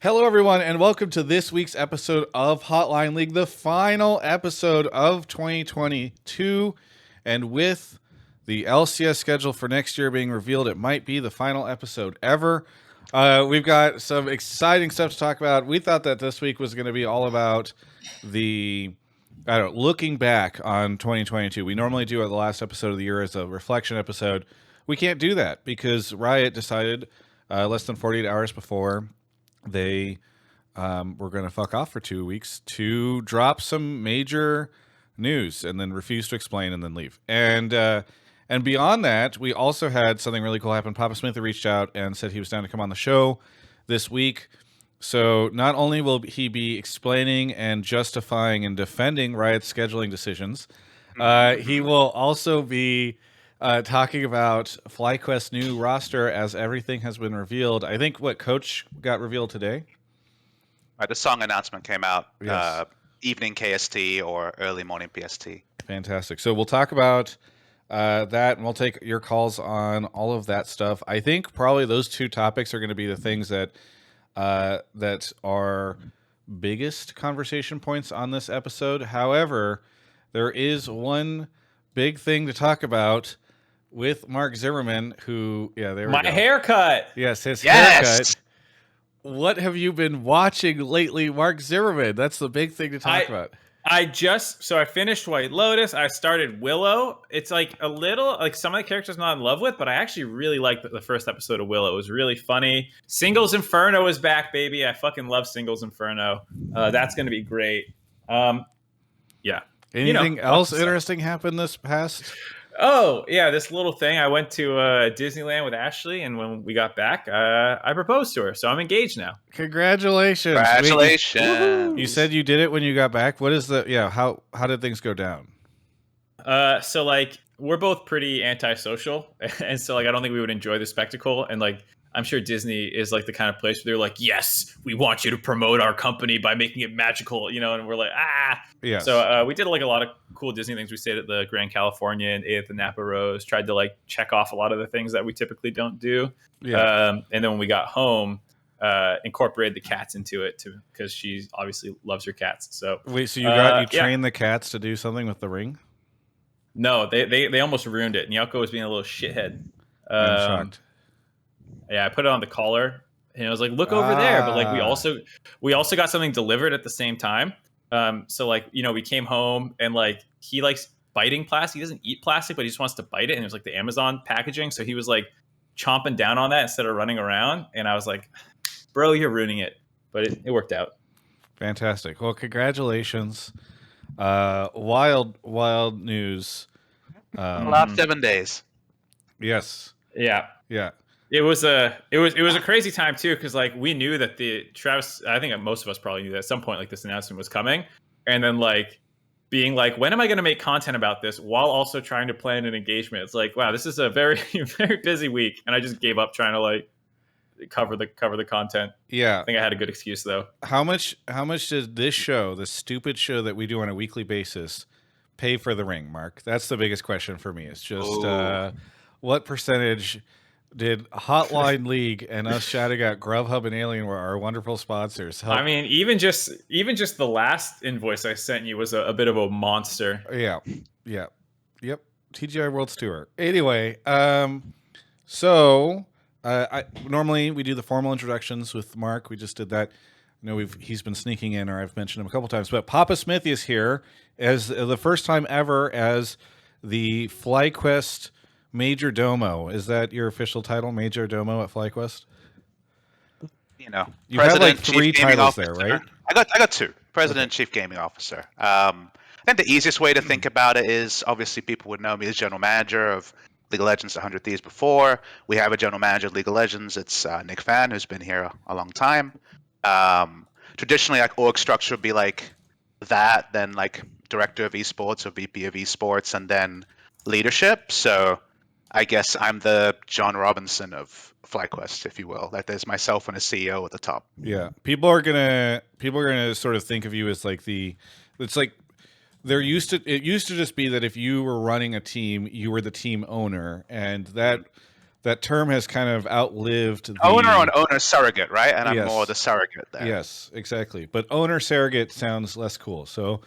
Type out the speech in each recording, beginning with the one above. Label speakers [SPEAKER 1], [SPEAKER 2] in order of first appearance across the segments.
[SPEAKER 1] Hello, everyone, and welcome to this week's episode of Hotline League, the final episode of 2022. And with the LCS schedule for next year being revealed, it might be the final episode ever. We've got some exciting stuff to talk about. We thought that this week was going to be all about looking back on 2022. We normally do the last episode of the year as a reflection episode. We can't do that because Riot decided less than 48 hours before they were going to fuck off for 2 weeks to drop some major news and then refuse to explain and then leave. And beyond that, we also had something really cool happen. PapaSmithy reached out and said he was down to come on the show this week. So not only will he be explaining and justifying and defending Riot's scheduling decisions, he will also be talking about FlyQuest's new roster as everything has been revealed. I think Coach got revealed today.
[SPEAKER 2] The song announcement came out
[SPEAKER 1] Yes.
[SPEAKER 2] evening KST or early morning PST.
[SPEAKER 1] Fantastic. So we'll talk about that, and we'll take your calls on all of that stuff. I think probably those two topics are going to be the things that are biggest conversation points on this episode. However, there is one big thing to talk about with Mark Zimmerman, who, there we go.
[SPEAKER 3] My haircut.
[SPEAKER 1] Yes, his haircut. What have you been watching lately, Mark Zimmerman? That's the big thing to talk about.
[SPEAKER 3] I finished White Lotus. I started Willow. It's like a little, like some of the characters I'm not in love with, but I actually really liked the first episode of Willow. It was really funny. Singles Inferno is back, baby. I fucking love Singles Inferno. That's going to be great. Yeah.
[SPEAKER 1] Anything else interesting happened this past?
[SPEAKER 3] Oh, yeah, this little thing. I went to Disneyland with Ashley, and when we got back, I proposed to her. So I'm engaged now.
[SPEAKER 1] Congratulations.
[SPEAKER 2] Congratulations.
[SPEAKER 1] You said you did it when you got back. What is how did things go down?
[SPEAKER 3] So like we're both pretty antisocial, and so like I don't think we would enjoy the spectacle. And like I'm sure Disney is like the kind of place where they're like, yes, we want you to promote our company by making it magical, and we're like,
[SPEAKER 1] Yeah.
[SPEAKER 3] So we did like a lot of cool Disney things. We stayed at the Grand California and ate at the Napa Rose, tried to like check off a lot of the things that we typically don't do.
[SPEAKER 1] Yeah.
[SPEAKER 3] And then when we got home, incorporated the cats into it too, because she obviously loves her cats. So
[SPEAKER 1] wait, so you trained the cats to do something with the ring?
[SPEAKER 3] No, they almost ruined it. Nyako was being a little shithead.
[SPEAKER 1] I'm shocked.
[SPEAKER 3] Yeah, I put it on the collar, and I was like, "Look over there." But like, we also got something delivered at the same time. So like, we came home, and like he likes biting plastic. He doesn't eat plastic, but he just wants to bite it. And it was like the Amazon packaging, so he was like chomping down on that instead of running around. And I was like, "Bro, you're ruining it." But it worked out.
[SPEAKER 1] Fantastic. Well, congratulations. Wild news.
[SPEAKER 2] Last 7 days.
[SPEAKER 1] Yes.
[SPEAKER 3] Yeah.
[SPEAKER 1] Yeah.
[SPEAKER 3] It was a crazy time too, because like we knew that Travis, I think most of us probably knew that at some point like this announcement was coming, and then like being like, when am I going to make content about this while also trying to plan an engagement? It's like, wow, this is a very very busy week, and I just gave up trying to like cover the content.
[SPEAKER 1] Yeah,
[SPEAKER 3] I think I had a good excuse though.
[SPEAKER 1] How much did this show, the stupid show that we do on a weekly basis, pay for the ring, Mark? That's the biggest question for me. It's just what percentage did Hotline League and us shouting out Grubhub and Alienware, our wonderful sponsors, help?
[SPEAKER 3] I mean, even just the last invoice I sent you was a bit of a monster.
[SPEAKER 1] Yeah. Yep. TGI World Tour. Anyway, so normally we do the formal introductions with Mark. We just did that. I know he's been sneaking in, or I've mentioned him a couple times, but PapaSmithy is here as the first time ever as the FlyQuest Major Domo. Is that your official title, Major Domo at FlyQuest?
[SPEAKER 2] You
[SPEAKER 1] have like 3 titles there, right?
[SPEAKER 2] I got 2. President, Chief Gaming Officer. I think the easiest way to think about it is obviously people would know me as General Manager of League of Legends 100 Thieves before. We have a General Manager of League of Legends. It's Nick Fan, who's been here a long time. Traditionally, like org structure would be like that, then like Director of Esports or VP of Esports, and then leadership. So I guess I'm the John Robinson of FlyQuest, if you will. Like there's myself and a CEO at the top.
[SPEAKER 1] Yeah, people are gonna sort of think of you as like it used to just be that if you were running a team, you were the team owner, and that that term has kind of outlived the
[SPEAKER 2] Owner and owner surrogate, right? And I'm more
[SPEAKER 1] Yes.
[SPEAKER 2] the surrogate there.
[SPEAKER 1] Yes, exactly. But owner surrogate sounds less cool. So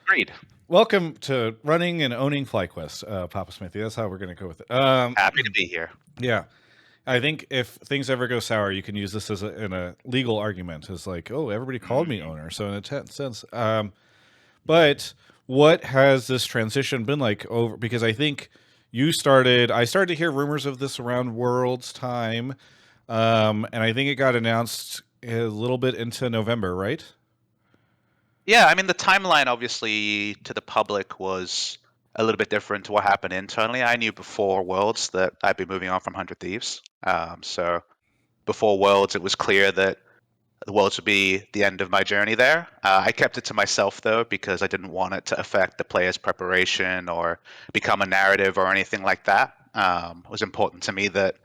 [SPEAKER 2] Agreed.
[SPEAKER 1] welcome to running and owning FlyQuest, PapaSmithy. That's how we're going to go with it.
[SPEAKER 2] Happy to be here.
[SPEAKER 1] Yeah. I think if things ever go sour, you can use this as in a legal argument. As like, oh, everybody called me owner. So in a sense, but what has this transition been like over? Because I think I started to hear rumors of this around World's time. And I think it got announced a little bit into November, right?
[SPEAKER 2] Yeah, I mean, the timeline obviously to the public was a little bit different to what happened internally. I knew before Worlds that I'd be moving on from 100 Thieves. So before Worlds, it was clear that the Worlds would be the end of my journey there. I kept it to myself, though, because I didn't want it to affect the player's preparation or become a narrative or anything like that. It was important to me that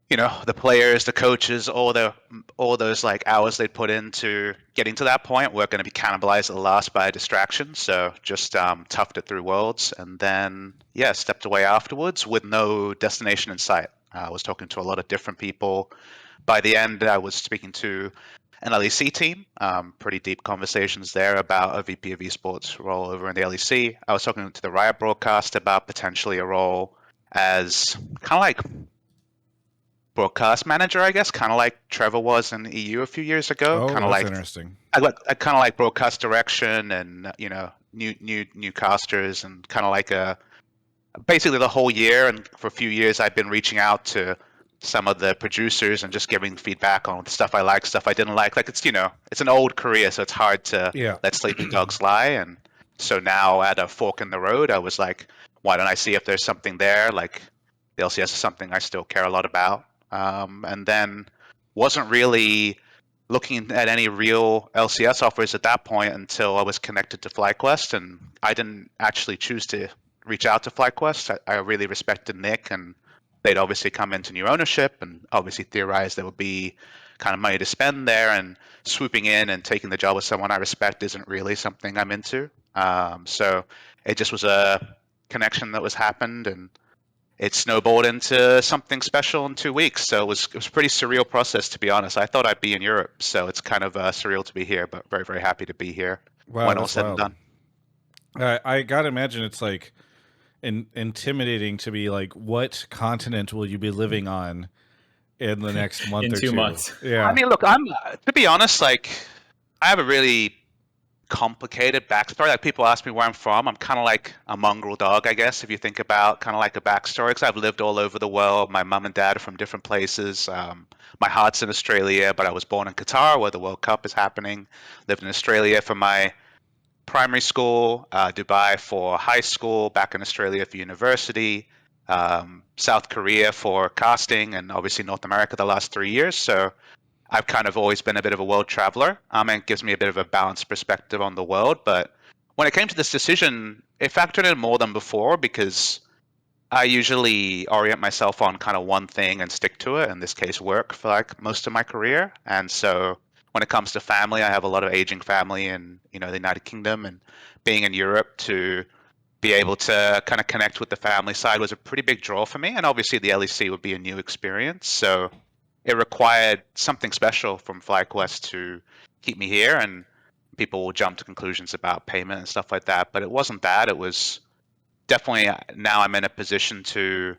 [SPEAKER 2] the players, the coaches, all those like hours they'd put into getting to that point were going to be cannibalized at the last by a distraction. So just toughed it through Worlds, and then stepped away afterwards with no destination in sight. I was talking to a lot of different people. By the end, I was speaking to an LEC team, pretty deep conversations there about a VP of esports role over in the LEC. I was talking to the Riot broadcast about potentially a role as kind of like broadcast manager, I guess, kind of like Trevor was in the EU a few years ago.
[SPEAKER 1] Oh,
[SPEAKER 2] Kind of
[SPEAKER 1] that's
[SPEAKER 2] like
[SPEAKER 1] interesting.
[SPEAKER 2] I kind of like broadcast direction and new casters and kind of like basically the whole year. And for a few years, I've been reaching out to some of the producers and just giving feedback on the stuff I like, stuff I didn't like. Like it's an old career, so it's hard to let sleeping dogs lie. And so now at a fork in the road, I was like, why don't I see if there's something there? Like the LCS is something I still care a lot about. And then wasn't really looking at any real LCS offers at that point until I was connected to FlyQuest, and I didn't actually choose to reach out to FlyQuest. I really respected Nick, and they'd obviously come into new ownership and obviously theorized there would be kind of money to spend there, and swooping in and taking the job with someone I respect isn't really something I'm into. So it just was a connection that was happened, and it snowballed into something special in 2 weeks. So it was a pretty surreal process, to be honest. I thought I'd be in Europe, so it's kind of surreal to be here, but very, very happy to be here
[SPEAKER 1] Wow,
[SPEAKER 2] when all
[SPEAKER 1] that's
[SPEAKER 2] said
[SPEAKER 1] wild.
[SPEAKER 2] and
[SPEAKER 1] done. I gotta imagine it's like intimidating to be like, what continent will you be living on in the next month
[SPEAKER 3] In
[SPEAKER 1] or
[SPEAKER 3] 2
[SPEAKER 1] two?
[SPEAKER 3] months.
[SPEAKER 1] Yeah.
[SPEAKER 2] I mean, look, I'm to be honest, like I have a really complicated backstory. Like people ask me where I'm from. I'm kind of like a mongrel dog, I guess, if you think about kind of like a backstory. Because I've lived all over the world. My mum and dad are from different places. My heart's in Australia, but I was born in Qatar, where the World Cup is happening. Lived in Australia for my primary school, Dubai for high school, back in Australia for university, South Korea for casting, and obviously North America the last 3 years. So I've kind of always been a bit of a world traveler, and it gives me a bit of a balanced perspective on the world. But when it came to this decision, it factored in more than before because I usually orient myself on kind of one thing and stick to it. In this case, work for like most of my career. And so when it comes to family, I have a lot of aging family in the United Kingdom, and being in Europe to be able to kind of connect with the family side was a pretty big draw for me. And obviously, the LEC would be a new experience. So it required something special from FlyQuest to keep me here, and people will jump to conclusions about payment and stuff like that. But it wasn't that. It was definitely now I'm in a position to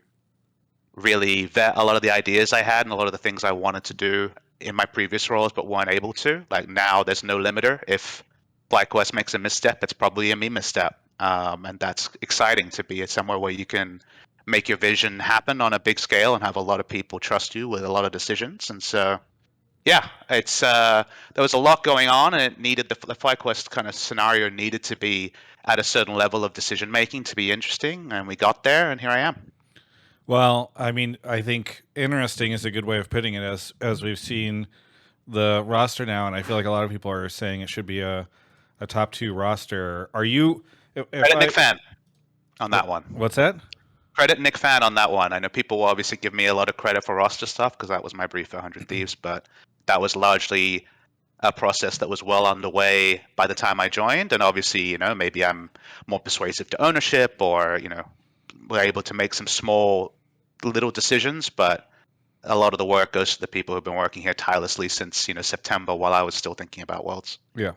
[SPEAKER 2] really vet a lot of the ideas I had and a lot of the things I wanted to do in my previous roles but weren't able to. Like now there's no limiter. If FlyQuest makes a misstep, it's probably a me misstep. And that's exciting to be at somewhere where you can make your vision happen on a big scale and have a lot of people trust you with a lot of decisions. And so, yeah, it's there was a lot going on, and it needed the FlyQuest kind of scenario needed to be at a certain level of decision making to be interesting, and we got there, and here I am.
[SPEAKER 1] Well, I mean, I think interesting is a good way of putting it, as we've seen the roster now, and I feel like a lot of people are saying it should be a top 2 roster. Are you? If
[SPEAKER 2] Credit
[SPEAKER 1] I
[SPEAKER 2] Nick Fan on that one.
[SPEAKER 1] what's that?
[SPEAKER 2] Credit Nick Fan on that one. I know people will obviously give me a lot of credit for roster stuff because that was my brief for 100 Thieves, but that was largely a process that was well underway by the time I joined. And obviously, maybe I'm more persuasive to ownership, or, we're able to make some small little decisions, but a lot of the work goes to the people who've been working here tirelessly since September, while I was still thinking about Worlds.
[SPEAKER 1] Yeah.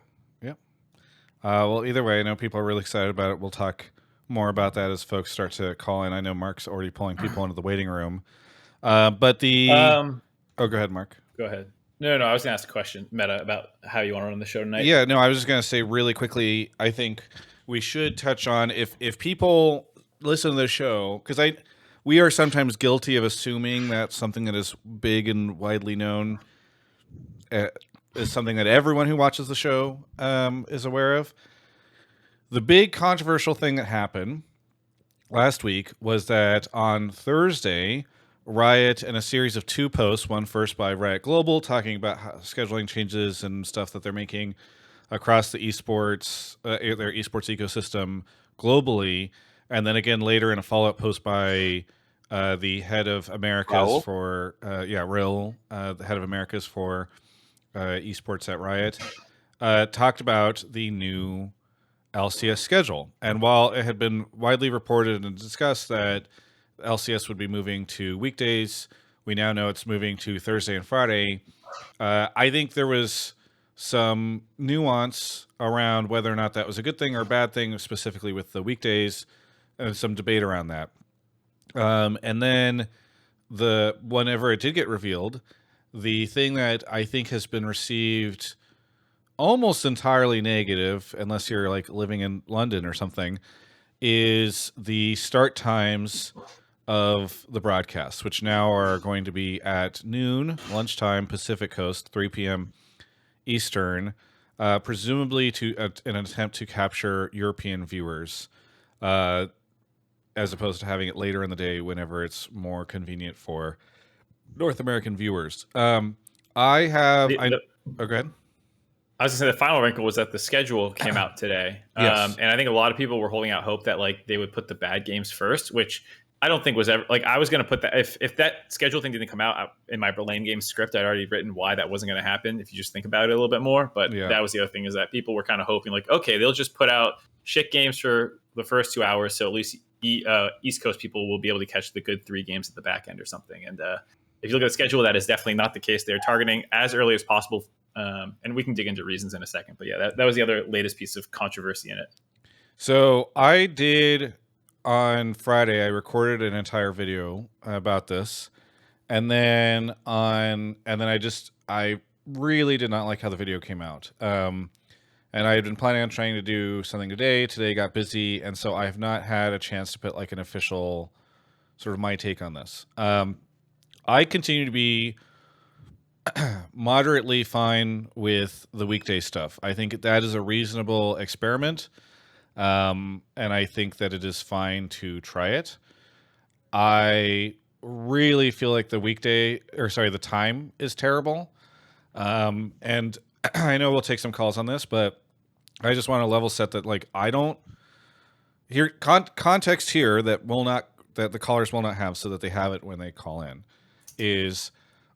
[SPEAKER 1] Well, either way, I know people are really excited about it. We'll talk more about that as folks start to call in. I know Mark's already pulling people into the waiting room. But the go ahead, Mark.
[SPEAKER 3] Go ahead. No, I was gonna ask a question, Meta, about how you want to run the show tonight.
[SPEAKER 1] Yeah, no, I was just gonna say really quickly. I think we should touch on if people listen to the show, because we are sometimes guilty of assuming that something that is big and widely known is something that everyone who watches the show is aware of. The big controversial thing that happened last week was that on Thursday, Riot, in a series of 2 posts, one first by Riot Global talking about scheduling changes and stuff that they're making across the esports, their esports ecosystem globally, and then again later in a follow-up post by the head of Americas
[SPEAKER 2] Raul?
[SPEAKER 1] for Ril, the head of Americas for esports at Riot, talked about the new LCS schedule. And while it had been widely reported and discussed that LCS would be moving to weekdays, we now know it's moving to Thursday and Friday. I think there was some nuance around whether or not that was a good thing or a bad thing, specifically with the weekdays, and some debate around that. And then whenever it did get revealed, the thing that I think has been received almost entirely negative, unless you're like living in London or something, is the start times of the broadcasts, which now are going to be at noon, lunchtime, Pacific Coast, 3 p.m. Eastern, presumably to an attempt to capture European viewers, as opposed to having it later in the day whenever it's more convenient for North American viewers. Go ahead.
[SPEAKER 3] I was gonna say the final wrinkle was that the schedule came out today,
[SPEAKER 1] Yes.
[SPEAKER 3] and I think a lot of people were holding out hope that like they would put the bad games first, which I don't think was ever like I was gonna put that if that schedule thing didn't come out in my lane game script, I'd already written why that wasn't gonna happen. If you just think about it a little bit more, but that was the other thing is that people were kind of hoping like okay they'll just put out shit games for the first 2 hours, so at least East Coast people will be able to catch the good 3 games at the back end or something. And if you look at the schedule, that is definitely not the case. They're targeting as early as possible. And we can dig into reasons in a second. But yeah, that was the other latest piece of controversy in it.
[SPEAKER 1] So I did on Friday, I recorded an entire video about this. And then I really did not like how the video came out. And I had been planning on trying to do something today. Today got busy. And so I have not had a chance to put like an official sort of my take on this. I continue to be moderately fine with the weekday stuff. I think that is a reasonable experiment, and I think that it is fine to try it. I really feel like the time is terrible, and I know we'll take some calls on this, but I just want to level set that like I don't hear context here that the callers will not have, so that they have it when they call in. Is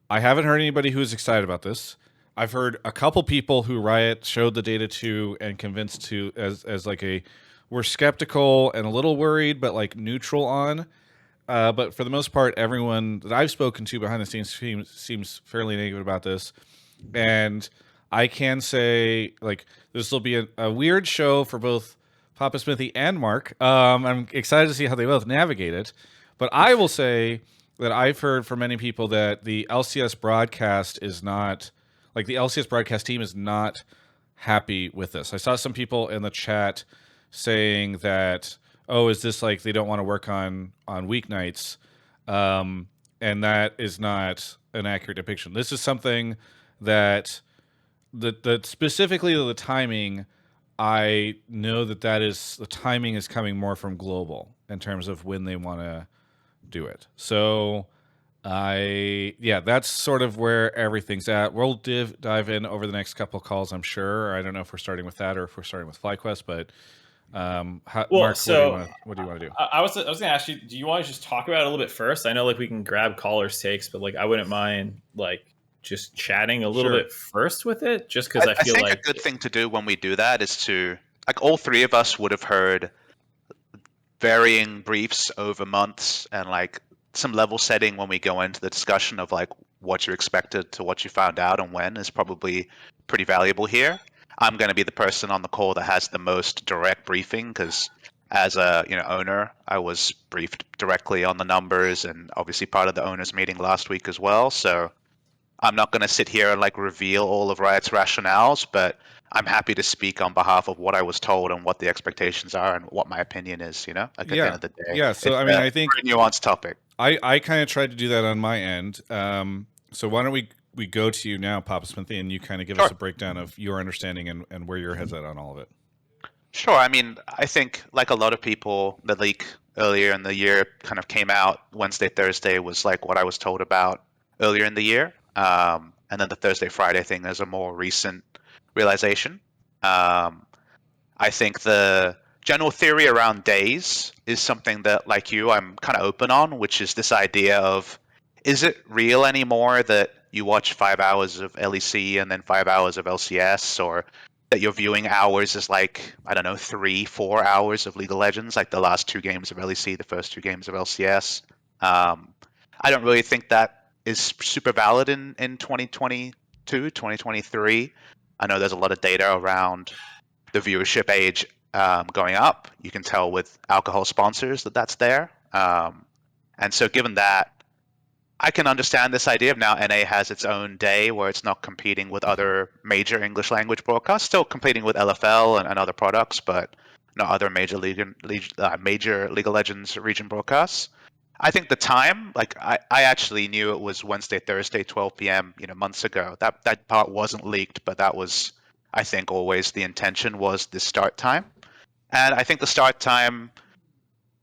[SPEAKER 1] I haven't heard anybody who's excited about this. I've heard a couple people who Riot showed the data to and convinced to as like we're skeptical and a little worried, but like neutral on. But for the most part, everyone that I've spoken to behind the scenes seems fairly negative about this. And I can say like this will be a weird show for both PapaSmithy and Mark. I'm excited to see how they both navigate it. But I will say that I've heard from many people that the LCS broadcast the LCS broadcast team is not happy with this. I saw some people in the chat saying that, oh, is this like they don't want to work on weeknights? And that is not an accurate depiction. This is something that specifically the timing, I know that is the timing is coming more from global in terms of when they want to do it. So that's sort of where everything's at. We'll dive in over the next couple of calls, I'm sure. I don't know if we're starting with that or if we're starting with FlyQuest, but Mark, what do you want to do?
[SPEAKER 3] I was going to ask you, do you want to just talk about it a little bit first? I know like we can grab callers' takes, but like I wouldn't mind like just chatting a little bit first with it, just because I feel
[SPEAKER 2] think
[SPEAKER 3] like
[SPEAKER 2] a good thing to do when we do that is to like all 3 of us would have heard varying briefs over months and like some level setting when we go into the discussion of like what you expected to what you found out and when is probably pretty valuable here. I'm going to be the person on the call that has the most direct briefing because as a owner, I was briefed directly on the numbers and obviously part of the owners meeting last week as well. So I'm not going to sit here and like reveal all of Riot's rationales, but I'm happy to speak on behalf of what I was told and what the expectations are and what my opinion is. Like at the end of the day,
[SPEAKER 1] Yeah. So
[SPEAKER 2] it's
[SPEAKER 1] I mean, I think
[SPEAKER 2] a pretty nuanced topic.
[SPEAKER 1] I kind of tried to do that on my end. So why don't we go to you now, PapaSmithy, and you kind of give us a breakdown of your understanding and where your head's at on all of it.
[SPEAKER 2] Sure. I mean, I think like a lot of people, the leak earlier in the year kind of came out Wednesday, Thursday was like what I was told about earlier in the year. And then the Thursday, Friday thing is a more recent realization. I think the general theory around days is something that, like you, I'm kind of open on, which is this idea of, is it real anymore that you watch 5 hours of LEC and then 5 hours of LCS, or that your viewing hours is like, I don't know, 3-4 hours of League of Legends, like the last 2 games of LEC, the first 2 games of LCS. I don't really think that is super valid in 2022, 2023. I know there's a lot of data around the viewership age going up. You can tell with alcohol sponsors that that's there. And so given that, I can understand this idea of now NA has its own day where it's not competing with other major English language broadcasts, still competing with LFL and other products, but not other major major League of Legends region broadcasts. I think the time, like I actually knew it was Wednesday, Thursday, 12 p.m. Months ago. That part wasn't leaked, but that was, I think, always the intention was the start time. And I think the start time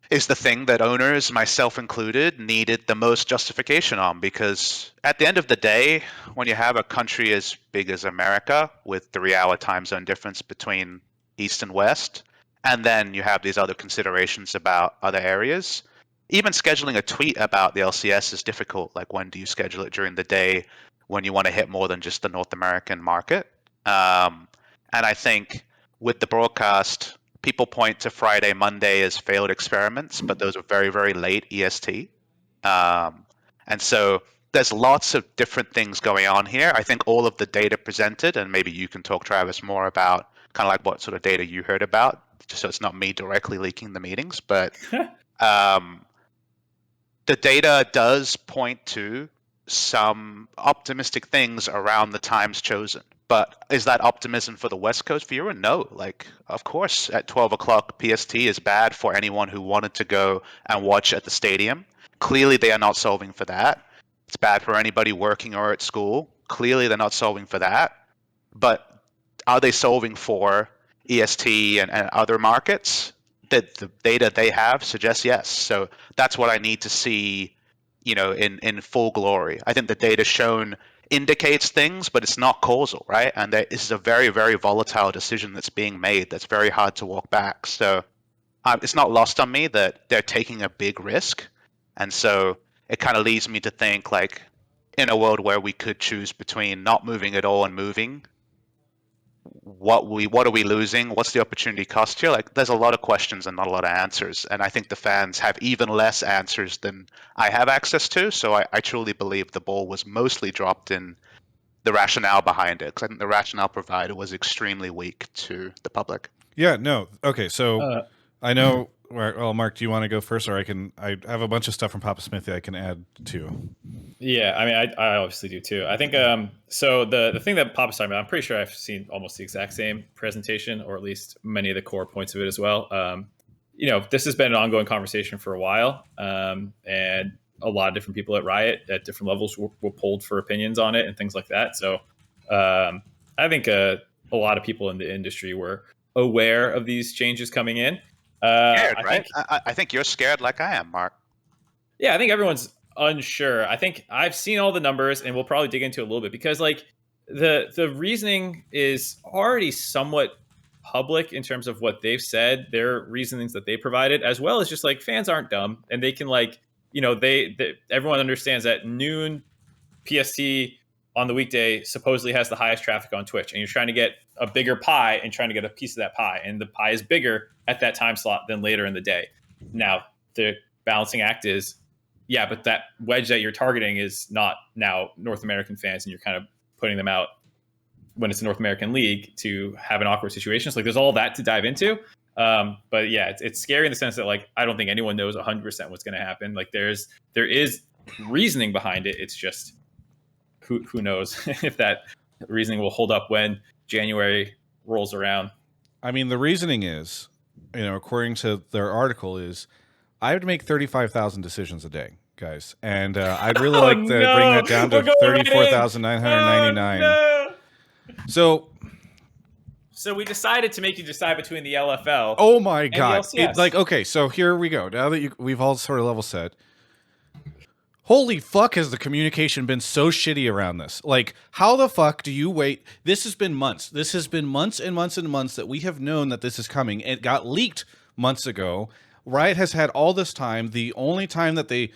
[SPEAKER 2] is the thing that owners, myself included, needed the most justification on, because at the end of the day, when you have a country as big as America with 3 hour time zone difference between East and West, and then you have these other considerations about other areas, even scheduling a tweet about the LCS is difficult. Like, when do you schedule it during the day when you want to hit more than just the North American market? And I think with the broadcast, people point to Friday, Monday as failed experiments, but those are very, very late EST. And so there's lots of different things going on here. I think all of the data presented, and maybe you can talk, Travis, more about kind of like what sort of data you heard about, just so it's not me directly leaking the meetings. But the data does point to some optimistic things around the times chosen. But is that optimism for the West Coast viewer? No. Like, of course, at 12 o'clock PST is bad for anyone who wanted to go and watch at the stadium. Clearly, they are not solving for that. It's bad for anybody working or at school. Clearly, they're not solving for that. But are they solving for EST and other markets? That the data they have suggests yes. So that's what I need to see, in full glory. I think the data shown indicates things, but it's not causal, right? And this is a very, very volatile decision that's being made that's very hard to walk back. So it's not lost on me that they're taking a big risk. And so it kind of leads me to think, like, in a world where we could choose between not moving at all and moving, what are we losing? What's the opportunity cost here? Like, there's a lot of questions and not a lot of answers. And I think the fans have even less answers than I have access to. So I truly believe the ball was mostly dropped in the rationale behind it, because I think the rationale provided was extremely weak to the public.
[SPEAKER 1] Yeah, no. Okay, so I know. Well, Mark, do you want to go first, or I have a bunch of stuff from PapaSmithy I can add to.
[SPEAKER 3] Yeah, I mean, I obviously do too. I think so. The thing that Papa's talking about, I'm pretty sure I've seen almost the exact same presentation, or at least many of the core points of it as well. This has been an ongoing conversation for a while, and a lot of different people at Riot at different levels were polled for opinions on it and things like that. So I think a lot of people in the industry were aware of these changes coming in.
[SPEAKER 2] Scared,
[SPEAKER 3] I
[SPEAKER 2] right?
[SPEAKER 3] think,
[SPEAKER 2] I think you're scared like I am, Mark.
[SPEAKER 3] yeah, I think everyone's unsure. I think I've seen all the numbers, and we'll probably dig into it a little bit, because like the reasoning is already somewhat public in terms of what they've said, their reasonings that they provided, as well as just like fans aren't dumb, and they can they everyone understands that noon PST on the weekday supposedly has the highest traffic on Twitch, and you're trying to get a bigger pie and trying to get a piece of that pie, and the pie is bigger at that time slot than later in the day. Now, the balancing act is yeah, but that wedge that you're targeting is not now North American fans, and you're kind of putting them out when it's a North American league to have an awkward situation. So like, there's all that to dive into. But yeah, it's scary in the sense that like I don't think anyone knows 100% what's going to happen. Like there is reasoning behind it. It's just who knows if that reasoning will hold up when January rolls around.
[SPEAKER 1] I mean, the reasoning is, according to their article, is I have to make 35,000 decisions a day, guys, and I'd really like to bring that down to 34,999.
[SPEAKER 3] No.
[SPEAKER 1] So
[SPEAKER 3] we decided to make you decide between the LFL.
[SPEAKER 1] Oh my god!
[SPEAKER 3] And the LCS.
[SPEAKER 1] It's like, okay, so here we go. Now that we've all sort of level set. Holy fuck, has the communication been so shitty around this? Like, how the fuck do you wait? This has been months. This has been months and months and months that we have known that this is coming. It got leaked months ago. Riot has had all this time. The only time that they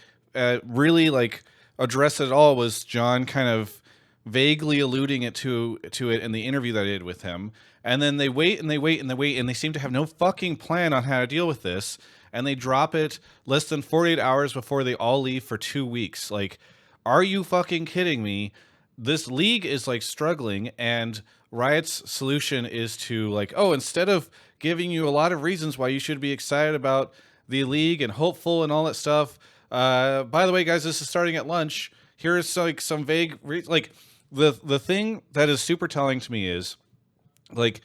[SPEAKER 1] really like addressed it at all was John kind of vaguely alluding to it in the interview that I did with him. And then they wait and they wait and they wait, and they seem to have no fucking plan on how to deal with this. And they drop it less than 48 hours before they all leave for 2 weeks. Like, are you fucking kidding me? This league is like struggling, and Riot's solution is to like, oh, instead of giving you a lot of reasons why you should be excited about the league and hopeful and all that stuff. By the way, guys, this is starting at lunch. Here's like some vague, the thing that is super telling to me is like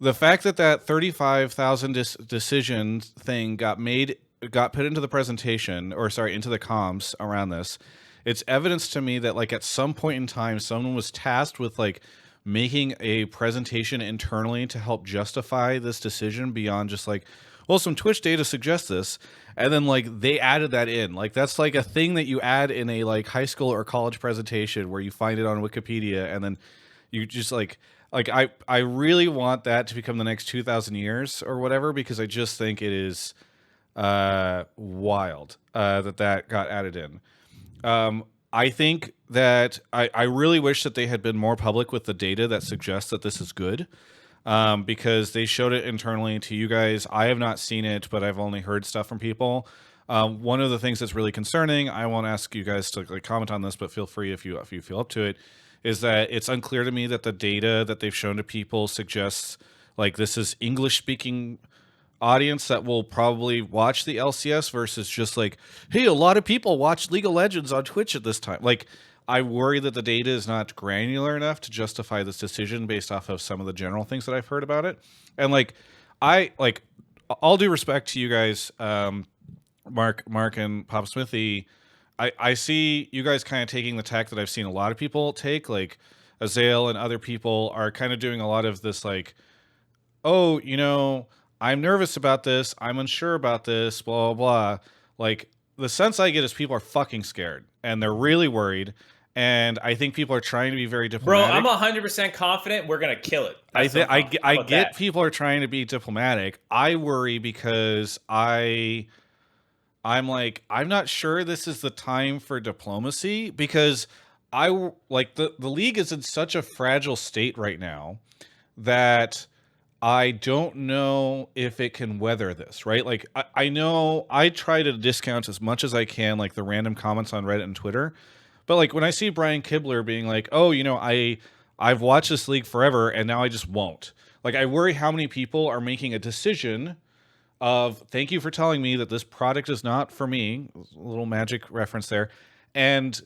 [SPEAKER 1] the fact that 35,000 decision thing got put into the presentation, or sorry, into the comms around this. It's evidence to me that like at some point in time, someone was tasked with like making a presentation internally to help justify this decision beyond just like, well, some Twitch data suggests this. And then like they added that in. Like that's like a thing that you add in a like high school or college presentation where you find it on Wikipedia, and then you just like I really want that to become the next 2,000 years or whatever, because I just think it is wild that got added in. I think that I really wish that they had been more public with the data that suggests that this is good, because they showed it internally to you guys. I have not seen it, but I've only heard stuff from people. One of the things that's really concerning, I won't ask you guys to like comment on this, but feel free if you feel up to it, is that it's unclear to me that the data that they've shown to people suggests like this is English speaking audience that will probably watch the LCS versus just like, hey, a lot of people watch League of Legends on Twitch at this time. Like, I worry that the data is not granular enough to justify this decision based off of some of the general things that I've heard about it. And like, all due respect to you guys, Mark and PapaSmithy, I see you guys kind of taking the tack that I've seen a lot of people take, like Azael and other people are kind of doing a lot of this like, oh, I'm nervous about this, I'm unsure about this, blah, blah, blah. Like, the sense I get is people are fucking scared, and they're really worried, and I think people are trying to be very diplomatic.
[SPEAKER 3] Bro, I'm 100% confident we're going to kill it.
[SPEAKER 1] I get people are trying to be diplomatic. I worry because I'm like, I'm not sure this is the time for diplomacy, because I like the league is in such a fragile state right now that I don't know if it can weather this, right? Like, I know I try to discount as much as I can, like the random comments on Reddit and Twitter. But like when I see Brian Kibler being like, oh, I've watched this league forever and now I just won't. Like, I worry how many people are making a decision of, thank you for telling me that this product is not for me, a little magic reference there, and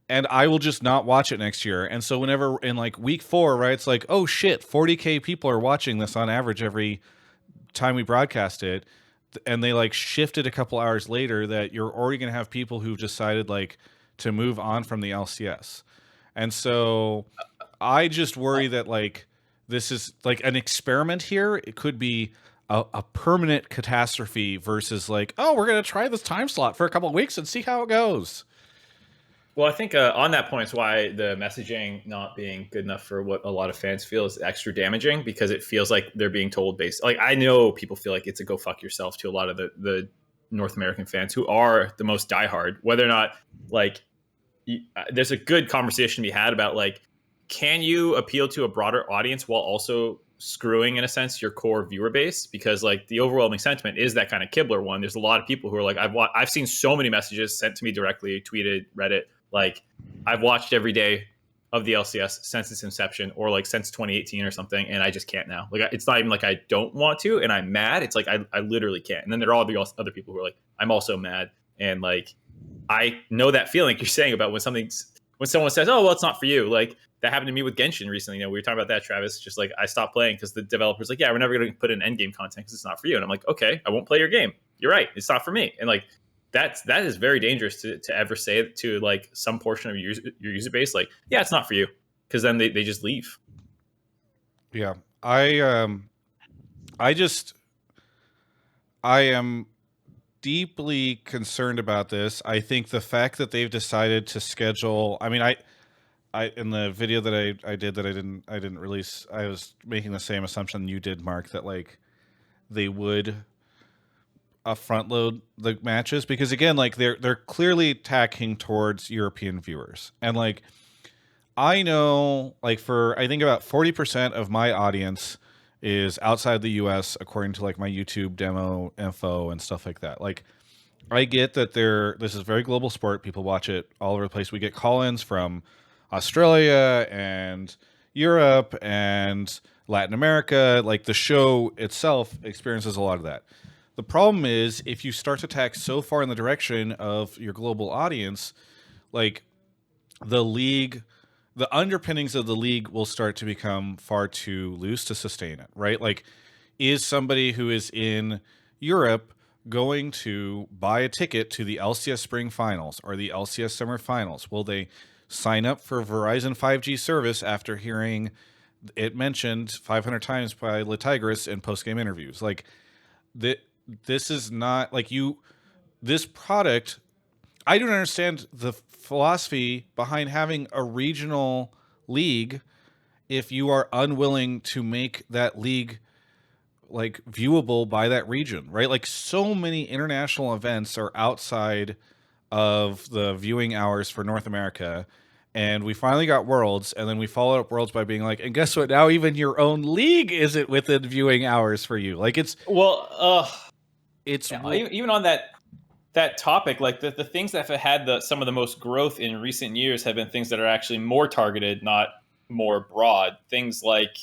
[SPEAKER 1] I will just not watch it next year. And so whenever in like week 4, right, it's like, oh shit, 40K people are watching this on average every time we broadcast it, and they like shifted a couple hours later, that you're already going to have people who've decided like to move on from the LCS. And so I just worry that like this is like an experiment here. It could be a permanent catastrophe versus like, oh, we're going to try this time slot for a couple of weeks and see how it goes.
[SPEAKER 3] Well, I think on that point is why the messaging not being good enough for what a lot of fans feel is extra damaging, because it feels like they're being told based. Like, I know people feel like it's a go fuck yourself to a lot of the North American fans who are the most diehard, whether or not like there's a good conversation to be had about like, can you appeal to a broader audience while also screwing in a sense your core viewer base, because like the overwhelming sentiment is that kind of Kibler one. There's a lot of people who are like, I've seen so many messages sent to me directly, tweeted, Reddit, like I've watched every day of the LCS since its inception, or like since 2018 or something, and I just can't now. Like it's not even like I don't want to and I'm mad. It's like I literally can't. And then there are all the other people who are like, I'm also mad. And like I know that feeling you're saying about when someone says, oh well, it's not for you. Like that happened to me with Genshin recently. We were talking about that, Travis. Just like I stopped playing because the developer's like, yeah, we're never going to put in end game content because it's not for you. And I'm like, okay, I won't play your game. You're right, it's not for me. And like that is very dangerous to ever say it to like some portion of your user base. Like, yeah, it's not for you, because then they just leave.
[SPEAKER 1] Yeah, I am deeply concerned about this. I think the fact that they've decided to schedule, I mean, I in the video that I did that I didn't release, I was making the same assumption you did, Mark, that like they would front load the matches, because again, like they're clearly tacking towards European viewers. And like I know, like for I think about 40% of my audience is outside the US according to like my YouTube demo info and stuff like that. Like I get that this is a very global sport. People watch it all over the place. We get call-ins from Australia and Europe and Latin America. Like the show itself experiences a lot of that. The problem is if you start to tack so far in the direction of your global audience, like the league, the underpinnings of the league will start to become far too loose to sustain it, right? Like, is somebody who is in Europe going to buy a ticket to the LCS Spring Finals or the LCS Summer Finals? Will they sign up for Verizon 5G service after hearing it mentioned 500 times by Litigris in post-game interviews? Like, this is not like this product. I don't understand the philosophy behind having a regional league if you are unwilling to make that league like viewable by that region, right? Like so many international events are outside of the viewing hours for North America, and we finally got Worlds, and then we followed up Worlds by being like, and guess what? Now even your own league isn't within viewing hours for you. Like it's
[SPEAKER 3] even on that topic, like the things that have had some of the most growth in recent years have been things that are actually more targeted, not more broad. Things like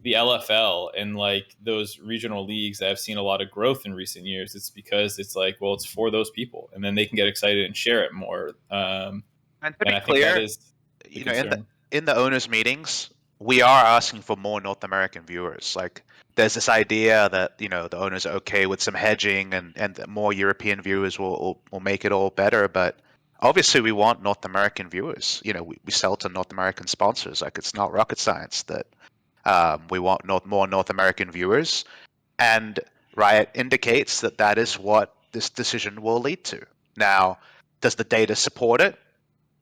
[SPEAKER 3] the LFL and like those regional leagues that have seen a lot of growth in recent years. It's because it's like, well, it's for those people, and then they can get excited and share it more.
[SPEAKER 2] And to
[SPEAKER 3] and
[SPEAKER 2] be
[SPEAKER 3] I
[SPEAKER 2] clear,
[SPEAKER 3] think that is the concern.
[SPEAKER 2] in the owners' meetings, we are asking for more North American viewers. Like, there's this idea that the owners are okay with some hedging, and that more European viewers will make it all better. But obviously, we want North American viewers. We sell to North American sponsors. Like, it's not rocket science that we want more North American viewers. And Riot indicates that is what this decision will lead to. Now, does the data support it?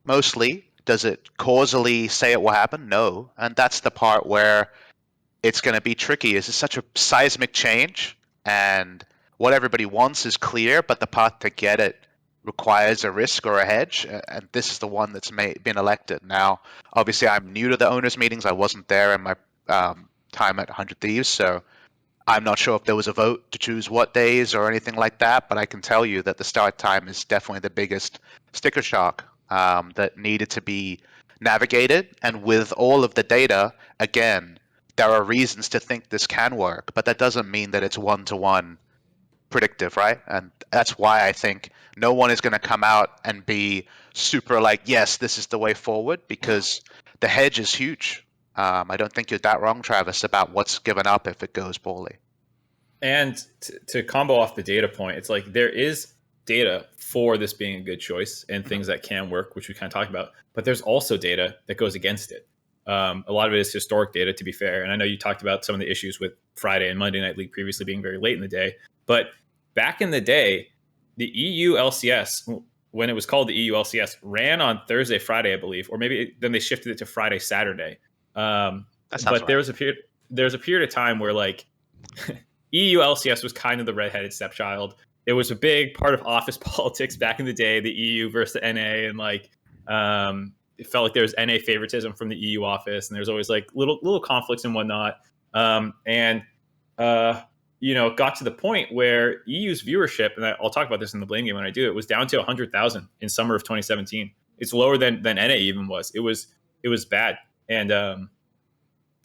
[SPEAKER 2] Mostly. Does it causally say it will happen? No. And that's the part where it's going to be tricky. It's such a seismic change, and what everybody wants is clear, but the path to get it requires a risk or a hedge, and this is the one that's been elected. Now, obviously, I'm new to the owners' meetings. I wasn't there in my time at 100 Thieves, so I'm not sure if there was a vote to choose what days or anything like that, but I can tell you that the start time is definitely the biggest sticker shock that needed to be navigated. And with all of the data, again, there are reasons to think this can work, but that doesn't mean that it's one-to-one predictive, right? And that's why I think no one is going to come out and be super like, yes, this is the way forward, because the hedge is huge. I don't think you're that wrong, Travis, about what's given up if it goes poorly.
[SPEAKER 3] And to combo off the data point, it's like there is data for this being a good choice and things that can work, which we kind of talked about, but there's also data that goes against it. A lot of it is historic data, to be fair. And I know you talked about some of the issues with Friday and Monday Night League previously being very late in the day, but back in the day, the EU LCS, when it was called the EU LCS, ran on Thursday, Friday, I believe, or maybe then they shifted it to Friday, Saturday. But
[SPEAKER 2] right.
[SPEAKER 3] there was a period of time where like EU LCS was kind of the redheaded stepchild. It was a big part of office politics back in the day, the EU versus the NA, and like it felt like there was NA favoritism from the EU office, and there's always like little conflicts and whatnot. And it got to the point where EU's viewership, and I'll talk about this in the blame game when I do it, was down to 100,000 in summer of 2017. It's lower than NA even was. It was bad. And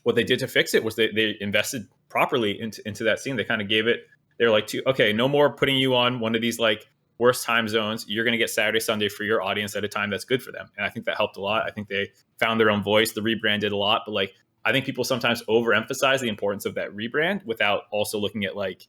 [SPEAKER 3] what they did to fix it was they invested properly into that scene. They kind of gave it. They're like, okay, no more putting you on one of these like worst time zones. You're going to get Saturday, Sunday for your audience at a time that's good for them. And I think that helped a lot. I think they found their own voice. The rebrand did a lot, but like, I think people sometimes overemphasize the importance of that rebrand without also looking at like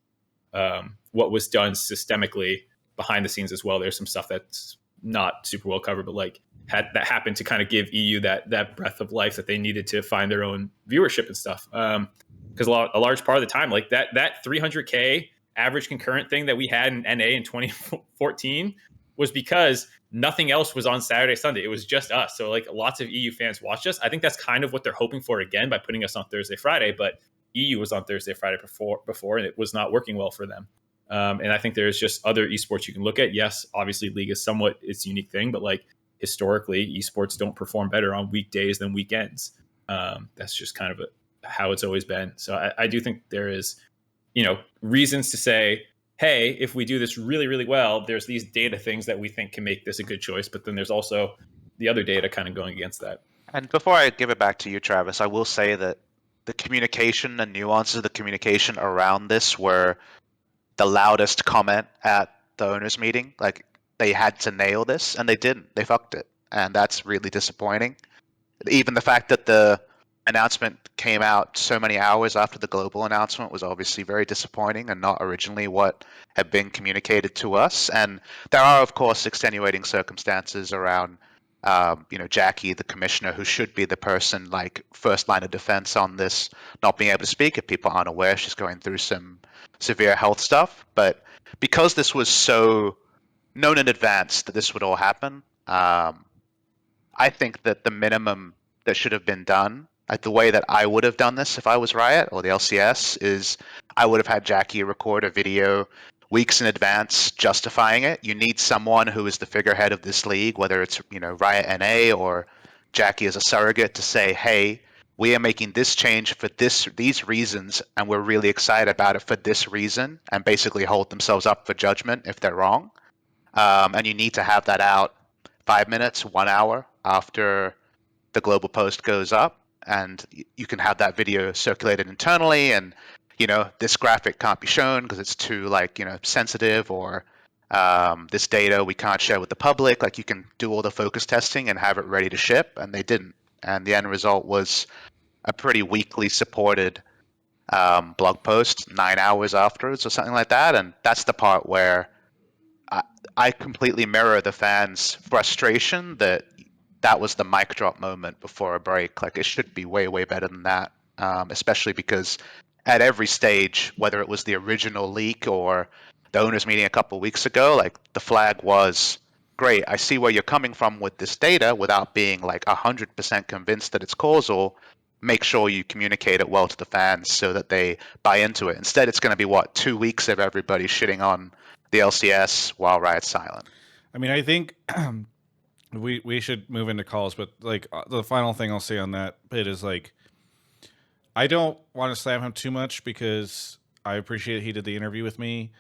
[SPEAKER 3] what was done systemically behind the scenes as well. There's some stuff that's not super well covered, but like that happened to kind of give EU that breath of life that they needed to find their own viewership and stuff. Because a large part of the time, like that 300K average concurrent thing that we had in NA in 2014 was because nothing else was on Saturday, Sunday. It was just us. So like lots of EU fans watched us. I think that's kind of what they're hoping for again by putting us on Thursday, Friday. But EU was on Thursday, Friday before, and it was not working well for them. And I think there's just other esports you can look at. Yes, obviously League is somewhat its unique thing, but like historically, esports don't perform better on weekdays than weekends. That's just kind of how it's always been. So I do think there is, reasons to say, hey, if we do this really, really well, there's these data things that we think can make this a good choice. But then there's also the other data kind of going against that.
[SPEAKER 2] And before I give it back to you, Travis, I will say that the communication and nuances of the communication around this were the loudest comment at the owners meeting. Like they had to nail this and they didn't. They fucked it. And that's really disappointing. Even the fact that the announcement came out so many hours after the global announcement was obviously very disappointing and not originally what had been communicated to us. And there are, of course, extenuating circumstances around, Jackie, the commissioner, who should be the person like first line of defense on this, not being able to speak if people aren't aware. She's going through some severe health stuff. But because this was so known in advance that this would all happen, I think that the minimum that should have been done, like the way that I would have done this if I was Riot or the LCS, is I would have had Jackie record a video weeks in advance justifying it. You need someone who is the figurehead of this league, whether it's Riot NA or Jackie as a surrogate, to say, hey, we are making this change for these reasons, and we're really excited about it for this reason, and basically hold themselves up for judgment if they're wrong. And you need to have that out 5 minutes, 1 hour after the global post goes up, and you can have that video circulated internally, and this graphic can't be shown because it's too sensitive, or this data we can't share with the public. Like you can do all the focus testing and have it ready to ship, and they didn't. And the end result was a pretty weakly supported blog post 9 hours afterwards or something like that. And that's the part where I completely mirror the fans' frustration that was the mic drop moment before a break. Like it should be way, way better than that, especially because at every stage, whether it was the original leak or the owners meeting a couple of weeks ago, like the flag was, great, I see where you're coming from with this data without being like 100% convinced that it's causal. Make sure you communicate it well to the fans so that they buy into it. Instead, it's going to be 2 weeks of everybody shitting on the LCS while Riot's silent.
[SPEAKER 1] I mean, I think we should move into calls, but like the final thing I'll say on that bit is like, I don't want to slam him too much because I appreciate he did the interview with me.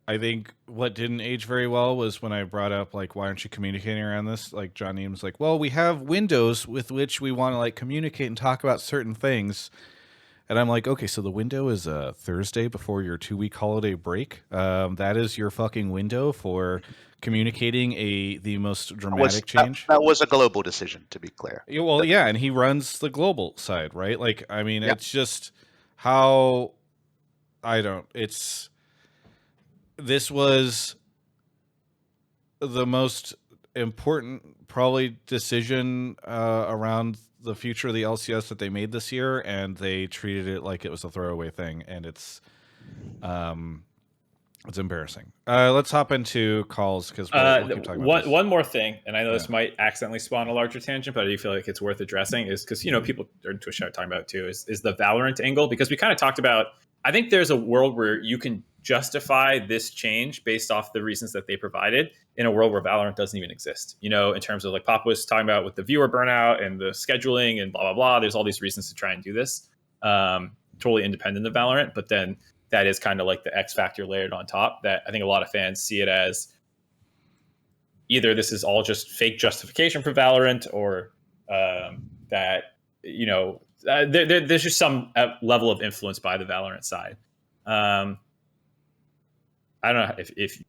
[SPEAKER 1] I think what didn't age very well was when I brought up like, why aren't you communicating around this? Like John Needham's like, well, we have windows with which we want to like communicate and talk about certain things. And I'm like, okay, so the window is a Thursday before your 2-week holiday break. That is your fucking window for communicating the most dramatic change.
[SPEAKER 2] That was a global decision, to be clear.
[SPEAKER 1] Yeah, well, yeah, and he runs the global side, right? Like, I mean, It's just how this was the most important probably decision around the future of the LCS that they made this year, and they treated it like it was a throwaway thing, and it's embarrassing. Let's hop into calls because we'll keep talking about this.
[SPEAKER 3] One more thing, and I know this might accidentally spawn a larger tangent, but I do feel like it's worth addressing, is because people are in Twitch chat talking about it too, is the Valorant angle, because we kind of talked about, I think there's a world where you can justify this change based off the reasons that they provided in a world where Valorant doesn't even exist. In terms of like Papa was talking about with the viewer burnout and the scheduling and blah, blah, blah, there's all these reasons to try and do this. totally independent of Valorant, but then that is kind of like the X factor layered on top that I think a lot of fans see it as either this is all just fake justification for Valorant, or that, there's just some level of influence by the Valorant side. I don't know if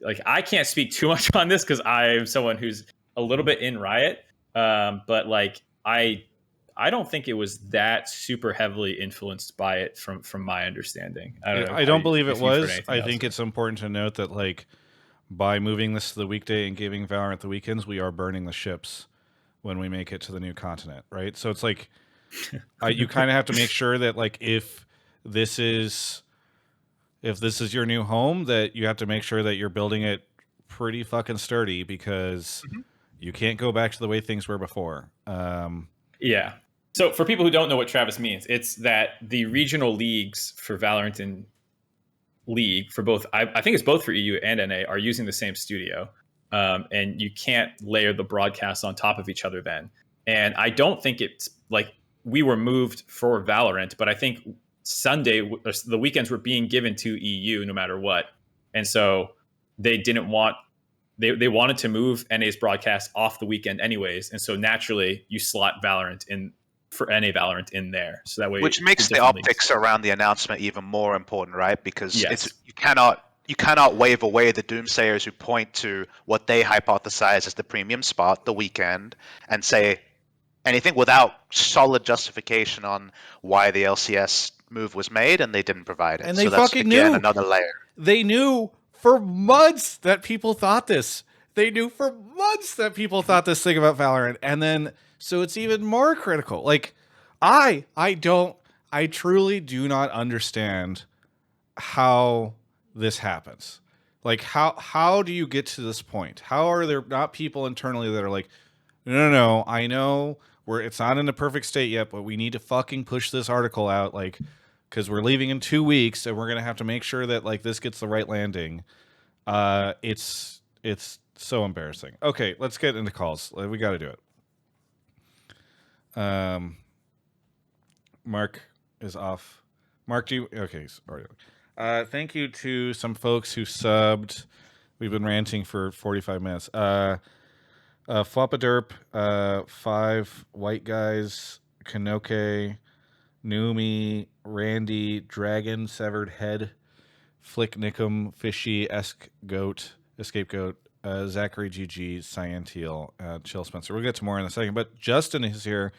[SPEAKER 3] like, I can't speak too much on this because I'm someone who's a little bit in Riot, but like I don't think it was that super heavily influenced by it from my understanding. I don't know.
[SPEAKER 1] I don't believe it
[SPEAKER 3] if you've heard
[SPEAKER 1] was.
[SPEAKER 3] anything
[SPEAKER 1] I
[SPEAKER 3] else.
[SPEAKER 1] think it's important to note that, like, by moving this to the weekday and giving Valorant the weekends, we are burning the ships when we make it to the new continent, right? So it's like you kind of have to make sure that, like, if this is your new home, that you have to make sure that you're building it pretty fucking sturdy, because you can't go back to the way things were before.
[SPEAKER 3] Yeah. So for people who don't know what Travis means, it's that the regional leagues for Valorant and League, for both, I think it's both for EU and NA, are using the same studio. And you can't layer the broadcasts on top of each other then. And I don't think it's like we were moved for Valorant, but I think Sunday, the weekends were being given to EU no matter what. And so they didn't want, they wanted to move NA's broadcast off the weekend anyways. And so naturally you slot Valorant in for NA Valorant in there. So that way,
[SPEAKER 2] which makes the optics around the announcement even more important, right? Because it's you cannot wave away the doomsayers who point to what they hypothesize as the premium spot, the weekend, and say anything without solid justification on why the LCS move was made, and they didn't provide it.
[SPEAKER 1] And they
[SPEAKER 2] so that's,
[SPEAKER 1] fucking
[SPEAKER 2] again,
[SPEAKER 1] knew.
[SPEAKER 2] another layer.
[SPEAKER 1] They knew for months that people thought this. They knew for months that people thought this thing about Valorant. And then, so it's even more critical. Like, I truly do not understand how this happens. Like, how do you get to this point? How are there not people internally that are like, no, I know it's not in a perfect state yet, but we need to fucking push this article out, like, because we're leaving in 2 weeks and we're gonna have to make sure that, like, this gets the right landing. It's so embarrassing. Okay, let's get into calls. We got to do it. Mark is off. Mark, do you? Okay, sorry. Thank you to some folks who subbed. We've been ranting for 45 minutes. Floppaderp, 5 white guys, Kanoke, Numi, Randy, Dragon, Severed Head, Flick Nickum, Fishy, Escape Goat, Zachary GG, Cyanteal, Chill Spencer. We'll get to more in a second, but Justin is here.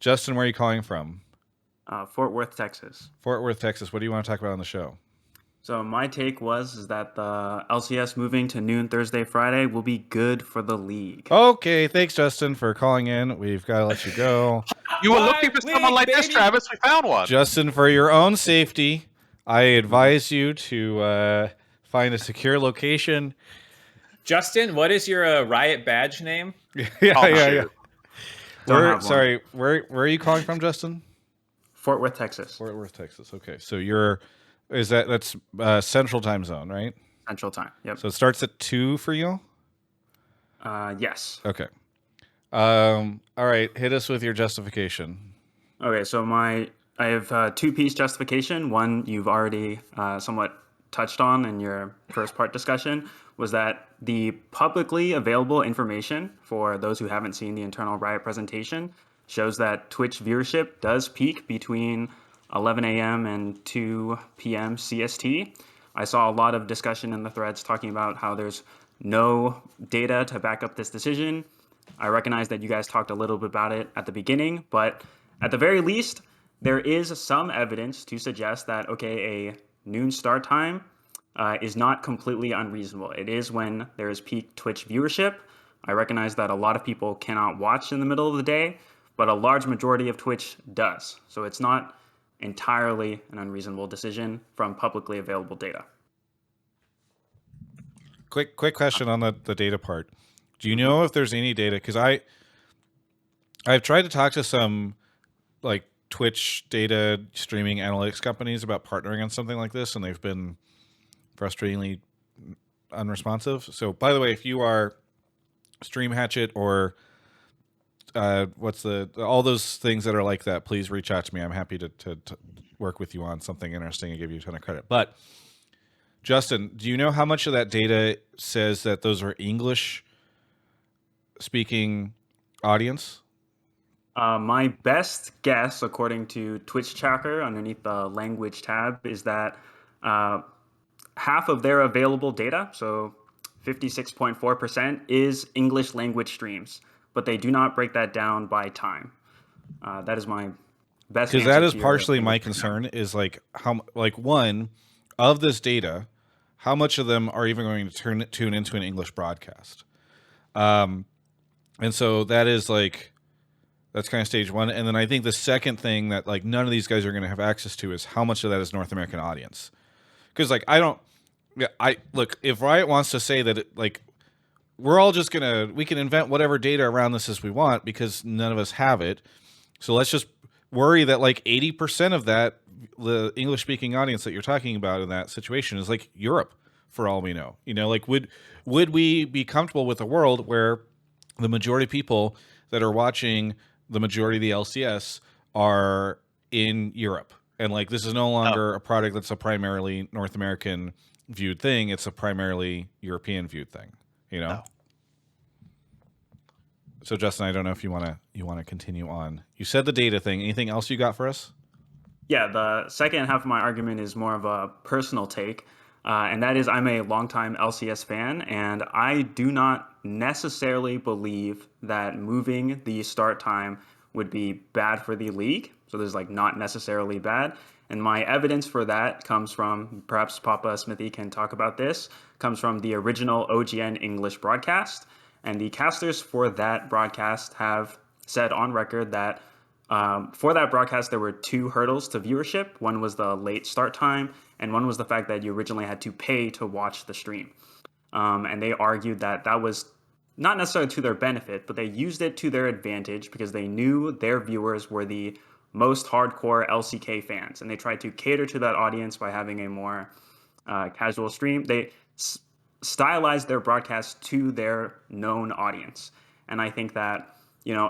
[SPEAKER 1] Justin, where are you calling from?
[SPEAKER 4] Fort Worth, Texas.
[SPEAKER 1] Fort Worth, Texas. What do you want to talk about on the show?
[SPEAKER 4] So my take is that the LCS moving to noon Thursday, Friday will be good for the league.
[SPEAKER 1] Okay, thanks, Justin, for calling in. We've got to let you go.
[SPEAKER 2] You were looking for someone like this, Travis. We found one.
[SPEAKER 1] Justin, for your own safety, I advise you to find a secure location.
[SPEAKER 3] Justin, what is your Riot badge name?
[SPEAKER 1] Yeah.
[SPEAKER 4] Where
[SPEAKER 1] are you calling from, Justin?
[SPEAKER 4] Fort Worth, Texas.
[SPEAKER 1] Fort Worth, Texas. Okay, so that's Central Time Zone, right?
[SPEAKER 4] Central Time. Yep.
[SPEAKER 1] So it starts at 2 for you?
[SPEAKER 4] Yes.
[SPEAKER 1] Okay. All right, hit us with your justification.
[SPEAKER 4] Okay, so I have 2-piece justification. One you've already somewhat touched on in your first part discussion, was that the publicly available information for those who haven't seen the internal Riot presentation shows that Twitch viewership does peak between 11 a.m. and 2 p.m. CST. I saw a lot of discussion in the threads talking about how there's no data to back up this decision. I recognize that you guys talked a little bit about it at the beginning, but at the very least, there is some evidence to suggest that, okay, a noon start time is not completely unreasonable. It is when there is peak Twitch viewership. I recognize that a lot of people cannot watch in the middle of the day, but a large majority of Twitch does. So it's not entirely an unreasonable decision from publicly available data.
[SPEAKER 1] Quick question on the data part. Do you know if there's any data? Because I've tried to talk to some like Twitch data streaming analytics companies about partnering on something like this, and they've been frustratingly unresponsive. So, by the way, if you are Stream Hatchet or what's the all those things that are like that, please reach out to me. I'm happy to work with you on something interesting and give you a ton of credit. But Justin, do you know how much of that data says that those are English speaking audience?
[SPEAKER 4] My best guess, according to Twitch Tracker underneath the language tab, is that half of their available data, so 56.4%, is English language streams, but they do not break that down by time. That is my best
[SPEAKER 1] Because
[SPEAKER 4] answer
[SPEAKER 1] that is
[SPEAKER 4] to your
[SPEAKER 1] partially my
[SPEAKER 4] language breakdown.
[SPEAKER 1] concern is like how like one of this data, how much of them are even going to tune into an English broadcast? And so that is like that's kind of stage one. And then I think the second thing that like none of these guys are going to have access to is how much of that is North American audience. Because like I look, if Riot wants to say that it, like we're all just we can invent whatever data around this as we want because none of us have it. So let's just worry that like 80% of that, the English speaking audience that you're talking about in that situation is like Europe for all we know. You know, like would we be comfortable with a world where the majority of people that are watching the majority of the LCS are in Europe? And like this is no longer a product that's a primarily North American viewed thing. It's a primarily European viewed thing, you know?
[SPEAKER 2] No.
[SPEAKER 1] So Justin, I don't know if you want to continue on. You said the data thing. Anything else you got for us?
[SPEAKER 4] Yeah, the second half of my argument is more of a personal take, and that is I'm a longtime LCS fan, and I do not necessarily believe that moving the start time would be bad for the league. So there's like not necessarily bad. And my evidence for that comes from, perhaps PapaSmithy can talk about this, comes from the original OGN English broadcast. And the casters for that broadcast have said on record that for that broadcast, there were two hurdles to viewership. One was the late start time, and one was the fact that you originally had to pay to watch the stream. And they argued that that was not necessarily to their benefit, but they used it to their advantage because they knew their viewers were the most hardcore LCK fans, and they tried to cater to that audience by having a more casual stream. They stylized their broadcast to their known audience, and I think that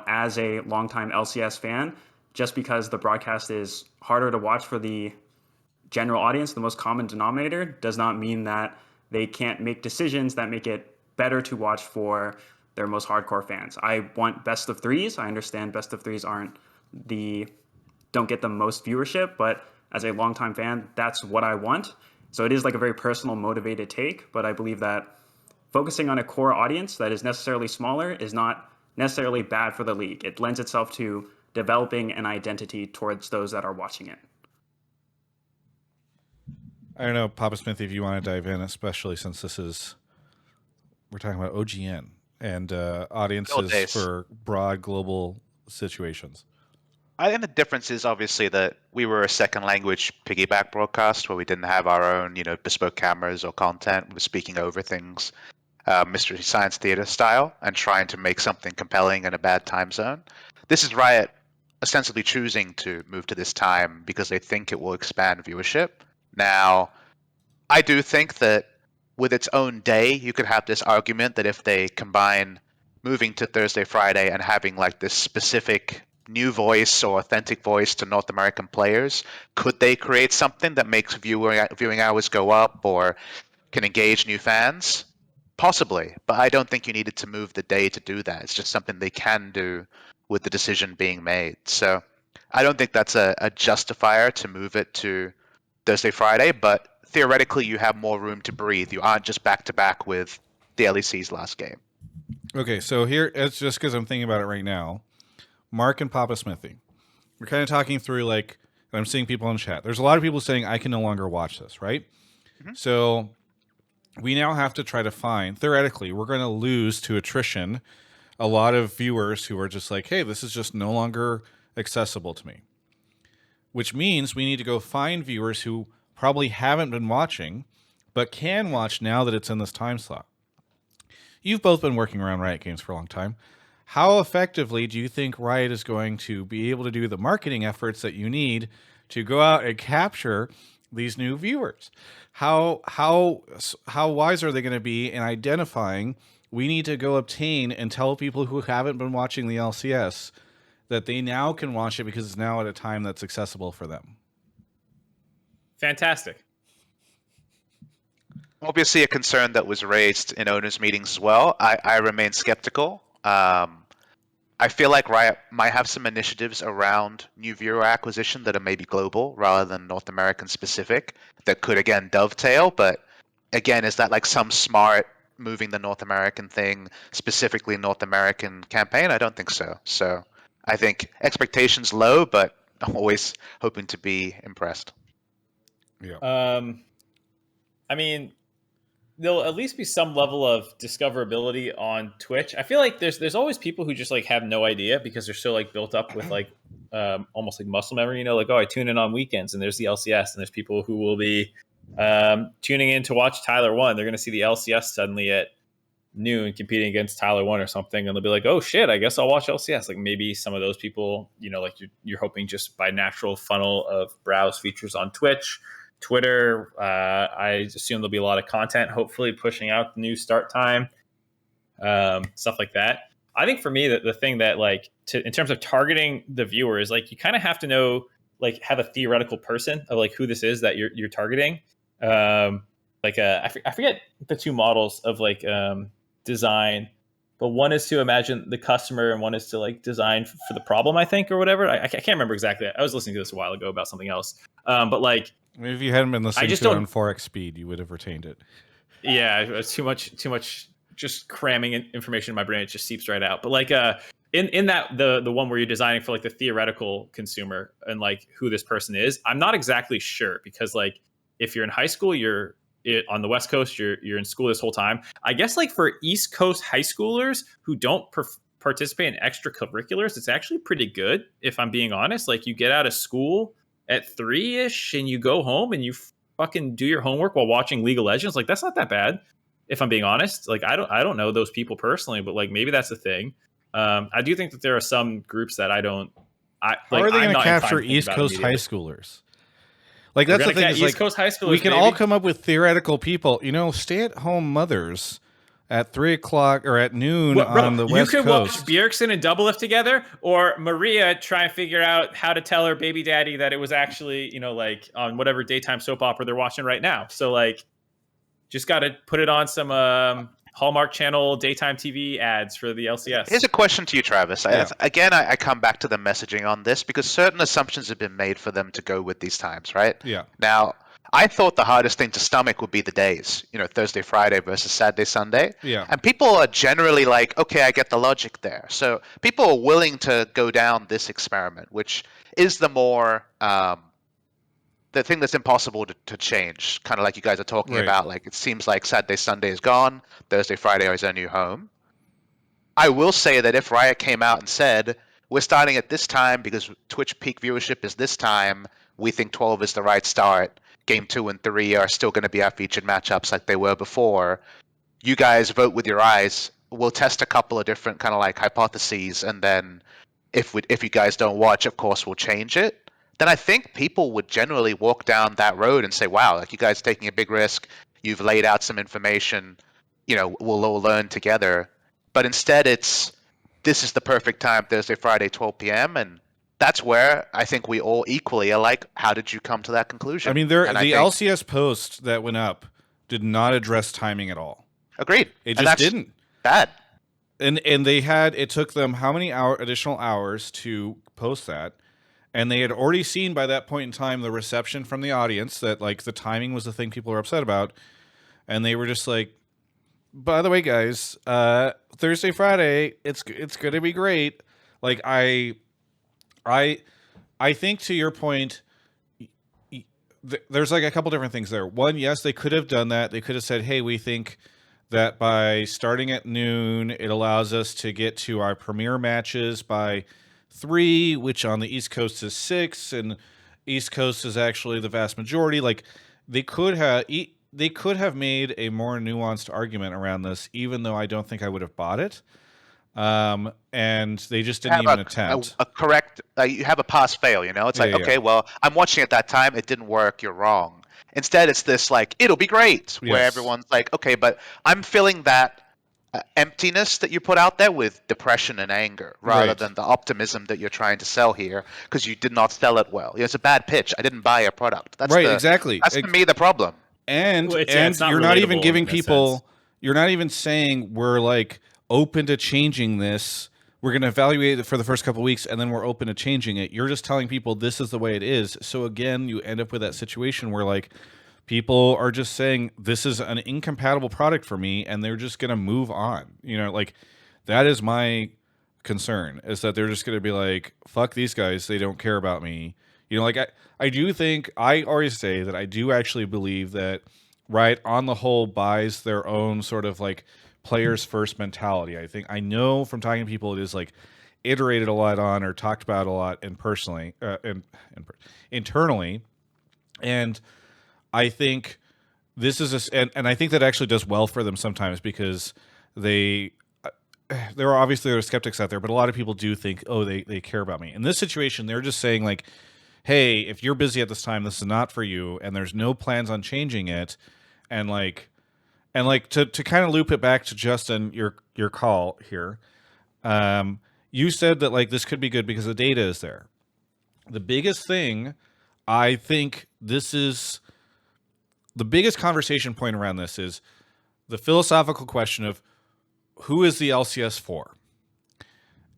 [SPEAKER 4] as a longtime LCS fan, just because the broadcast is harder to watch for the general audience, the most common denominator, does not mean that they can't make decisions that make it better to watch for their most hardcore fans. I want best of threes. I understand best of threes don't get the most viewership, but as a longtime fan, that's what I want. So it is like a very personal, motivated take, but I believe that focusing on a core audience that is necessarily smaller is not necessarily bad for the league. It lends itself to developing an identity towards those that are watching it.
[SPEAKER 1] I don't know, PapaSmithy, if you want to dive in, especially since we're talking about OGN and audiences for broad global situations.
[SPEAKER 2] I think the difference is obviously that we were a second language piggyback broadcast where we didn't have our own, bespoke cameras or content. We were speaking over things, Mystery Science Theater style, and trying to make something compelling in a bad time zone. This is Riot ostensibly choosing to move to this time because they think it will expand viewership. Now, I do think that with its own day, you could have this argument that if they combine moving to Thursday, Friday, and having like this specific new voice or authentic voice to North American players, could they create something that makes viewing hours go up or can engage new fans? Possibly, but I don't think you needed to move the day to do that. It's just something they can do with the decision being made. So I don't think that's a justifier to move it to Thursday, Friday, but theoretically you have more room to breathe. You aren't just back to back with the LEC's last game.
[SPEAKER 1] Okay, so here, it's just because I'm thinking about it right now. Mark and PapaSmithy, we're kind of talking through like, and I'm seeing people in chat. There's a lot of people saying I can no longer watch this, right? Mm-hmm. So we now have to try to find, theoretically, we're going to lose to attrition a lot of viewers who are just like, hey, this is just no longer accessible to me. Which means we need to go find viewers who probably haven't been watching, but can watch now that it's in this time slot. You've both been working around Riot Games for a long time. How effectively do you think Riot is going to be able to do the marketing efforts that you need to go out and capture these new viewers? How wise are they going to be in identifying we need to go obtain and tell people who haven't been watching the LCS that they now can watch it because it's now at a time that's accessible for them.
[SPEAKER 3] Fantastic.
[SPEAKER 2] Obviously, a concern that was raised in owners' meetings as well. I remain skeptical. I feel like Riot might have some initiatives around new viewer acquisition that are maybe global rather than North American specific that could, again, dovetail. But again, is that like some smart moving the North American thing, specifically North American campaign? I don't think so. So I think expectations low, but I'm always hoping to be impressed.
[SPEAKER 1] Yeah.
[SPEAKER 3] I mean, there'll at least be some level of discoverability on Twitch. I feel like there's always people who just like have no idea because they're so like built up with like almost like muscle memory, you know, like, oh, I tune in on weekends and there's the LCS, and there's people who will be tuning in to watch Tyler 1. They're going to see the LCS suddenly at noon competing against Tyler 1 or something, and they'll be like, oh shit, I guess I'll watch LCS. Like maybe some of those people, you know, like you're hoping just by natural funnel of browse features on Twitch, Twitter, I assume there'll be a lot of content, hopefully pushing out the new start time, stuff like that. I think for me, the thing that like in terms of targeting the viewer is like you kind of have to know, like, have a theoretical person of like who this is that you're targeting. I forget the two models of like design, but one is to imagine the customer and one is to like design for the problem, I think, or whatever. I can't remember exactly. I was listening to this a while ago about something else, but like.
[SPEAKER 1] I mean, if you hadn't been listening
[SPEAKER 3] just
[SPEAKER 1] to it
[SPEAKER 3] don't-
[SPEAKER 1] on 4x speed, you would have retained it.
[SPEAKER 3] Yeah, it's too much just cramming information in my brain. It just seeps right out. But like in that the one where you're designing for like the theoretical consumer and like who this person is, I'm not exactly sure, because like if you're in high school, on the West Coast, you're in school this whole time. I guess like for East Coast high schoolers who don't participate in extracurriculars, it's actually pretty good, if I'm being honest. Like you get out of school at 3-ish and you go home and you fucking do your homework while watching League of Legends. Like that's not that bad, if I'm being honest. Like I don't know those people personally, but like maybe that's the thing. I do think that there are some groups that how
[SPEAKER 1] are they going to capture East Coast high schoolers? Like that's the thing. Is
[SPEAKER 3] East
[SPEAKER 1] like
[SPEAKER 3] Coast high schoolers,
[SPEAKER 1] we can all come up with theoretical people. You know, stay-at-home mothers at 3:00 or at noon on the West Coast.
[SPEAKER 3] You could watch Bjergsen and Doublelift together, or Maria try and figure out how to tell her baby daddy that it was actually, you know, like on whatever daytime soap opera they're watching right now. So like, just got to put it on some Hallmark Channel daytime TV ads for the LCS.
[SPEAKER 2] Here's a question to you, Travis.
[SPEAKER 1] Yeah.
[SPEAKER 2] I come back to the messaging on this because certain assumptions have been made for them to go with these times, right?
[SPEAKER 1] Yeah.
[SPEAKER 2] Now, I thought the hardest thing to stomach would be the days, you know, Thursday, Friday versus Saturday, Sunday.
[SPEAKER 1] Yeah.
[SPEAKER 2] And people are generally like, okay, I get the logic there. So people are willing to go down this experiment, which is the more the thing that's impossible to change, kind of like you guys are talking
[SPEAKER 1] Right.
[SPEAKER 2] about. Like it seems like Saturday, Sunday is gone, Thursday, Friday is our new home. I will say that if Riot came out and said, we're starting at this time because Twitch peak viewership is this time, we think 12 is the right start. Game 2 and 3 are still going to be our featured matchups like they were before. You guys vote with your eyes. We'll test a couple of different kind of like hypotheses, and then if you guys don't watch, of course, we'll change it. Then I think people would generally walk down that road and say, wow, like you guys are taking a big risk. You've laid out some information. You know, we'll all learn together. But instead, this is the perfect time, Thursday, Friday, 12 p.m., and that's where I think we all equally are like, how did you come to that conclusion?
[SPEAKER 1] I mean, LCS post that went up did not address timing at all.
[SPEAKER 2] Agreed.
[SPEAKER 1] It just didn't.
[SPEAKER 2] Bad.
[SPEAKER 1] And it took them how many additional hours to post that? And they had already seen by that point in time the reception from the audience that like the timing was the thing people were upset about. And they were just like, by the way, guys, Thursday, Friday, it's going to be great. Like I think to your point, there's like a couple different things there. One, yes, they could have done that. They could have said, hey, we think that by starting at noon, it allows us to get to our premier matches by 3, which on the East Coast is 6, and East Coast is actually the vast majority. Like they could have made a more nuanced argument around this, even though I don't think I would have bought it. And they just didn't even attempt.
[SPEAKER 2] A correct, you have a pass-fail, you know? It's like, okay, well, I'm watching at that time. It didn't work. You're wrong. Instead, it's this like, it'll be great, where everyone's like, okay, but I'm filling that emptiness that you put out there with depression and anger rather
[SPEAKER 1] Right.
[SPEAKER 2] than the optimism that you're trying to sell here because you did not sell it well. It's a bad pitch. I didn't buy your product.
[SPEAKER 1] Right, exactly.
[SPEAKER 2] That's to me the problem.
[SPEAKER 1] And
[SPEAKER 3] Well, it's not
[SPEAKER 1] you're not even
[SPEAKER 3] relatable
[SPEAKER 1] giving
[SPEAKER 3] in a sense.
[SPEAKER 1] you're not even saying we're like open to changing this. We're going to evaluate it for the first couple of weeks and then we're open to changing it. You're just telling people this is the way it is. So again, you end up with that situation where like people are just saying this is an incompatible product for me and they're just going to move on. Like that is my concern, is that they're just going to be like, fuck these guys, they don't care about me. Like I do think, I always say that I do actually believe that Riot on the whole buys their own sort of like players first mentality. I know from talking to people it is like iterated a lot on or talked about a lot and personally and internally. And I think this is and I think that actually does well for them sometimes, because there are skeptics out there, but a lot of people do think, oh, they care about me. In this situation, they're just saying like, hey, if you're busy at this time, this is not for you, and there's no plans on changing it. And to kind of loop it back to Justin, your call here, you said that like this could be good because the data is there. The biggest thing, I think this is the biggest conversation point around this, is the philosophical question of who is the LCS for?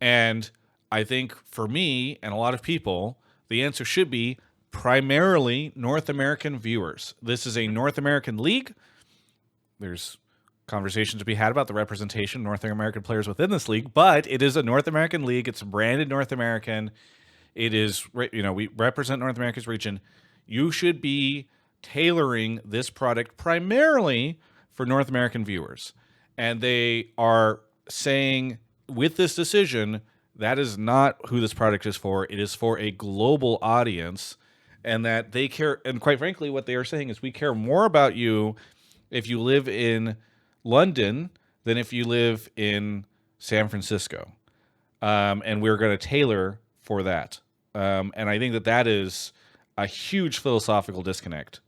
[SPEAKER 1] And I think for me and a lot of people, the answer should be primarily North American viewers. This is a North American league. There's conversations to be had about the representation of North American players within this league, but it is a North American league. It's branded North American. It is, we represent North America's region. You should be tailoring this product primarily for North American viewers. And they are saying with this decision, that is not who this product is for. It is for a global audience, and that they care. And quite frankly, what they are saying is we care more about you if you live in London than if you live in San Francisco. And we're going to tailor for that. And I think that is a huge philosophical disconnect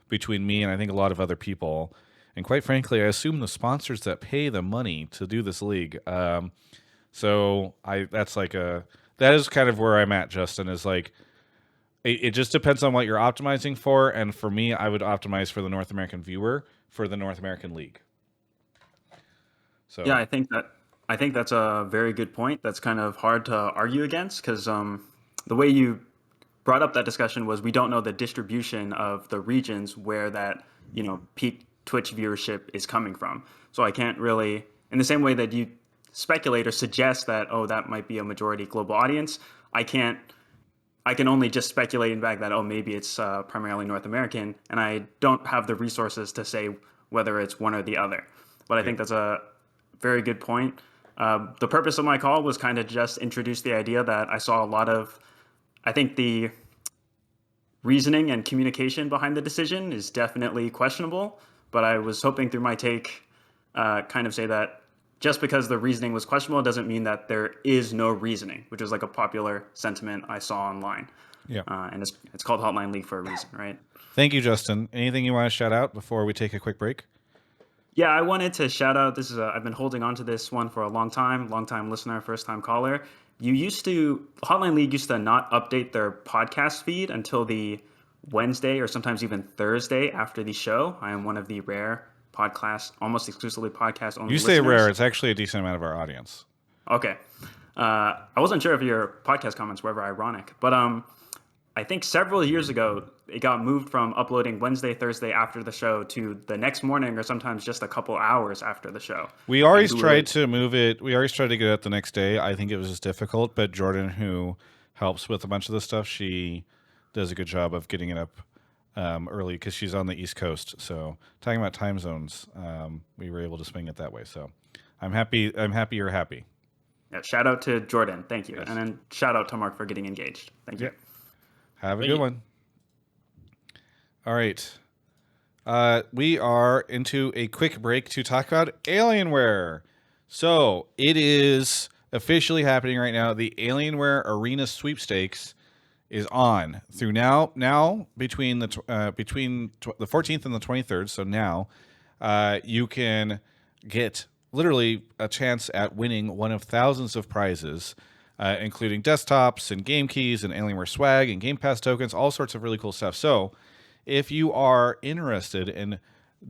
[SPEAKER 1] between me and I think a lot of other people. And quite frankly, I assume the sponsors that pay the money to do this league. So that is kind of where I'm at, Justin, is like, it just depends on what you're optimizing for. And for me, I would optimize for the North American viewer for the North American league. So
[SPEAKER 4] yeah, I think that's a very good point. That's kind of hard to argue against, because the way you brought up that discussion was we don't know the distribution of the regions where that peak Twitch viewership is coming from. So I can't really, in the same way that you speculate or suggest that, oh, that might be a majority global audience, I can only just speculate back that, oh, maybe it's primarily North American, and I don't have the resources to say whether it's one or the other. But I think that's a very good point. The purpose of my call was kind of just introduce the idea that I saw a lot of, I think the reasoning and communication behind the decision is definitely questionable, but I was hoping through my take kind of say that just because the reasoning was questionable doesn't mean that there is no reasoning, which is like a popular sentiment I saw online.
[SPEAKER 1] Yeah.
[SPEAKER 4] And it's called Hotline League for a reason, right?
[SPEAKER 1] Thank you, Justin. Anything you want to shout out before we take a quick break?
[SPEAKER 4] Yeah, I wanted to shout out, I've been holding on to this one for a long time listener, first time caller. Hotline League used to not update their podcast feed until the Wednesday or sometimes even Thursday after the show. I am one of the rare podcast, almost exclusively podcast only
[SPEAKER 1] You say
[SPEAKER 4] listeners.
[SPEAKER 1] rare, it's actually a decent amount of our audience.
[SPEAKER 4] Okay. I wasn't sure if your podcast comments were ever ironic, but I think several years ago, it got moved from uploading Wednesday, Thursday after the show to the next morning or sometimes just a couple hours after the show.
[SPEAKER 1] We always tried to move it. We always tried to get it the next day. I think it was just difficult, but Jordan, who helps with a bunch of this stuff, she does a good job of getting it up early because she's on the East Coast. So talking about time zones, we were able to swing it that way. So I'm happy. I'm happy you're happy.
[SPEAKER 4] Yeah, shout out to Jordan. Thank you.
[SPEAKER 1] Yes.
[SPEAKER 4] And then shout out to Mark for getting engaged. Thank you.
[SPEAKER 1] Yeah. Have a
[SPEAKER 3] Thank
[SPEAKER 1] good
[SPEAKER 3] you.
[SPEAKER 1] one. All right. We are into a quick break to talk about Alienware. So it is officially happening right now. The Alienware Arena Sweepstakes is on through now between the 14th and the 23rd. So now you can get literally a chance at winning one of thousands of prizes, including desktops and game keys and Alienware swag and Game Pass tokens, all sorts of really cool stuff. So if you are interested in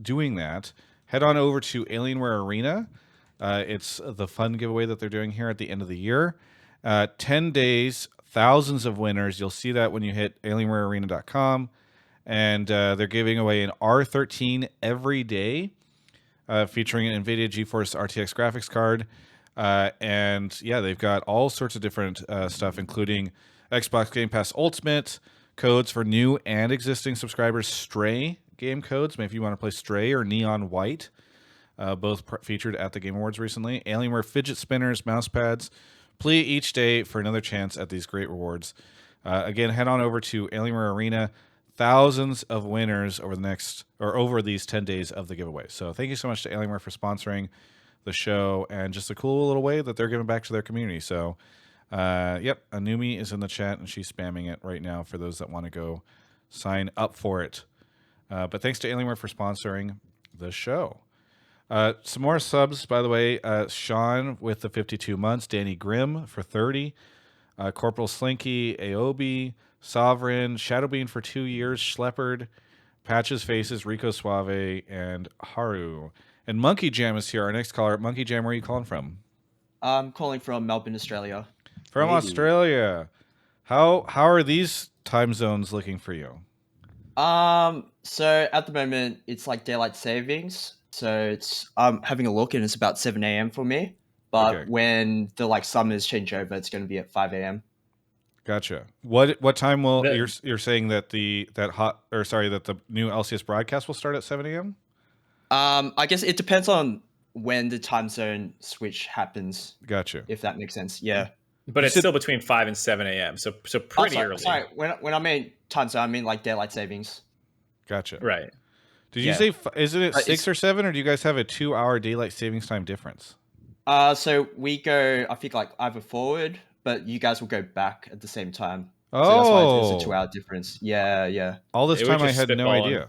[SPEAKER 1] doing that, head on over to Alienware Arena. It's the fun giveaway that they're doing here at the end of the year. 10 days, thousands of winners. You'll see that when you hit alienwarearena.com. And they're giving away an R13 every day, featuring an NVIDIA GeForce RTX graphics card. And yeah, they've got all sorts of different stuff, including Xbox Game Pass Ultimate, codes for new and existing subscribers, Stray game codes, maybe if you want to play Stray or Neon White, both featured at the Game Awards recently. Alienware fidget spinners, mouse pads. Play each day for another chance at these great rewards. Again, head on over to Alienware Arena. Thousands of winners over these 10 days of the giveaway. So thank you so much to Alienware for sponsoring the show, and just a cool little way that they're giving back to their community. So, yep, Anumi is in the chat, and she's spamming it right now for those that want to go sign up for it. But thanks to Alienware for sponsoring the show. Some more subs, by the way. Sean with the 52 months, Danny Grimm for 30, Corporal Slinky, Aobi, Sovereign, Shadowbean for 2 years, Schleppard, Patches Faces, Rico Suave, and Haru. And monkeyjam is here, our next caller. monkeyjam, where are you calling from?
[SPEAKER 5] I'm calling from Melbourne, Australia.
[SPEAKER 1] From Australia. How are these time zones looking for you?
[SPEAKER 5] So at the moment it's like daylight savings. So I'm having a look and it's about 7 a.m. for me. But
[SPEAKER 1] Okay.
[SPEAKER 5] when the like summers change over, it's going to be at 5 a.m.
[SPEAKER 1] Gotcha. What time will you're saying that the new LCS broadcast will start at 7 a.m.?
[SPEAKER 5] I guess it depends on when the time zone switch happens.
[SPEAKER 1] Gotcha.
[SPEAKER 5] If that makes sense. Yeah.
[SPEAKER 3] But it's still between 5 and 7 a.m. So pretty early.
[SPEAKER 5] Sorry, when I mean time zone, I mean like daylight savings.
[SPEAKER 1] Gotcha.
[SPEAKER 3] Right.
[SPEAKER 1] Did you say, isn't it 6 or 7, or do you guys have a 2-hour daylight savings time difference?
[SPEAKER 5] So we go, I think like either forward, but you guys will go back at the same time.
[SPEAKER 1] Oh.
[SPEAKER 5] So that's why it's a 2-hour difference. Yeah.
[SPEAKER 1] All this time I had no idea.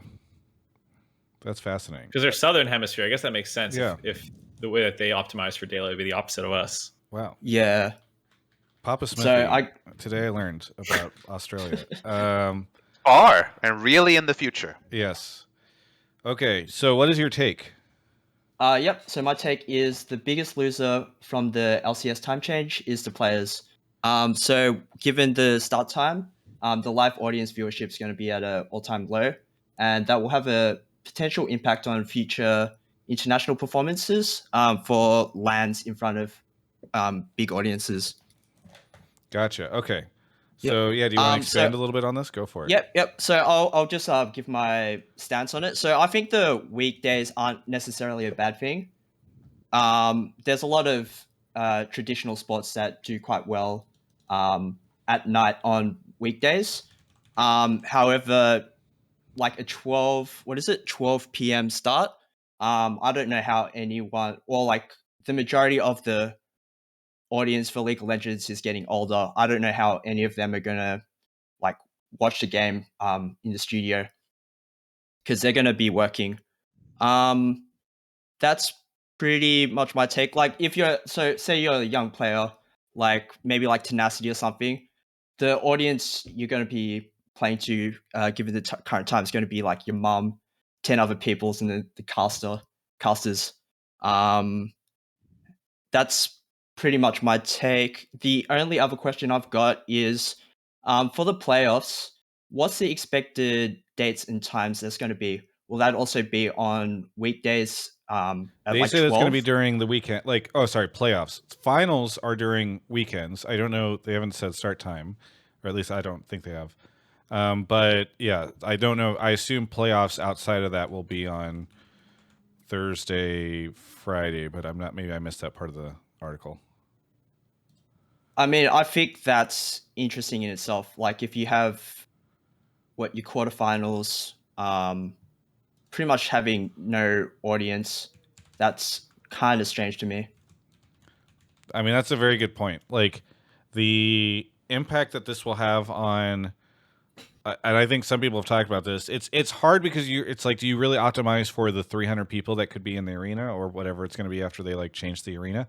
[SPEAKER 1] That's fascinating.
[SPEAKER 3] Because they're Southern Hemisphere. I guess that makes sense.
[SPEAKER 1] Yeah.
[SPEAKER 3] If the way that they optimize for daylight would be the opposite of us.
[SPEAKER 1] Wow.
[SPEAKER 5] Yeah.
[SPEAKER 1] PapaSmithy. Today I learned about Australia.
[SPEAKER 2] And really in the future.
[SPEAKER 1] Yes. Okay, so what is your take?
[SPEAKER 5] Yep. So my take is the biggest loser from the LCS time change is the players. So given the start time, the live audience viewership is going to be at an all-time low, and that will have a potential impact on future international performances for LANs in front of big audiences.
[SPEAKER 1] Gotcha. Okay. So yeah, do you want to expand a little bit on this? Go for it.
[SPEAKER 5] Yep. So I'll just give my stance on it. So I think the weekdays aren't necessarily a bad thing. There's a lot of traditional sports that do quite well at night on weekdays. However, like a 12 p.m. start. I don't know how anyone, or like the majority of the audience for League of Legends is getting older. I don't know how any of them are gonna like watch the game in the studio because they're gonna be working. That's pretty much my take. Like if you're say you're a young player, like maybe like Tenacity or something, the audience you're gonna be playing to, given the current time, is going to be like your mum, 10 other peoples, and the casters. That's pretty much my take. The only other question I've got is for the playoffs, what's the expected dates and times that's going to be? Will that also be on weekdays?
[SPEAKER 1] They said it's going to be during the weekend. Playoffs. Finals are during weekends. I don't know. They haven't said start time, or at least I don't think they have. But yeah, I don't know. I assume playoffs outside of that will be on Thursday, Friday, but I'm not. Maybe I missed that part of the article.
[SPEAKER 5] I mean, I think that's interesting in itself. Like if you have your quarterfinals, pretty much having no audience, that's kind of strange to me.
[SPEAKER 1] I mean, that's a very good point. Like the impact that this will have on and I think some people have talked about this. It's hard because it's like, do you really optimize for the 300 people that could be in the arena or whatever it's going to be after they like change the arena,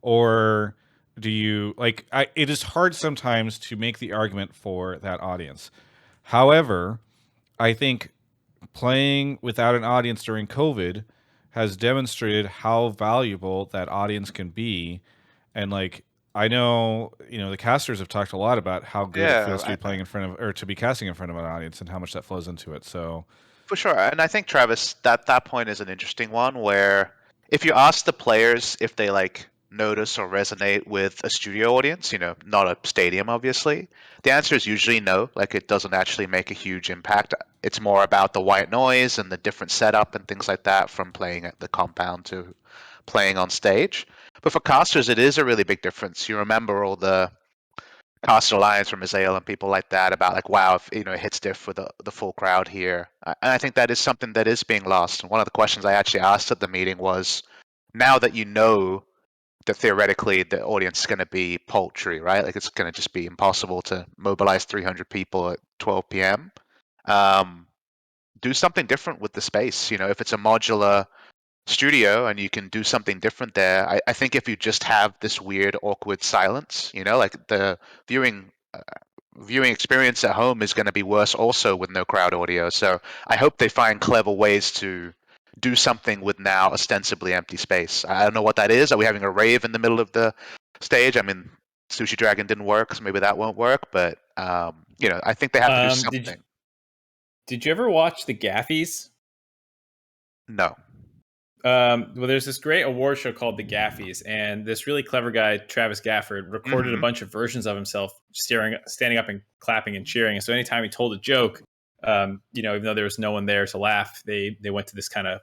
[SPEAKER 1] or do you like? It is hard sometimes to make the argument for that audience. However, I think playing without an audience during COVID has demonstrated how valuable that audience can be. And like, I know, the casters have talked a lot about how good it feels to be playing in front of, or to be casting in front of an audience and how much that flows into it. So
[SPEAKER 2] For sure. And I think, Travis, that point is an interesting one where if you ask the players if they like notice or resonate with a studio audience, not a stadium, obviously, the answer is usually no. Like it doesn't actually make a huge impact. It's more about the white noise and the different setup and things like that from playing at the compound to playing on stage. But for casters, it is a really big difference. You remember all the Caster Alliance from Azael and people like that about like, wow, if, it hits diff with the full crowd here. And I think that is something that is being lost. And one of the questions I actually asked at the meeting was, now that you know that theoretically the audience is going to be paltry, right? Like it's going to just be impossible to mobilize 300 people at 12 p.m. Do something different with the space. If it's a modular studio and you can do something different there, I think if you just have this weird awkward silence, like the viewing viewing experience at home is going to be worse also with no crowd audio. So I hope they find clever ways to do something with now ostensibly empty space. I don't know what that is. Are we having a rave in the middle of the stage? I mean, Sushi Dragon didn't work, so maybe that won't work, but I think they have to do something.
[SPEAKER 3] Did you ever watch the Gaffies?
[SPEAKER 2] No.
[SPEAKER 3] Well, there's this great award show called The Gaffies, and this really clever guy, Travis Gafford, recorded a bunch of versions of himself standing up and clapping and cheering. And so anytime he told a joke, even though there was no one there to laugh, they went to this kind of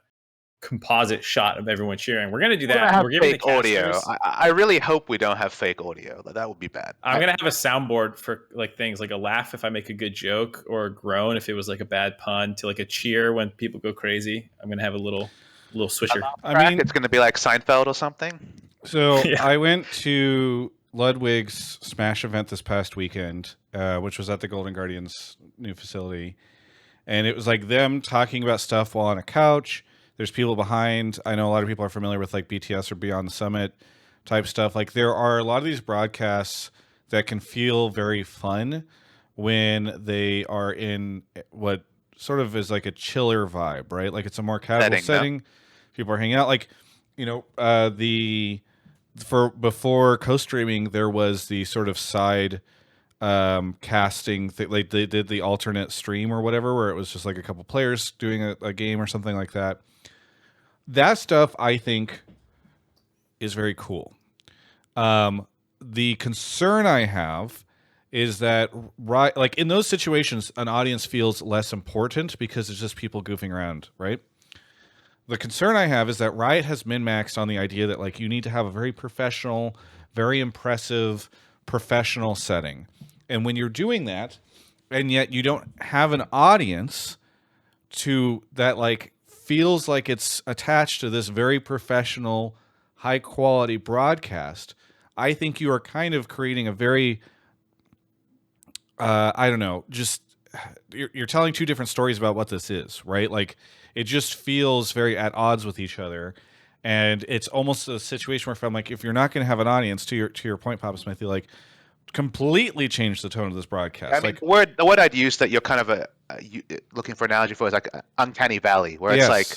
[SPEAKER 3] composite shot of everyone cheering. We're going to do that. We're giving
[SPEAKER 2] fake audio. I really hope we don't have fake audio. That would be bad.
[SPEAKER 3] I'm going to have a soundboard for like things like a laugh if I make a good joke, or a groan if it was like a bad pun, to like a cheer when people go crazy. I'm going to have a little swisher.
[SPEAKER 2] I mean, it's going to be like Seinfeld or something.
[SPEAKER 1] So yeah. I went to Ludwig's Smash event this past weekend, which was at the Golden Guardians' new facility. And it was like them talking about stuff while on a couch. There's people behind. I know a lot of people are familiar with like BTS or Beyond the Summit type stuff. Like there are a lot of these broadcasts that can feel very fun when they are in what sort of is like a chiller vibe, right? Like it's a more casual setting. No? People are hanging out. Like, before co-streaming, there was the sort of side casting like they did the alternate stream or whatever, where it was just like a couple players doing a game or something like that. That stuff I think is very cool. The concern I have is that like in those situations, an audience feels less important because it's just people goofing around, right? The concern I have is that Riot has min-maxed on the idea that like you need to have a very professional, very impressive professional setting. And when you're doing that, and yet you don't have an audience to that like feels like it's attached to this very professional, high quality broadcast, I think you are kind of creating a very, I don't know, just you're telling two different stories about what this is, right? Like it just feels very at odds with each other. And it's almost a situation where if I'm like, if you're not going to have an audience, to your point, PapaSmithy, like completely change the tone of this broadcast.
[SPEAKER 2] I mean, the word I'd use that you're kind of looking for an analogy for is like uncanny valley, where it's like,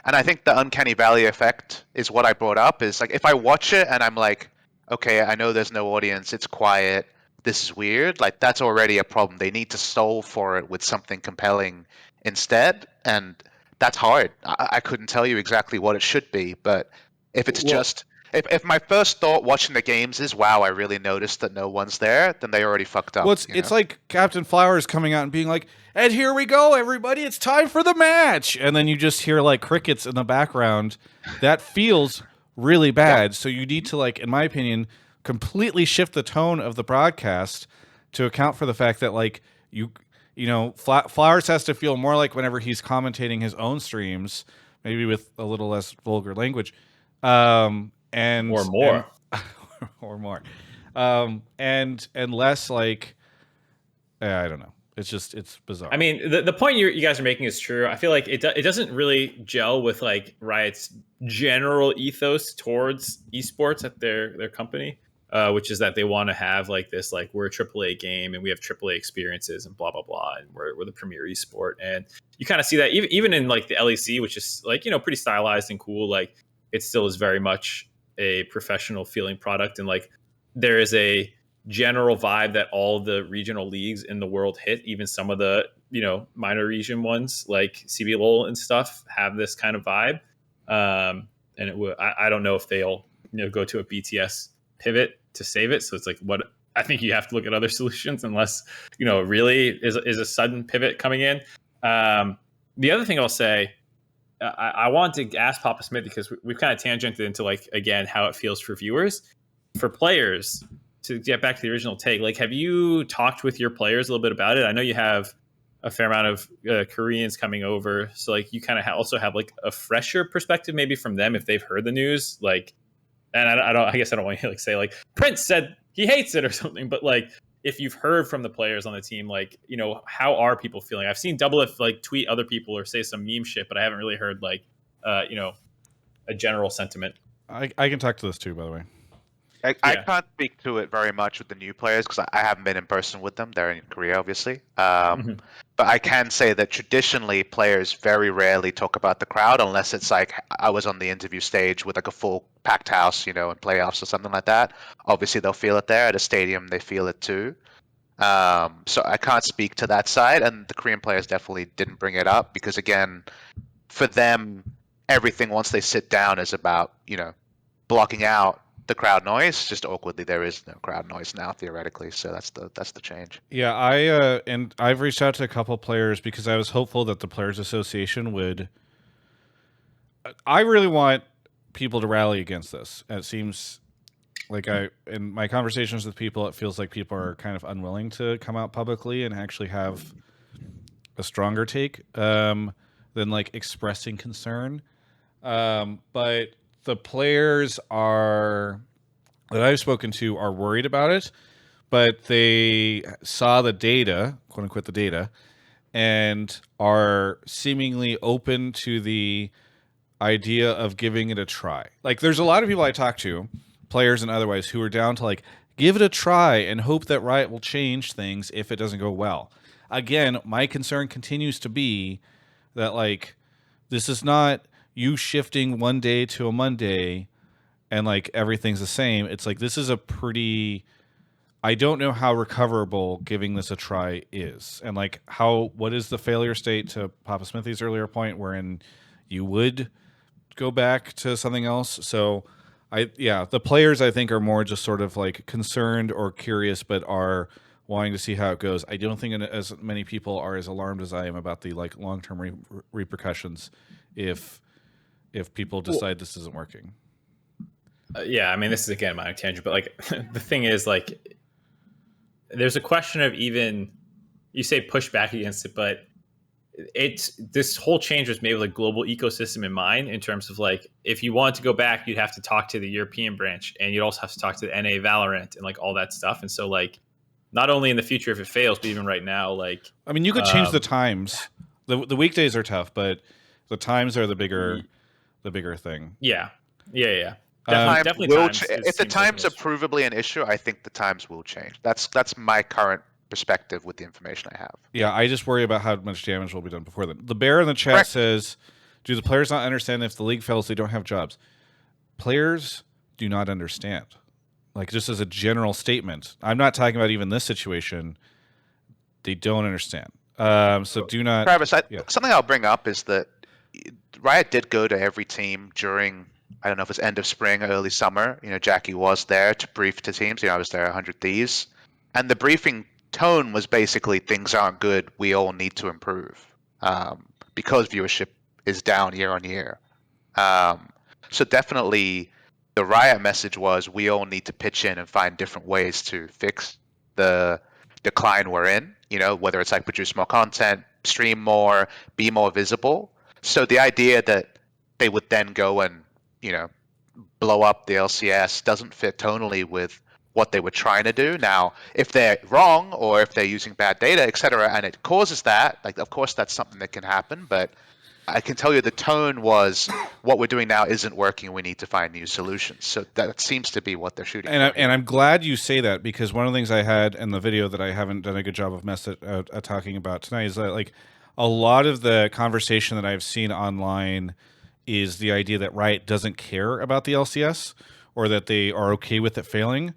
[SPEAKER 2] and I think the uncanny valley effect is what I brought up. Is like if I watch it and I'm like, okay, I know there's no audience, it's quiet, this is weird. Like that's already a problem. They need to solve for it with something compelling instead, and that's hard. I couldn't tell you exactly what it should be, but if it's just if my first thought watching the games is, wow, I really noticed that no one's there, then they already fucked up.
[SPEAKER 1] Well, it's like Captain Flowers coming out and being like, and here we go, everybody, it's time for the match. And then you just hear like crickets in the background. That feels really bad. Yeah. So you need to, like, in my opinion, completely shift the tone of the broadcast to account for the fact that like Flowers has to feel more like whenever he's commentating his own streams, maybe with a little less vulgar language. And
[SPEAKER 3] more,
[SPEAKER 1] and less like I don't know. It's bizarre.
[SPEAKER 3] I mean, the point you guys are making is true. I feel like it doesn't really gel with like Riot's general ethos towards esports at their company, which is that they want to have like this, like, we're a AAA game and we have AAA experiences and blah blah blah, and we're the premier esport. And you kind of see that even in like the LEC, which is like, pretty stylized and cool. Like, it still is very much a professional feeling product, and like there is a general vibe that all the regional leagues in the world hit. Even some of the minor region ones like CBLOL and stuff have this kind of vibe. And I don't know if they'll go to a BTS pivot to save it. So it's like, what I think you have to look at other solutions, unless really is a sudden pivot coming in. The other thing I'll say, I want to ask PapaSmithy, because we've kind of tangented into, like, again, how it feels for viewers, for players. To get back to the original take, like, have you talked with your players a little bit about it? I know you have a fair amount of Koreans coming over, so like you kind of also have like a fresher perspective maybe from them if they've heard the news. Like, and I guess I don't want to like say like Prince said he hates it or something, but like if you've heard from the players on the team, like, how are people feeling? I've seen Doublelift like tweet other people or say some meme shit, but I haven't really heard like a general sentiment.
[SPEAKER 1] I can talk to this too, by the way.
[SPEAKER 2] I can't speak to it very much with the new players because I haven't been in person with them. They're in Korea, obviously. But I can say that traditionally, players very rarely talk about the crowd unless it's like I was on the interview stage with like a full packed house, in playoffs or something like that. Obviously, they'll feel it there. At a stadium, they feel it too. So I can't speak to that side. And the Korean players definitely didn't bring it up because, again, for them, everything once they sit down is about, blocking out the crowd noise. Just awkwardly, there is no crowd noise now theoretically, so that's the change.
[SPEAKER 1] Yeah, and I've reached out to a couple players because I was hopeful that the Players Association would. I really want people to rally against this. And it seems like in my conversations with people, it feels like people are kind of unwilling to come out publicly and actually have a stronger take than like expressing concern. But the players that I've spoken to are worried about it, but they saw the data, quote unquote, the data, and are seemingly open to the idea of giving it a try. Like, there's a lot of people I talk to, players and otherwise, who are down to like give it a try and hope that Riot will change things if it doesn't go well. Again, my concern continues to be that like this is not you shifting one day to a Monday and like everything's the same. It's like this is a pretty, I don't know how recoverable giving this a try is. And like what is the failure state, to PapaSmithy's earlier point, wherein you would go back to something else. So the players I think are more just sort of like concerned or curious, but are wanting to see how it goes. I don't think as many people are as alarmed as I am about the like long-term repercussions if people decide this isn't working.
[SPEAKER 3] Yeah, I mean, this is again my tangent, but like the thing is, like, there's a question of, even you say push back against it, but this whole change was made with a global ecosystem in mind, in terms of like, if you want to go back, you'd have to talk to the European branch, and you'd also have to talk to the NA Valorant and like all that stuff. And so like, not only in the future if it fails, but even right now, like,
[SPEAKER 1] I mean, you could change the times. The weekdays are tough, but the times are the bigger thing.
[SPEAKER 3] Yeah.
[SPEAKER 2] Definitely
[SPEAKER 3] times.
[SPEAKER 2] If the times are provably an issue, I think the times will change. That's my current perspective with the information I have.
[SPEAKER 1] Yeah, I just worry about how much damage will be done before then. The bear in the chat
[SPEAKER 2] Correct.
[SPEAKER 1] says, do the players not understand if the league fails, they don't have jobs? Players do not understand. Like, just as a general statement, I'm not talking about even this situation. They don't understand. So do not.
[SPEAKER 2] Travis, something I'll bring up is that Riot did go to every team during, I don't know if it's end of spring or early summer. Jackie was there to brief to teams. I was there 100 Thieves. And the briefing tone was basically, things aren't good. We all need to improve because viewership is down year on year. So definitely the Riot message was, we all need to pitch in and find different ways to fix the decline we're in, whether it's like produce more content, stream more, be more visible. So the idea that they would then go and, blow up the LCS doesn't fit tonally with what they were trying to do. Now, if they're wrong or if they're using bad data, etc., and it causes that, like, of course, that's something that can happen. But I can tell you the tone was what we're doing now isn't working. We need to find new solutions. So that seems to be what they're shooting for.
[SPEAKER 1] And I'm glad you say that, because one of the things I had in the video that I haven't done a good job of talking about tonight is that, like, a lot of the conversation that I've seen online is the idea that Riot doesn't care about the LCS, or that they are okay with it failing.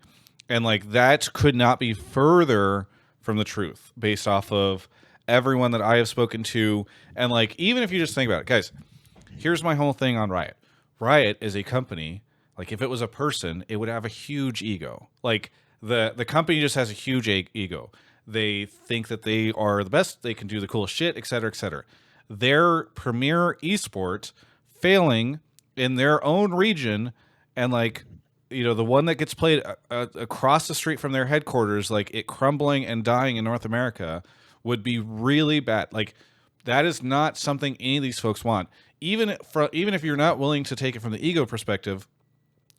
[SPEAKER 1] And, like, that could not be further from the truth based off of everyone that I have spoken to. And, like, even if you just think about it, guys, here's my whole thing on Riot. Riot is a company. Like, if it was a person, it would have a huge ego. Like, the company just has a huge ego. They think that they are the best. They can do the coolest shit, et cetera, et cetera. Their premier esport failing in their own region, and, like, you know, the one that gets played across the street from their headquarters, like, it crumbling and dying in North America, would be really bad. Like, that is not something any of these folks want. Even if you're not willing to take it from the ego perspective,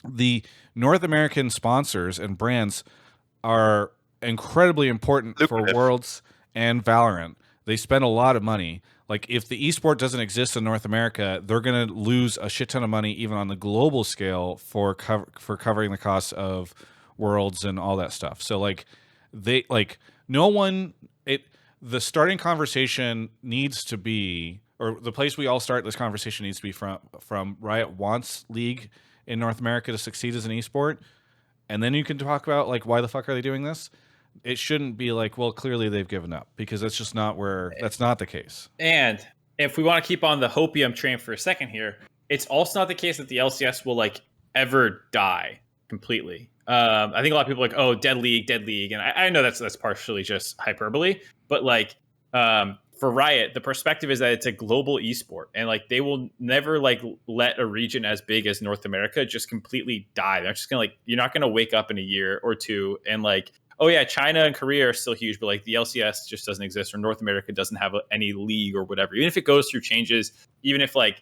[SPEAKER 1] the North American sponsors and brands are incredibly important for Worlds and Valorant. They spend a lot of money. Like, if the esport doesn't exist in North America, they're going to lose a shit ton of money, even on the global scale, for covering the costs of Worlds and all that stuff. So, like, the starting conversation needs to be, or the place we all start this conversation needs to be from Riot wants League in North America to succeed as an esport, and then you can talk about, like, why the fuck are they doing this? It shouldn't be like, well, clearly they've given up, because that's just not that's not the case.
[SPEAKER 3] And if we want to keep on the hopium train for a second here, it's also not the case that the LCS will, like, ever die completely. I think a lot of people are like, oh, dead league, and I know that's partially just hyperbole, but, like, for Riot, the perspective is that it's a global esport, and, like, they will never, like, let a region as big as North America just completely die. They're just gonna, like, you're not gonna wake up in a year or two and, like, oh yeah, China and Korea are still huge, but, like, the LCS just doesn't exist, or North America doesn't have any league or whatever. Even if it goes through changes, even if, like,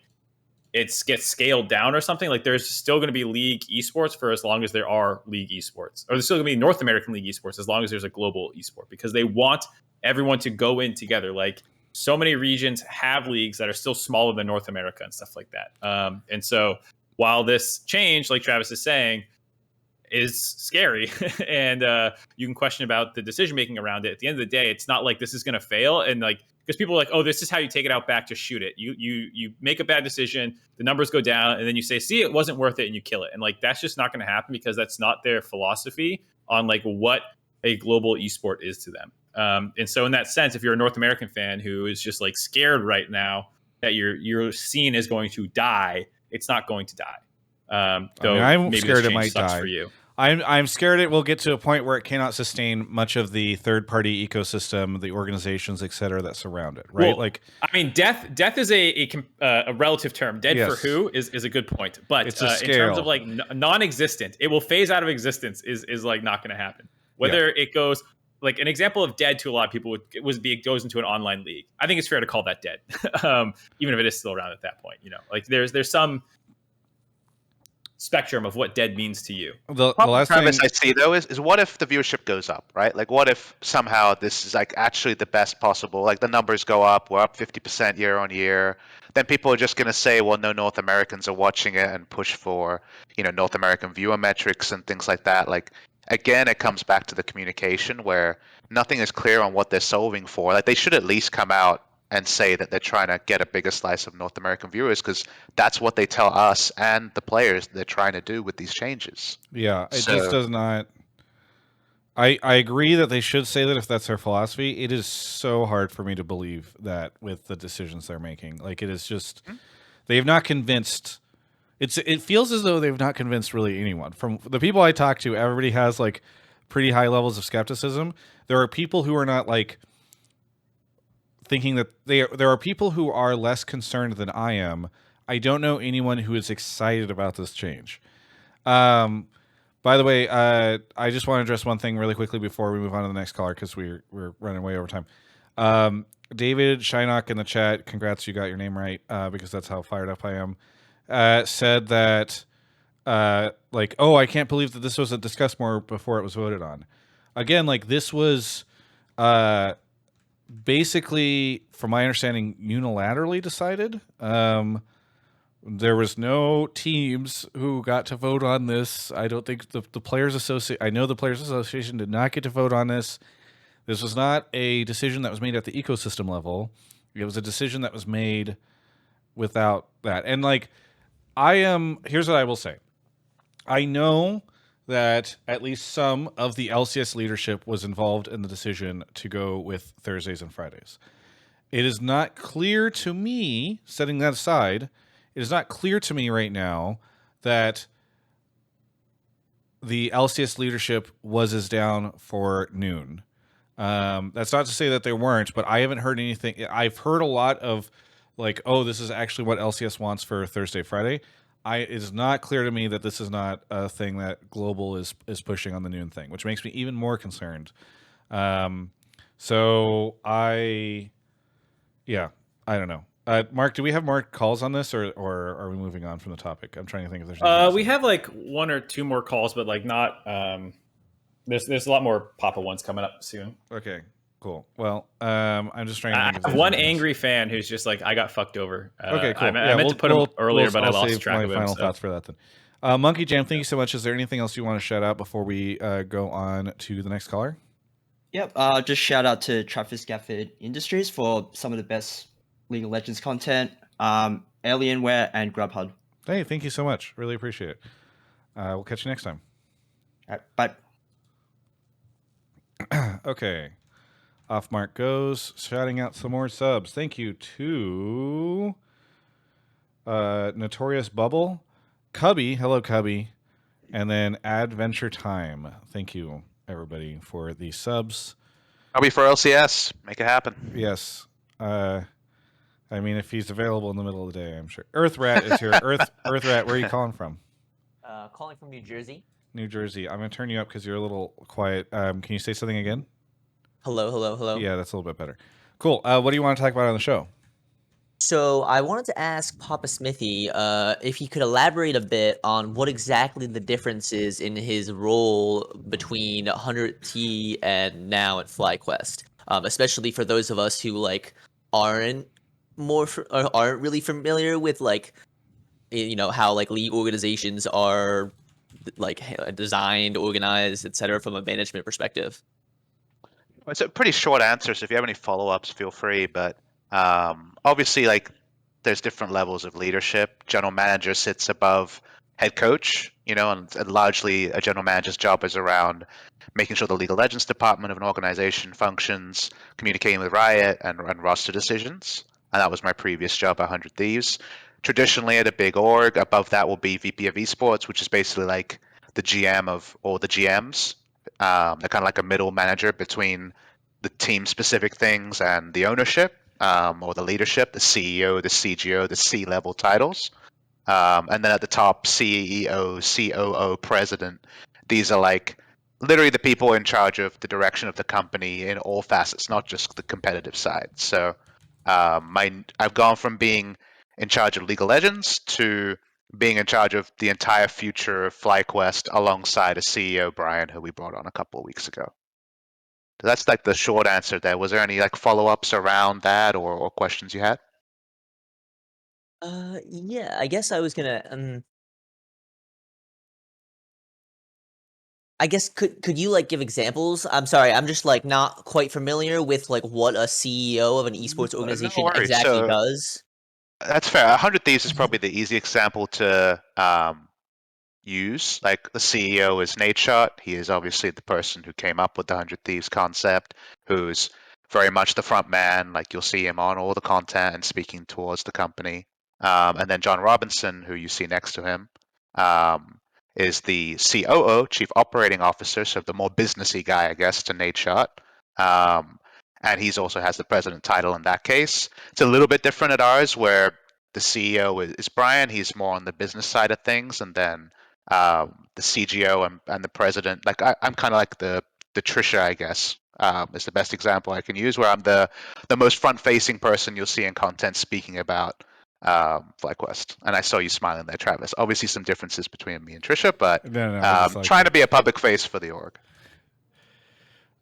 [SPEAKER 3] it gets scaled down or something, like, there's still going to be league esports for as long as there are league esports, or there's still going to be North American league esports as long as there's a global esport, because they want everyone to go in together. Like, so many regions have leagues that are still smaller than North America and stuff like that. And so while this change, like Travis is saying, is scary and you can question about the decision making around it, at the end of the day, it's not like this is going to fail. And, like, because people are like, oh, this is how you take it out back to shoot it. You make a bad decision, the numbers go down, and then you say, see, it wasn't worth it, and you kill it. And, like, that's just not going to happen, because that's not their philosophy on, like, what a global esport is to them. And so in that sense, if you're a North American fan who is just, like, scared right now that your scene is going to die, it's not going to die. Though
[SPEAKER 1] I'm
[SPEAKER 3] maybe
[SPEAKER 1] scared
[SPEAKER 3] this
[SPEAKER 1] it
[SPEAKER 3] change
[SPEAKER 1] might
[SPEAKER 3] sucks
[SPEAKER 1] die
[SPEAKER 3] for you.
[SPEAKER 1] I'm scared it will get to a point where it cannot sustain much of the third-party ecosystem, the organizations, et cetera, that surround it. Right?
[SPEAKER 3] Well,
[SPEAKER 1] like,
[SPEAKER 3] I mean, death is a relative term. Dead
[SPEAKER 1] Yes.
[SPEAKER 3] for who is a good point, but
[SPEAKER 1] It's a
[SPEAKER 3] in terms
[SPEAKER 1] scale.
[SPEAKER 3] of, like, non-existent, it will phase out of existence. Is like not going to happen. Whether it goes, like, an example of dead to a lot of people it goes into an online league. I think it's fair to call that dead, even if it is still around at that point. You know, like, there's some spectrum of what dead means to you.
[SPEAKER 1] The last
[SPEAKER 2] premise
[SPEAKER 1] thing
[SPEAKER 2] I see, though, is what if the viewership goes up, right? Like, what if somehow this is, like, actually the best possible, like, the numbers go up, we're up 50% year on year, then people are just going to say, well, no North Americans are watching it, and push for, you know, North American viewer metrics and things like that. Like, again, it comes back to the communication, where nothing is clear on what they're solving for. Like, they should at least come out and say that they're trying to get a bigger slice of North American viewers, because that's what they tell us and the players they're trying to do with these changes.
[SPEAKER 1] Yeah, it
[SPEAKER 2] So-
[SPEAKER 1] just does not. I agree that they should say that if that's their philosophy. It is so hard for me to believe that with the decisions they're making. Like, it is just, they have not convinced. It feels as though they've not convinced really anyone. From the people I talk to, everybody has, like, pretty high levels of skepticism. There are people who are not, like, thinking that there are people who are less concerned than I am. I don't know anyone who is excited about this change. By the way, I just want to address one thing really quickly before we move on to the next caller, because we're running way over time. David Shynock in the chat, congrats, you got your name right, because that's how fired up I am, said that like, oh, I can't believe that this wasn't discussed more before it was voted on. Again, like this was basically, from my understanding, unilaterally decided. There was no teams who got to vote on this. I don't think the Players Association. I know the Players Association did not get to vote on this. This was not a decision that was made at the ecosystem level. It was a decision that was made without that. And like, here's what I will say. I know that at least some of the LCS leadership was involved in the decision to go with Thursdays and Fridays. It is not clear to me, setting that aside, it is not clear to me right now that the LCS leadership was as down for noon. That's not to say that they weren't, but I haven't heard anything. I've heard a lot of like, oh, this is actually what LCS wants for Thursday, Friday. It is not clear to me that this is not a thing that Global is pushing on the noon thing, which makes me even more concerned. So I don't know. Mark, do we have more calls on this, or are we moving on from the topic? I'm trying to think if there's.
[SPEAKER 3] We have like one or two more calls, but like not. There's a lot more Papa ones coming up soon.
[SPEAKER 1] Okay, cool. Well, I'm just trying to think.
[SPEAKER 3] I have one angry fan who's just like, I got fucked over.
[SPEAKER 1] Okay, cool.
[SPEAKER 3] I meant to put him earlier, but I lost
[SPEAKER 1] save
[SPEAKER 3] track
[SPEAKER 1] my
[SPEAKER 3] of him.
[SPEAKER 1] final
[SPEAKER 3] So.
[SPEAKER 1] thoughts for that then. Monkey Jam, thank you so much. Is there anything else you want to shout out before we go on to the next caller?
[SPEAKER 5] Yep. Just shout out to Travis Gafford Industries for some of the best League of Legends content, Alienware, and Grubhub.
[SPEAKER 1] Hey, thank you so much. Really appreciate it. We'll catch you next time.
[SPEAKER 5] All right, bye.
[SPEAKER 1] Okay. Off Mark goes, shouting out some more subs. Thank you to Notorious Bubble, Cubby, hello Cubby, and then Adventure Time. Thank you, everybody, for the subs.
[SPEAKER 2] I'll be for LCS. Make it happen.
[SPEAKER 1] Yes. I mean, if he's available in the middle of the day, I'm sure. Earthrat is here. Earthrat, where are you calling from?
[SPEAKER 6] Calling from New Jersey.
[SPEAKER 1] New Jersey. I'm going to turn you up because you're a little quiet. Can you say something again?
[SPEAKER 6] Hello.
[SPEAKER 1] Yeah, that's a little bit better. Cool. What do you want to talk about on the show?
[SPEAKER 6] So I wanted to ask PapaSmithy if he could elaborate a bit on what exactly the difference is in his role between 100T and now at FlyQuest, especially for those of us who like aren't really familiar with like how like league organizations are like designed, organized, etc. from a management perspective.
[SPEAKER 2] It's a pretty short answer, so if you have any follow-ups, feel free. But obviously, like, there's different levels of leadership. General manager sits above head coach, and largely a general manager's job is around making sure the League of Legends department of an organization functions, communicating with Riot, and roster decisions. And that was my previous job at 100 Thieves. Traditionally, at a big org, above that will be VP of Esports, which is basically like the GM of all the GMs. They're kind of like a middle manager between the team-specific things and the ownership, or the leadership, the CEO, the CGO, the C-level titles. And then at the top, CEO, COO, president. These are like literally the people in charge of the direction of the company in all facets, not just the competitive side. So I've gone from being in charge of League of Legends to being in charge of the entire future of FlyQuest alongside a CEO, Brian, who we brought on a couple of weeks ago. So that's like the short answer there. Was there any like follow-ups around that or questions you had?
[SPEAKER 6] Yeah, I guess I was gonna I guess could you like give examples? I'm sorry, I'm just like not quite familiar with like what a CEO of an esports organization
[SPEAKER 2] worries.
[SPEAKER 6] exactly
[SPEAKER 2] So-
[SPEAKER 6] does.
[SPEAKER 2] That's fair. 100 Thieves is probably the easy example to use. Like the CEO is Nate Shot. He is obviously the person who came up with the 100 Thieves concept, who's very much the front man. Like you'll see him on all the content and speaking towards the company. And then John Robinson, who you see next to him, is the COO, Chief Operating Officer, so the more businessy guy, I guess, to Nate Shot. And he's also has the president title in that case. It's a little bit different at ours, where the CEO is Brian. He's more on the business side of things, and then the CGO and the president. Like I'm kind of like the Trisha, I guess, is the best example I can use, where I'm the most front-facing person you'll see in content speaking about FlyQuest. And I saw you smiling there, Travis. Obviously, some differences between me and Trisha, but
[SPEAKER 1] No, I just like
[SPEAKER 2] trying
[SPEAKER 1] it.
[SPEAKER 2] to be a public face for the org.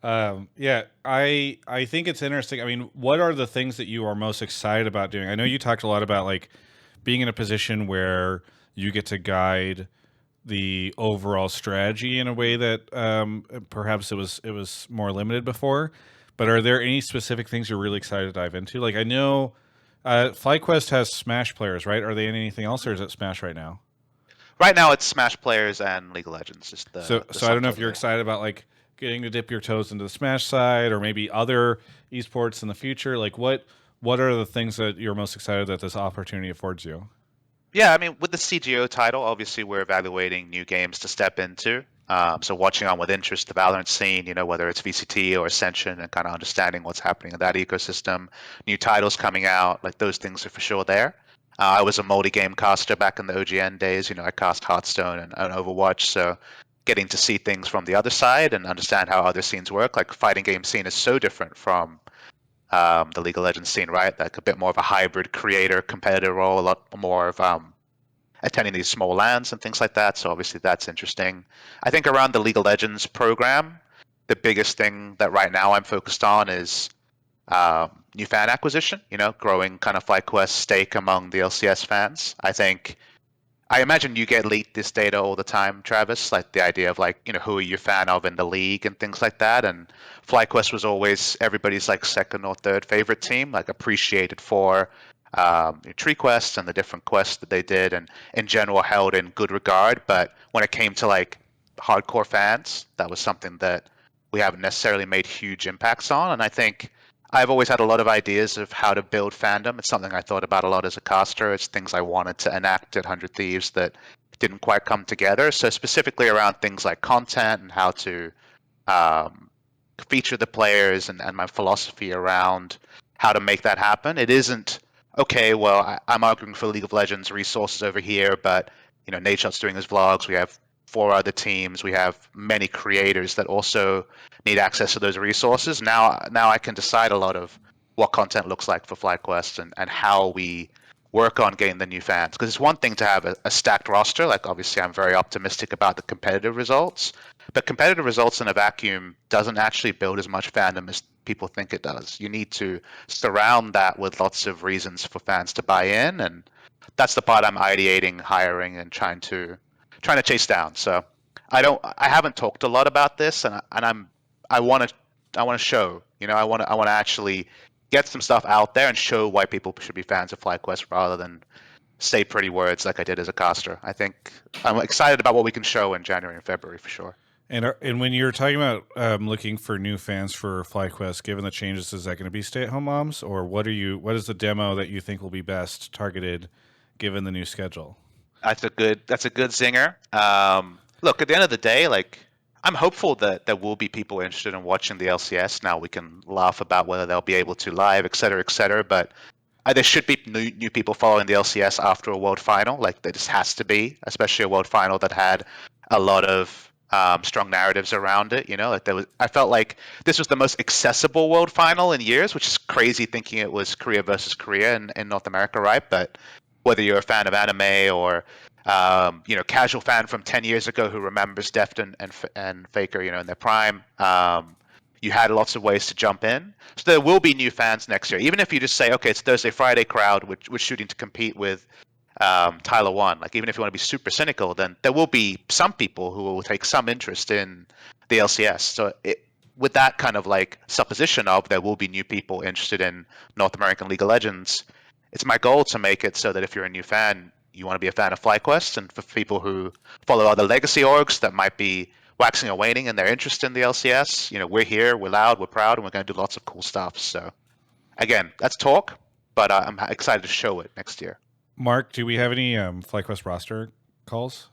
[SPEAKER 1] Yeah, I think it's interesting. I mean, what are the things that you are most excited about doing? I know you talked a lot about like being in a position where you get to guide the overall strategy in a way that perhaps it was more limited before. But are there any specific things you're really excited to dive into? Like I know FlyQuest has Smash players, right? Are they in anything else, or is it Smash right now?
[SPEAKER 2] Right now, it's Smash players and League of Legends. Just
[SPEAKER 1] So
[SPEAKER 2] the
[SPEAKER 1] so I
[SPEAKER 2] sum
[SPEAKER 1] don't know if
[SPEAKER 2] total
[SPEAKER 1] you're
[SPEAKER 2] there.
[SPEAKER 1] excited about like getting to dip your toes into the Smash side, or maybe other esports in the future. Like what are the things that you're most excited that this opportunity affords you?
[SPEAKER 2] Yeah, I mean, with the CGO title, obviously we're evaluating new games to step into. So watching on with interest the Valorant scene, whether it's VCT or Ascension, and kind of understanding what's happening in that ecosystem. New titles coming out, like those things are for sure there. I was a multi-game caster back in the OGN days. I cast Hearthstone and Overwatch, so getting to see things from the other side and understand how other scenes work. Like fighting game scene is so different from the League of Legends scene, right? Like a bit more of a hybrid creator competitor role, a lot more of attending these small lands and things like that. So obviously that's interesting. I think around the League of Legends program, the biggest thing that right now I'm focused on is new fan acquisition. Growing kind of FlyQuest stake among the LCS fans. I imagine you get leaked this data all the time, Travis, like the idea of like, who are you a fan of in the league and things like that. And FlyQuest was always everybody's like second or third favorite team, like appreciated for tree quests and the different quests that they did, and in general held in good regard. But when it came to like hardcore fans, that was something that we haven't necessarily made huge impacts on. And I think I've always had a lot of ideas of how to build fandom. It's something I thought about a lot as a caster. It's things I wanted to enact at 100 Thieves that didn't quite come together. So specifically around things like content and how to feature the players, and my philosophy around how to make that happen. It isn't, okay, well, I'm arguing for League of Legends resources over here, but Nadeshot's doing his vlogs. We have 4 other teams. We have many creators that also need access to those resources. Now I can decide a lot of what content looks like for FlyQuest and how we work on getting the new fans. Because it's one thing to have a stacked roster. Like obviously I'm very optimistic about the competitive results, but competitive results in a vacuum doesn't actually build as much fandom as people think it does. You need to surround that with lots of reasons for fans to buy in, and that's the part I'm ideating, hiring, and trying to chase down. So I haven't talked a lot about this, and I want to show, I want to actually get some stuff out there and show why people should be fans of FlyQuest rather than say pretty words like I did as a caster. I think I'm excited about what we can show in January and February for sure.
[SPEAKER 1] And when you're talking about looking for new fans for FlyQuest, given the changes, is that going to be stay-at-home moms, or what is the demo that you think will be best targeted given the new schedule?
[SPEAKER 2] That's a good zinger. Look, at the end of the day, like I'm hopeful that there will be people interested in watching the LCS. Now we can laugh about whether they'll be able to live, et cetera, but there should be new people following the LCS after a world final. Like there just has to be, especially a world final that had a lot of strong narratives around it. Like I felt like this was the most accessible world final in years, which is crazy thinking it was Korea versus Korea in North America, right? But whether you're a fan of anime or casual fan from 10 years ago who remembers Deft and Faker, in their prime, you had lots of ways to jump in. So there will be new fans next year. Even if you just say, okay, it's Thursday, Friday crowd, which we're shooting to compete with Tyler 1. Like even if you want to be super cynical, then there will be some people who will take some interest in the LCS. So with that kind of like supposition of there will be new people interested in North American League of Legends, it's my goal to make it so that if you're a new fan, you want to be a fan of FlyQuest, and for people who follow other legacy orgs that might be waxing or waning in their interest in the LCS, we're here, we're loud, we're proud, and we're going to do lots of cool stuff. So again, that's talk, but I'm excited to show it next year.
[SPEAKER 1] Mark, do we have any FlyQuest roster calls?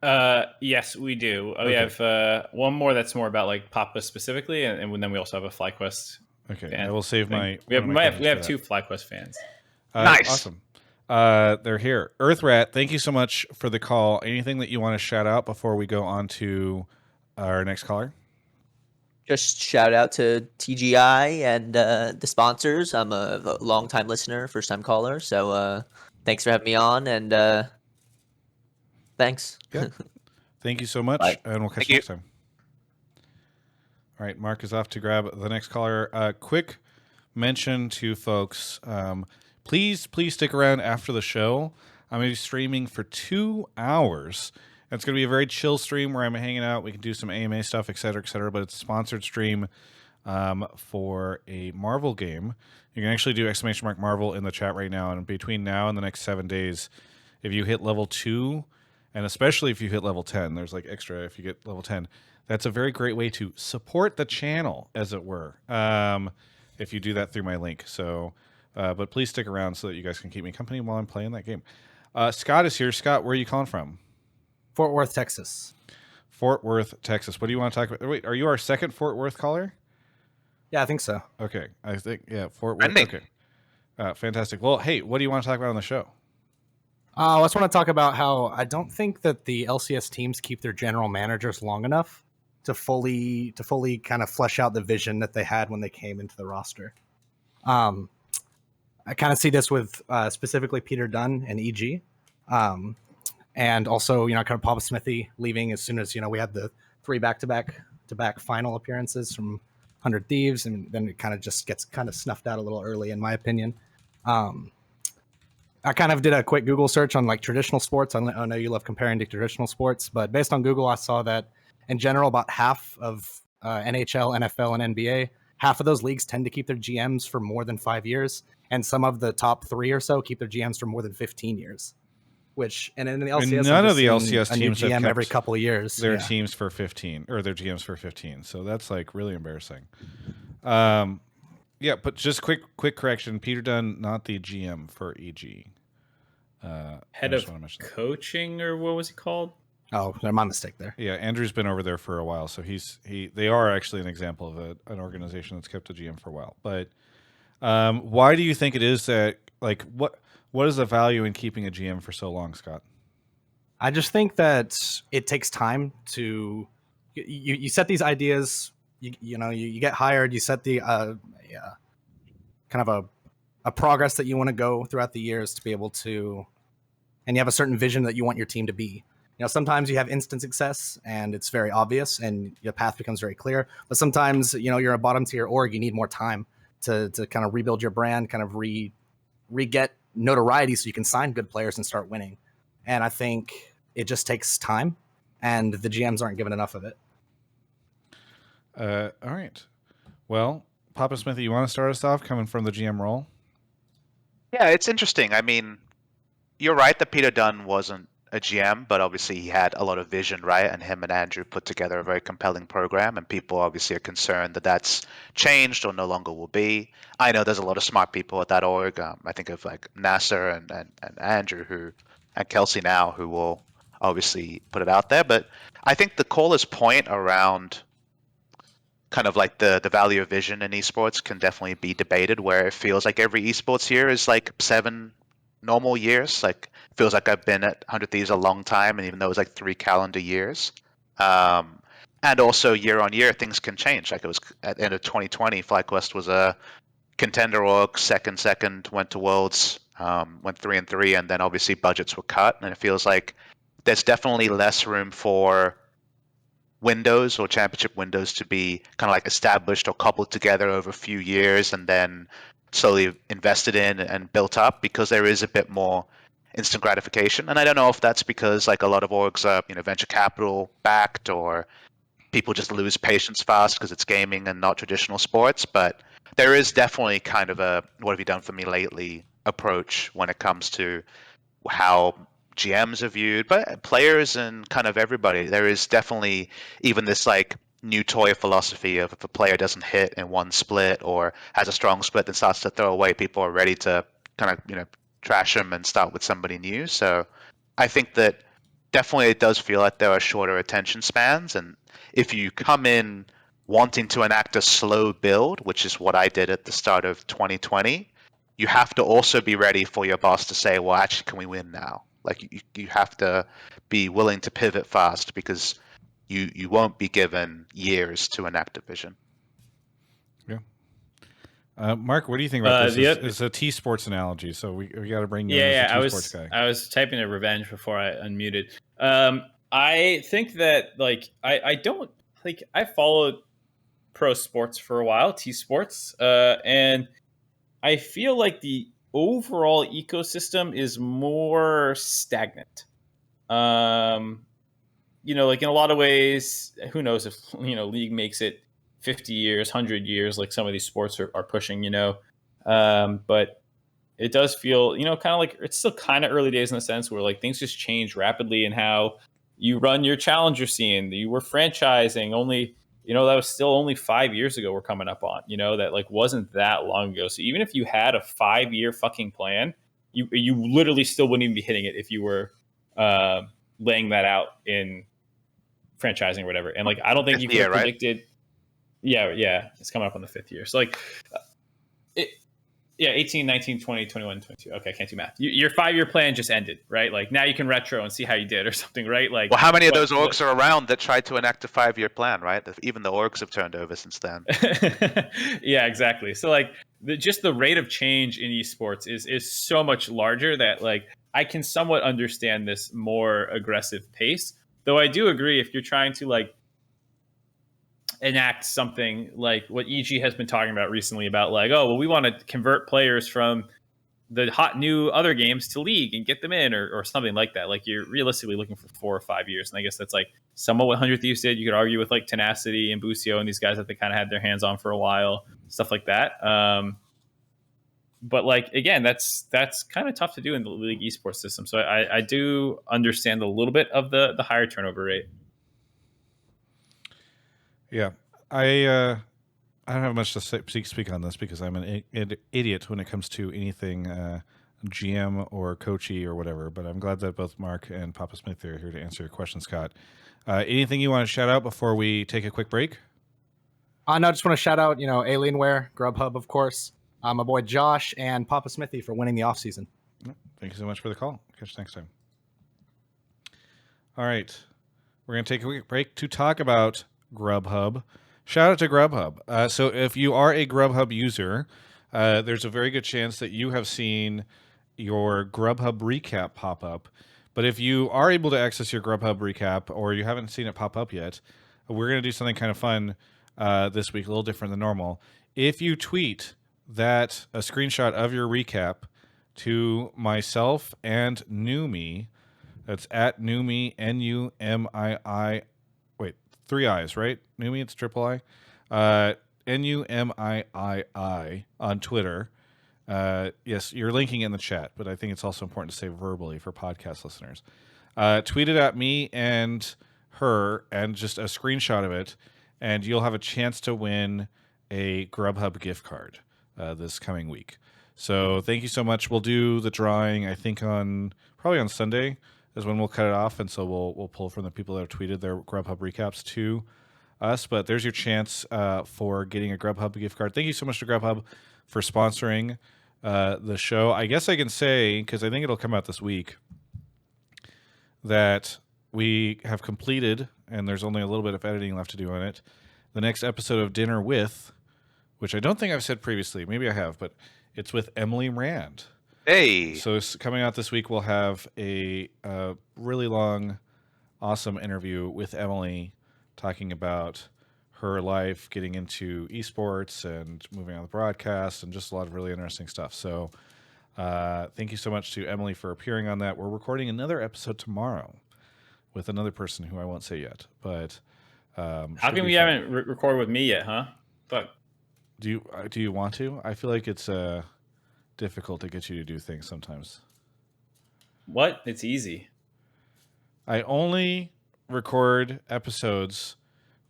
[SPEAKER 3] Yes, we do. We
[SPEAKER 1] Okay.
[SPEAKER 3] have one more that's more about like Papa specifically, and then we also have a FlyQuest.
[SPEAKER 1] Okay,
[SPEAKER 3] fan
[SPEAKER 1] I will save
[SPEAKER 3] thing.
[SPEAKER 1] we have
[SPEAKER 3] We have 2 FlyQuest fans.
[SPEAKER 2] Nice.
[SPEAKER 1] Awesome. They're here. Earthrat, thank you so much for the call. Anything that you want to shout out before we go on to our next caller?
[SPEAKER 6] Just shout out to TGI and the sponsors. I'm a long-time listener, first-time caller. So thanks for having me on, and thanks.
[SPEAKER 1] Yep. Thank you so much,
[SPEAKER 6] Bye.
[SPEAKER 1] and we'll catch
[SPEAKER 2] Thank
[SPEAKER 1] you
[SPEAKER 2] you.
[SPEAKER 1] next time. All right, Mark is off to grab the next caller. Quick mention to folks: please stick around after the show. I'm going to be streaming for 2 hours. It's going to be a very chill stream where I'm hanging out. We can do some AMA stuff, et cetera, but it's a sponsored stream for a Marvel game. You can actually do ! Marvel in the chat right now, and between now and the next 7 days, if you hit level 2, and especially if you hit level 10, there's like extra if you get level 10. That's a very great way to support the channel, as it were, if you do that through my link. So, but please stick around so that you guys can keep me company while I'm playing that game. Scott is here. Scott, where are you calling from?
[SPEAKER 7] Fort Worth, Texas.
[SPEAKER 1] Fort Worth, Texas. What do you want to talk about? Wait, are you our second Fort Worth caller?
[SPEAKER 7] Yeah, I think so.
[SPEAKER 1] Okay. I think, yeah, Fort Worth.
[SPEAKER 2] Ending.
[SPEAKER 1] Okay. Fantastic. Well, hey, what do you want to talk about on the show?
[SPEAKER 7] I just want to talk about how I don't think that the LCS teams keep their general managers long enough to fully kind of flesh out the vision that they had when they came into the roster. I kind of see this with specifically Peter Dunn and EG. And also, kind of PapaSmithy leaving as soon as, we had the 3 back-to-back final appearances from 100 Thieves, and then it kind of just gets kind of snuffed out a little early, in my opinion. I kind of did a quick Google search on like traditional sports. I know you love comparing to traditional sports, but based on Google, I saw that in general, about half of NHL, NFL, and NBA, half of those leagues tend to keep their GMs for more than 5 years, and some of the top 3 or so keep their GMs for more than 15 years. Which, and in the LCS,
[SPEAKER 1] none of the LCS
[SPEAKER 7] a new
[SPEAKER 1] teams have
[SPEAKER 7] GM
[SPEAKER 1] kept
[SPEAKER 7] every couple of years.
[SPEAKER 1] their
[SPEAKER 7] Yeah.
[SPEAKER 1] teams for 15, or their GMs for 15. So that's like really embarrassing. Yeah, but just quick correction. Peter Dunn, not the GM for EG.
[SPEAKER 3] Head
[SPEAKER 1] I
[SPEAKER 3] of
[SPEAKER 1] just wanna mention that.
[SPEAKER 3] coaching, or what was he called?
[SPEAKER 7] Oh, my mistake there.
[SPEAKER 1] Yeah, Andrew's been over there for a while, so they are actually an example of an organization that's kept a GM for a while. But why do you think it is that, like, what is the value in keeping a GM for so long, Scott?
[SPEAKER 7] I just think that it takes time to you set these ideas. You get hired. You set the kind of a progress that you want to go throughout the years to be able to, and you have a certain vision that you want your team to be. Sometimes you have instant success and it's very obvious and your path becomes very clear. But sometimes, you're a bottom tier org. You need more time to kind of rebuild your brand, kind of re-get notoriety so you can sign good players and start winning. And I think it just takes time, and the GMs aren't given enough of it.
[SPEAKER 1] All right. Well, PapaSmithy, you want to start us off coming from the GM role?
[SPEAKER 2] Yeah, it's interesting. I mean, you're right that Peter Dunn wasn't a GM, but obviously he had a lot of vision, right? And him and Andrew put together a very compelling program, and people obviously are concerned that that's changed or no longer will be. I know there's a lot of smart people at that org. I think of like Nasser and Andrew and Kelsey now who will obviously put it out there. But I think the caller's point around kind of like the value of vision in esports can definitely be debated, where it feels like every esports year is like 7 normal years. Like, feels like I've been at 100 Thieves a long time, and even though it was like 3 calendar years. And also year on year, things can change. Like, it was at the end of 2020, FlyQuest was a contender org, second, went to Worlds, went 3-3, and then obviously budgets were cut. And it feels like there's definitely less room for windows or championship windows to be kind of like established or cobbled together over a few years and then slowly invested in and built up, because there is a bit more instant gratification. And I don't know if that's because like a lot of orgs are venture capital backed, or people just lose patience fast because it's gaming and not traditional sports. But there is definitely kind of a what have you done for me lately approach when it comes to how GMs are viewed, but players and kind of everybody. There is definitely even this like new toy philosophy of if a player doesn't hit in one split or has a strong split and starts to throw away, people are ready to kind of trash them and start with somebody new. So I think that definitely it does feel like there are shorter attention spans, and if you come in wanting to enact a slow build, which is what I did at the start of 2020, you have to also be ready for your boss to say, well, actually, can we win now? Like, you have to be willing to pivot fast, because you won't be given years to enact a vision.
[SPEAKER 1] Mark, what do you think about this?
[SPEAKER 3] The
[SPEAKER 1] It's a T-Sports analogy, so we got to bring you in
[SPEAKER 3] yeah,
[SPEAKER 1] as a T-Sports guy.
[SPEAKER 3] I was typing a revenge before I unmuted. I think that like I don't like I followed pro sports for a while, T Sports, and I feel like the overall ecosystem is more stagnant. Like in a lot of ways, who knows if league makes it 50 years, 100 years, like some of these sports are pushing. But it does feel, kind of like it's still kind of early days in the sense where like things just change rapidly in how you run your challenger scene. You were franchising only, that was still only 5 years ago we're coming up on, that like wasn't that long ago. So even if you had a 5-year fucking plan, you literally still wouldn't even be hitting it if you were laying that out in franchising or whatever. And like, I don't think you could have predicted. Right? Yeah. It's coming up on the 5th year. So like, 18, 19, 20, 21, 22. Okay, I can't do math. Your 5-year plan just ended, right? Like now you can retro and see how you did or something, right? Like,
[SPEAKER 2] well, how many of those orgs are around that tried to enact a 5-year plan, right? Even the orgs have turned over since then.
[SPEAKER 3] Yeah, exactly. So like just the rate of change in esports is so much larger that like I can somewhat understand this more aggressive pace. Though I do agree if you're trying to like enact something like what EG has been talking about recently about like, oh, well, we want to convert players from the hot new other games to League and get them in or something like that. Like you're realistically looking for 4 or 5 years. And I guess that's like somewhat what 100 Thieves did. You could argue with like Tenacity and Busio and these guys that they kind of had their hands on for a while, stuff like that. But like, again, that's kind of tough to do in the League esports system. So I do understand a little bit of the higher turnover rate.
[SPEAKER 1] Yeah, I don't have much to speak on this because I'm an idiot when it comes to anything GM or coachy or whatever. But I'm glad that both Mark and PapaSmithy are here to answer your question, Scott. Anything you want to shout out before we take a quick break?
[SPEAKER 7] No, I just want to shout out, Alienware, Grubhub, of course, my boy Josh, and PapaSmithy for winning the offseason.
[SPEAKER 1] Thank you so much for the call. Catch you next time. All right, we're going to take a quick break to talk about Grubhub. Shout out to Grubhub. So if you are a Grubhub user, there's a very good chance that you have seen your Grubhub recap pop up. But if you are able to access your Grubhub recap or you haven't seen it pop up yet, we're going to do something kind of fun this week, a little different than normal. If you tweet a screenshot of your recap to myself and Numi, that's at Numi, Numii. Wait, 3 I's, right? Numi, it's triple I. Numii on Twitter. Yes, you're linking in the chat, but I think it's also important to say verbally for podcast listeners. Tweet it at me and her and just a screenshot of it, and you'll have a chance to win a Grubhub gift card this coming week. So thank you so much. We'll do the drawing, I think, probably on Sunday is when we'll cut it off, and so we'll pull from the people that have tweeted their Grubhub recaps to us. But there's your chance for getting a Grubhub gift card. Thank you so much to Grubhub for sponsoring the show. I guess I can say, because I think it'll come out this week, that we have completed, and there's only a little bit of editing left to do on it, the next episode of Dinner With, which I don't think I've said previously. Maybe I have, but it's with Emily Rand.
[SPEAKER 2] Hey!
[SPEAKER 1] So it's coming out this week. We'll have a really long, awesome interview with Emily talking about her life, getting into esports and moving on the broadcast, and just a lot of really interesting stuff. So thank you so much to Emily for appearing on that. We're recording another episode tomorrow with another person who I won't say yet. But
[SPEAKER 3] how come you haven't recorded with me yet, huh? But
[SPEAKER 1] do you want to? I feel like it's difficult to get you to do things sometimes.
[SPEAKER 3] What? It's easy.
[SPEAKER 1] I only record episodes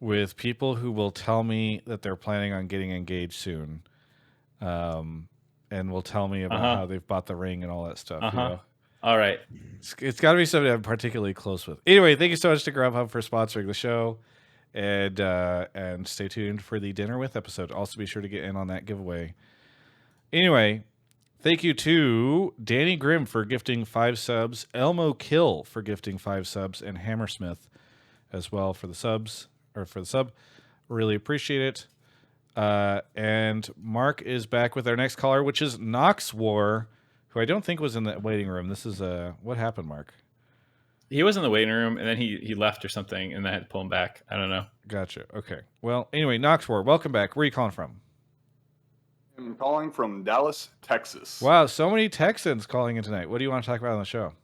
[SPEAKER 1] with people who will tell me that they're planning on getting engaged soon, and will tell me about how they've bought the ring and all that stuff. You know?
[SPEAKER 3] All right.
[SPEAKER 1] It's got to be somebody I'm particularly close with. Anyway, thank you so much to Grubhub for sponsoring the show, and stay tuned for the Dinner With episode. Also, be sure to get in on that giveaway. Anyway, thank you to Danny Grimm for gifting 5 subs, Elmo Kill for gifting 5 subs, and Hammersmith as well for the subs or for the sub. Really appreciate it. And Mark is back with our next caller, which is noxwar, who I don't think was in the waiting room. This is what happened, Mark?
[SPEAKER 3] He was in the waiting room, and then he left or something, and I had to pull him back. I don't know.
[SPEAKER 1] Gotcha. Okay. Well, anyway, noxwar, welcome back. Where are you calling from?
[SPEAKER 8] I'm calling from Dallas, Texas.
[SPEAKER 1] Wow, so many Texans calling in tonight. What do you want to talk about on the show?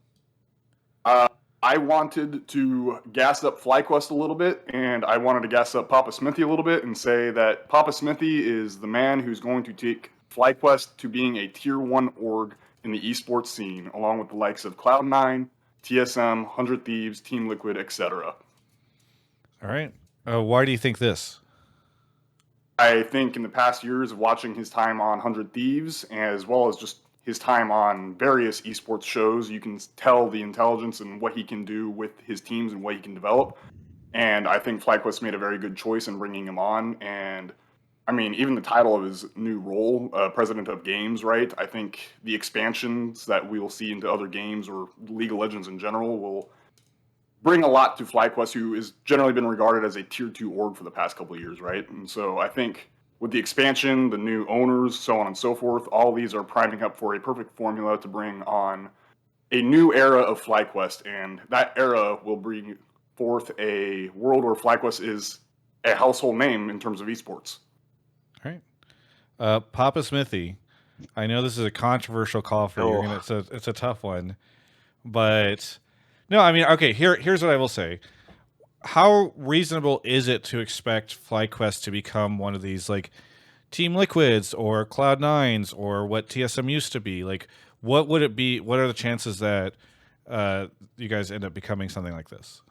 [SPEAKER 8] I wanted to gas up FlyQuest a little bit, and I wanted to gas up PapaSmithy a little bit and say that PapaSmithy is the man who's going to take FlyQuest to being a tier 1 org in the esports scene, along with the likes of Cloud9, TSM, 100 Thieves, Team Liquid, etc.
[SPEAKER 1] All right. Why do you think this?
[SPEAKER 8] I think in the past years of watching his time on 100 Thieves, as well as just his time on various esports shows, you can tell the intelligence and what he can do with his teams and what he can develop. And I think FlyQuest made a very good choice in bringing him on. And I mean, even the title of his new role, President of Games, right? I think the expansions that we will see into other games or League of Legends in general will bring a lot to FlyQuest, who has generally been regarded as a tier 2 org for the past couple of years, right? And so I think with the expansion, the new owners, so on and so forth, all these are priming up for a perfect formula to bring on a new era of FlyQuest, and that era will bring forth a world where FlyQuest is a household name in terms of esports.
[SPEAKER 1] All right. PapaSmithy, I know this is a controversial call for you, and it's a tough one, but no, I mean, okay, here's what I will say. How reasonable is it to expect FlyQuest to become one of these like Team Liquids or Cloud9s or what TSM used to be? Like, what would it be? What are the chances that you guys end up becoming something like this?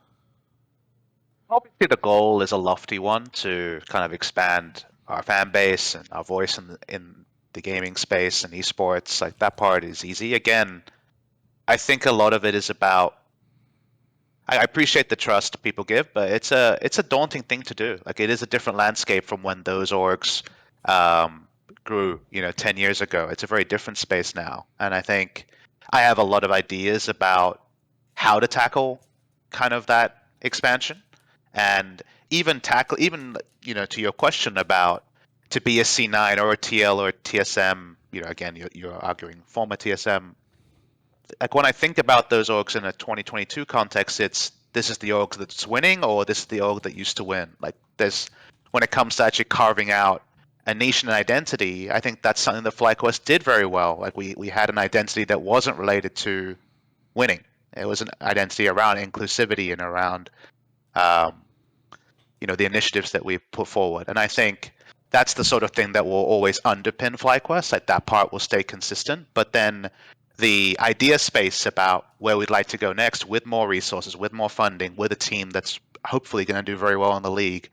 [SPEAKER 2] Obviously, the goal is a lofty one to kind of expand our fan base and our voice in the gaming space and esports. Like, that part is easy. Again, I think a lot of it is about. I appreciate the trust people give, but it's a daunting thing to do. Like, it is a different landscape from when those orgs grew, 10 years ago. It's a very different space now, and I think I have a lot of ideas about how to tackle kind of that expansion, and even to your question about to be a C9 or a TL or a TSM. Again, you're arguing former TSM. Like, when I think about those orgs in a 2022 context, this is the org that's winning, or this is the org that used to win. Like, when it comes to actually carving out a niche and identity, I think that's something that FlyQuest did very well. Like, we had an identity that wasn't related to winning. It was an identity around inclusivity and around, the initiatives that we put forward. And I think that's the sort of thing that will always underpin FlyQuest. Like, that part will stay consistent, but then the idea space about where we'd like to go next with more resources, with more funding, with a team that's hopefully going to do very well in the league,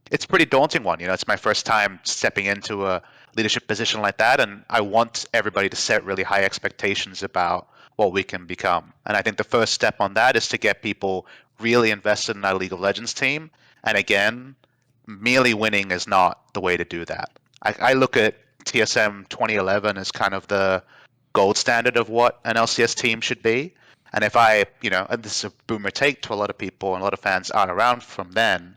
[SPEAKER 2] it's a pretty daunting one. It's my first time stepping into a leadership position like that, and I want everybody to set really high expectations about what we can become. And I think the first step on that is to get people really invested in our League of Legends team. And again, merely winning is not the way to do that. I look at TSM 2011 as kind of the gold standard of what an LCS team should be. And if and this is a boomer take to a lot of people and a lot of fans aren't around from then,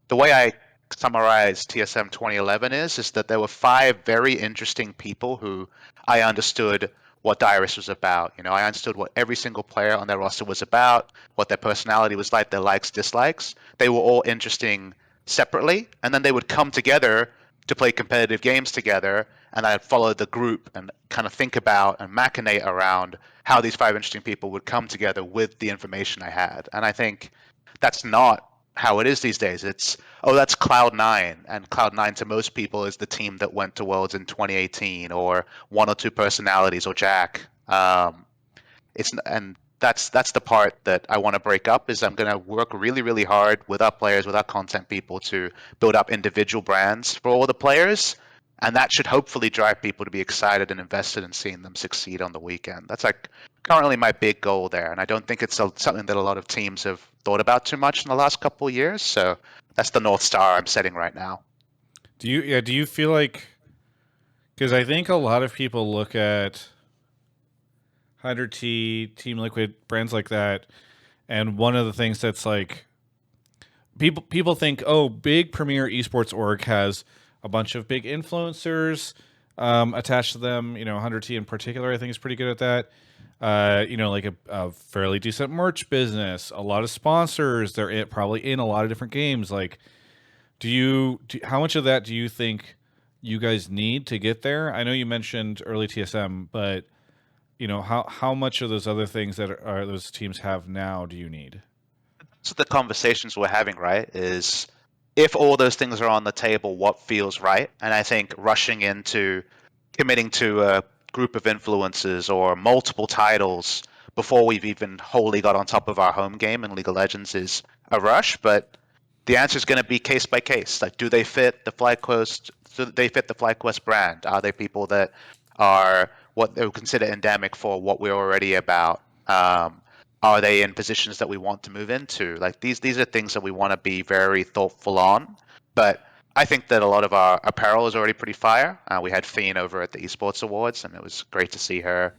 [SPEAKER 2] the way I summarize TSM 2011 is that there were 5 very interesting people who I understood what Dyrus was about. I understood what every single player on their roster was about, what their personality was like, their likes, dislikes. They were all interesting separately, and then they would come together to play competitive games together, and I'd follow the group and kind of think about and machinate around how these 5 interesting people would come together with the information I had. And I think that's not how it is these days. It's, that's Cloud9, and Cloud9 to most people is the team that went to Worlds in 2018, or 1 or 2 personalities, or Jack. That's the part that I want to break up. Is I'm going to work really, really hard with our players, with our content people, to build up individual brands for all the players, and that should hopefully drive people to be excited and invested in seeing them succeed on the weekend. That's like currently my big goal there, and I don't think it's something that a lot of teams have thought about too much in the last couple of years. So that's the North Star I'm setting right now.
[SPEAKER 1] Do you feel like, because I think a lot of people look at 100T, Team Liquid, brands like that, and one of the things that's like people think, oh, big premier esports org has a bunch of big influencers attached to them. 100T in particular, I think, is pretty good at that. Like a fairly decent merch business, a lot of sponsors. They're probably in a lot of different games. Like, how much of that do you think you guys need to get there? I know you mentioned early TSM, but how much of those other things that are those teams have now do you need?
[SPEAKER 2] So the conversations we're having, right, is if all those things are on the table, what feels right? And I think rushing into committing to a group of influencers or multiple titles before we've even wholly got on top of our home game in League of Legends is a rush, but the answer is going to be case by case. Like, do they fit the FlyQuest? Do they fit the FlyQuest brand? Are they people that are what they would consider endemic for what we're already about? Are they in positions that we want to move into? Like, these are things that we want to be very thoughtful on. But I think that a lot of our apparel is already pretty fire. We had Fiend over at the Esports Awards, and it was great to see her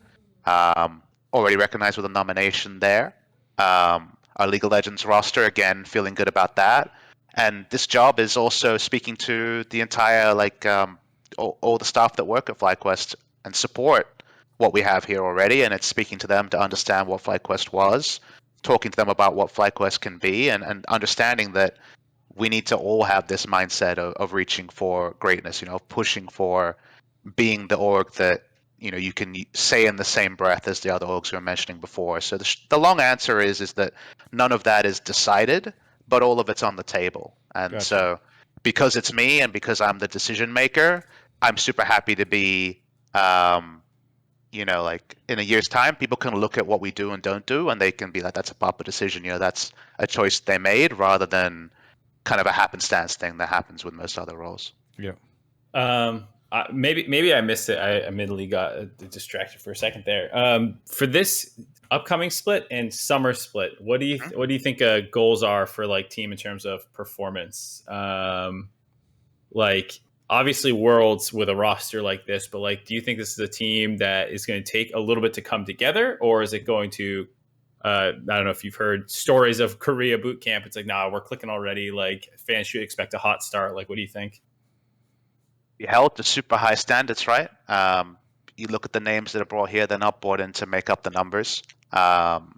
[SPEAKER 2] already recognized with a nomination there. Our League of Legends roster, again, feeling good about that. And this job is also speaking to the entire, all the staff that work at FlyQuest and support what we have here already. And it's speaking to them to understand what FlyQuest was, talking to them about what FlyQuest can be, and understanding that we need to all have this mindset of reaching for greatness, pushing for being the org that you can say in the same breath as the other orgs we were mentioning before. So the long answer is that none of that is decided, but all of it's on the table. And
[SPEAKER 1] Gotcha.
[SPEAKER 2] so because it's me and because I'm the decision maker, I'm super happy to be, like in a year's time, people can look at what we do and don't do, and they can be like, that's a Papa decision. That's a choice they made rather than kind of a happenstance thing that happens with most other roles.
[SPEAKER 1] Yeah.
[SPEAKER 3] Maybe I missed it. I admittedly got distracted for a second there. For this upcoming split and summer split, what do you think goals are for like team in terms of performance? Like obviously Worlds with a roster like this, but like, do you think this is a team that is going to take a little bit to come together, or is it going to? I don't know if you've heard stories of Korea boot camp. It's like, nah, we're clicking already. Like fans should expect a hot start. Like, what do you think?
[SPEAKER 2] We held to super high standards, right? You look at the names that are brought here; they're not brought in to make up the numbers. And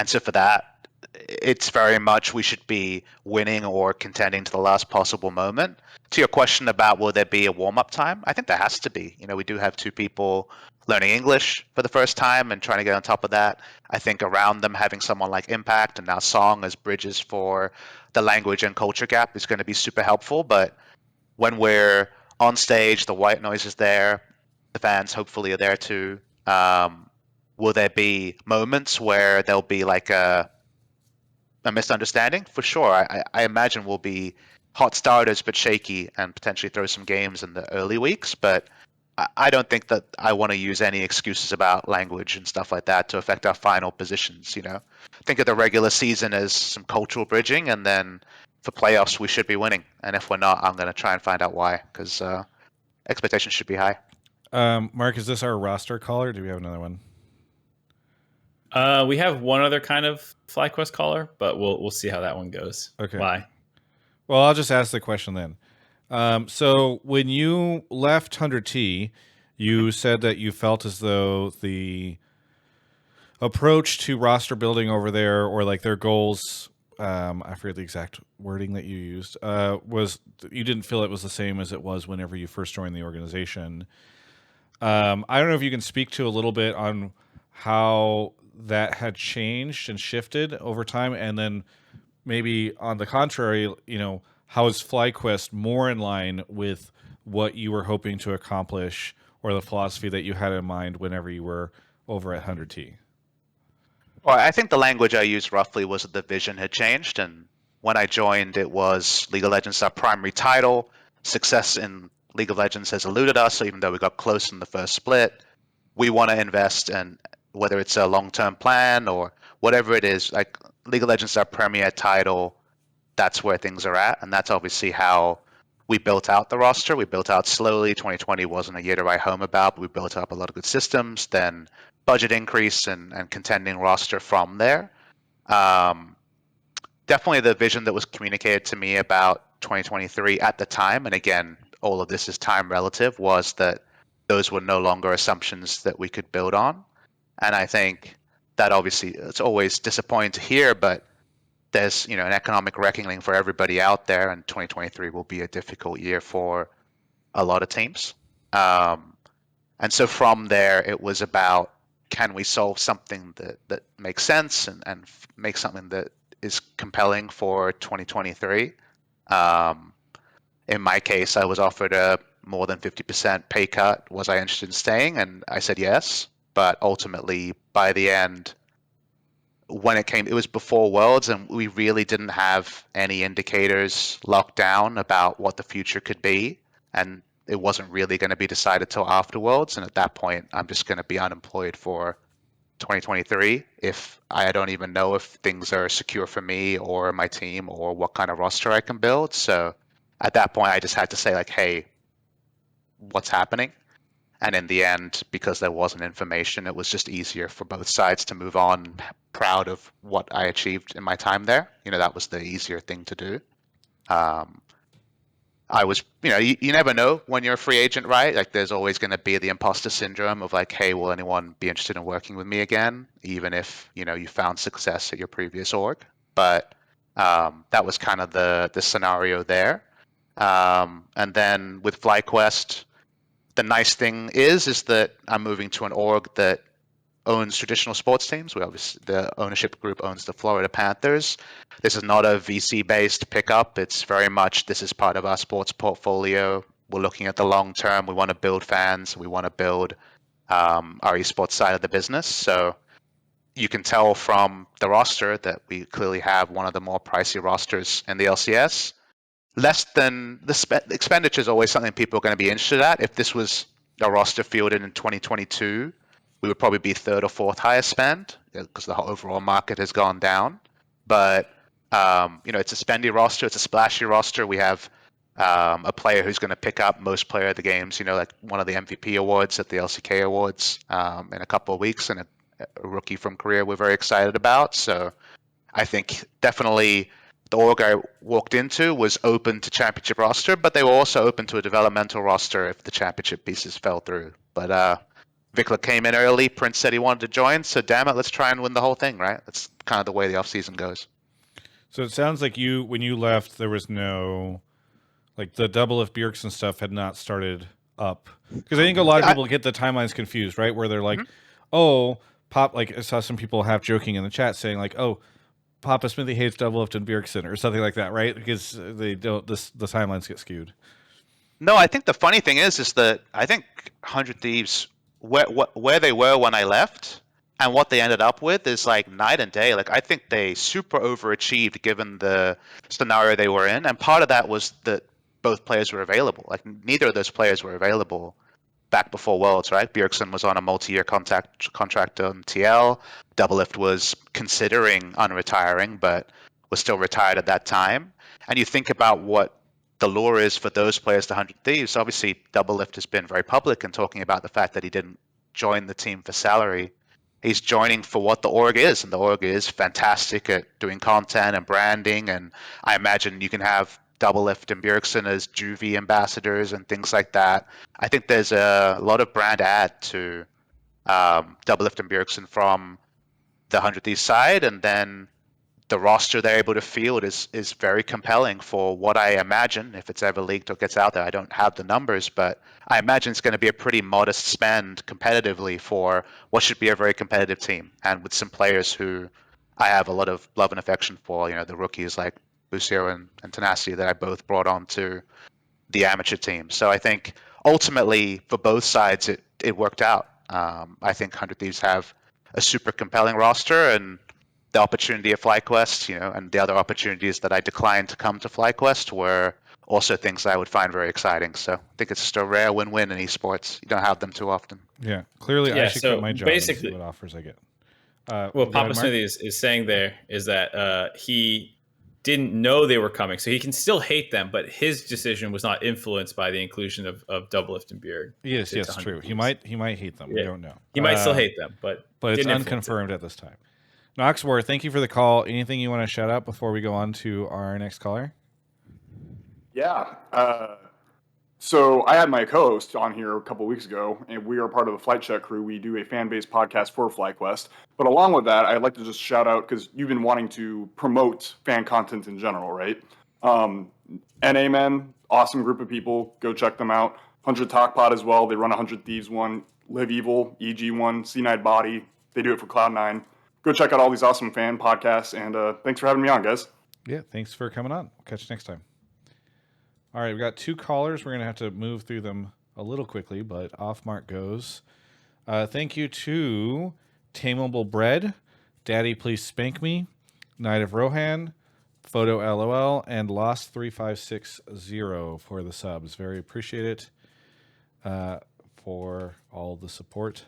[SPEAKER 2] so for that, it's very much we should be winning or contending to the last possible moment. To your question about will there be a warm-up time, I think there has to be. We do have 2 people learning English for the first time and trying to get on top of that. I think around them having someone like Impact and now Song as bridges for the language and culture gap is going to be super helpful. But when we're on stage, the white noise is there. The fans hopefully are there too. Will there be moments where there'll be like a misunderstanding? For sure. I imagine we'll be hot starters but shaky and potentially throw some games in the early weeks. But I don't think that I want to use any excuses about language and stuff like that to affect our final positions. Think of the regular season as some cultural bridging, and then for playoffs we should be winning. And if we're not, I'm going to try and find out why, because expectations should be high.
[SPEAKER 1] Mark, is this our roster caller? Do we have another one?
[SPEAKER 3] We have one other kind of FlyQuest caller, but we'll see how that one goes.
[SPEAKER 1] Okay.
[SPEAKER 3] Bye.
[SPEAKER 1] Well, I'll just ask the question then. So when you left 100T, you said that you felt as though the approach to roster building over there, or like their goals, I forget the exact wording that you used, was you didn't feel it was the same as it was whenever you first joined the organization. I don't know if you can speak to a little bit on how that had changed and shifted over time, and then maybe on the contrary, how is FlyQuest more in line with what you were hoping to accomplish, or the philosophy that you had in mind whenever you were over at 100T?
[SPEAKER 2] Well, I think the language I used roughly was that the vision had changed, and when I joined, it was League of Legends our primary title. Success in League of Legends has eluded us, so even though we got close in the first split, we want to invest in whether it's a long-term plan or whatever it is. Like League of Legends our premier title, that's where things are at, and that's obviously how we built out the roster. We built out slowly. 2020 wasn't a year to write home about, but we built up a lot of good systems, then budget increase and contending roster from there. definitely the vision that was communicated to me about 2023 at the time, and again, all of this is time relative, was that those were no longer assumptions that we could build on. And I think that obviously it's always disappointing to hear, but there's an economic reckoning for everybody out there, and 2023 will be a difficult year for a lot of teams. And so from there, it was about, can we solve something that makes sense and make something that is compelling for 2023? In my case, I was offered a more than 50% pay cut. Was I interested in staying? And I said yes. But ultimately, by the end, when it was before Worlds, and we really didn't have any indicators locked down about what the future could be. And it wasn't really going to be decided till afterwards. And at that point, I'm just going to be unemployed for 2023 if I don't even know if things are secure for me or my team or what kind of roster I can build. So at that point, I just had to say, like, hey, what's happening? And in the end, because there wasn't information, it was just easier for both sides to move on, proud of what I achieved in my time there. That was the easier thing to do. I was, you never know when you're a free agent, right? Like, there's always going to be the imposter syndrome of like, hey, will anyone be interested in working with me again, even if you found success at your previous org? But that was kind of the scenario there. And then with FlyQuest, the nice thing is that I'm moving to an org that owns traditional sports teams. The ownership group owns the Florida Panthers. This is not a VC-based pickup. It's very much, this is part of our sports portfolio. We're looking at the long term. We want to build fans. We want to build our esports side of the business. So you can tell from the roster that we clearly have one of the more pricey rosters in the LCS. Less than the expenditure is always something people are going to be interested at. If this was a roster fielded in 2022, we would probably be third or fourth highest spend because the whole overall market has gone down. But it's a spendy roster. It's a splashy roster. We have a player who's going to pick up most player of the games. Like one of the MVP awards at the LCK awards in a couple of weeks, and a rookie from Korea we're very excited about. So I think definitely the org I walked into was open to championship roster, but they were also open to a developmental roster if the championship pieces fell through. But Vikla came in early. Prince said he wanted to join, so damn it, let's try and win the whole thing, right? That's kind of the way the offseason goes.
[SPEAKER 1] So it sounds like when you left, there was no, like, the double if Bjergsen stuff had not started up. Because I think a lot of people get the timelines confused, right? Where they're like, oh, like I saw some people half joking in the chat saying like, oh, PapaSmithy hates Doublelift and Bjergsen or something like that, right? Because they don't. The timelines get skewed.
[SPEAKER 2] No, I think the funny thing is that I think 100 Thieves, where they were when I left and what they ended up with is like night and day. Like, I think they super overachieved given the scenario they were in, and part of that was that both players were available. Like, neither of those players were available back before Worlds, right? Bjergsen was on a multi-year contract on TL. Doublelift was considering unretiring, but was still retired at that time. And you think about what the lure is for those players to 100 Thieves. Obviously, Doublelift has been very public in talking about the fact that he didn't join the team for salary. He's joining for what the org is, and the org is fantastic at doing content and branding. And I imagine you can have Doublelift and Bjergsen as Juvie ambassadors and things like that. I think there's a lot of brand add to Doublelift and Bjergsen from the 100 Thieves side, and then the roster they're able to field is very compelling for what I imagine, if it's ever leaked or gets out there. I don't have the numbers, but I imagine it's going to be a pretty modest spend competitively for what should be a very competitive team, and with some players who I have a lot of love and affection for. The rookies like Lucio and Tenacity that I both brought on to the amateur team. So I think ultimately for both sides it worked out. I think 100 Thieves have a super compelling roster, and the opportunity of FlyQuest, and the other opportunities that I declined to come to FlyQuest were also things I would find very exciting. So I think it's just a rare win-win in esports. You don't have them too often.
[SPEAKER 1] Yeah, clearly I should quit my job and see what offers I get.
[SPEAKER 3] What PapaSmithy is saying there is that he didn't know they were coming, so he can still hate them, but his decision was not influenced by the inclusion of Doublelift and Bjerg.
[SPEAKER 1] Yes, true. He might hate them. Yeah. We don't know.
[SPEAKER 3] He might still hate them, but
[SPEAKER 1] it's unconfirmed at this time. Noxwar, thank you for the call. Anything you want to shout out before we go on to our next caller?
[SPEAKER 8] Yeah. So I had my co-host on here a couple weeks ago, and we are part of the Flight Check crew. We do a fan-based podcast for FlyQuest. But along with that, I'd like to just shout out, because you've been wanting to promote fan content in general, right? NA Men, awesome group of people. Go check them out. 100 Talk Pod as well. They run 100 Thieves one, Live Evil, EG1, C9 Body. They do it for Cloud9. Go check out all these awesome fan podcasts, and thanks for having me on, guys.
[SPEAKER 1] Yeah, thanks for coming on. We'll catch you next time. All right, we got 2 callers. We're going to have to move through them a little quickly, but off mark goes. Thank you to Tameable Bread, Daddy Please Spank Me, Knight of Rohan, Photo LOL, and Lost 3560 for the subs. Very appreciate it for all the support.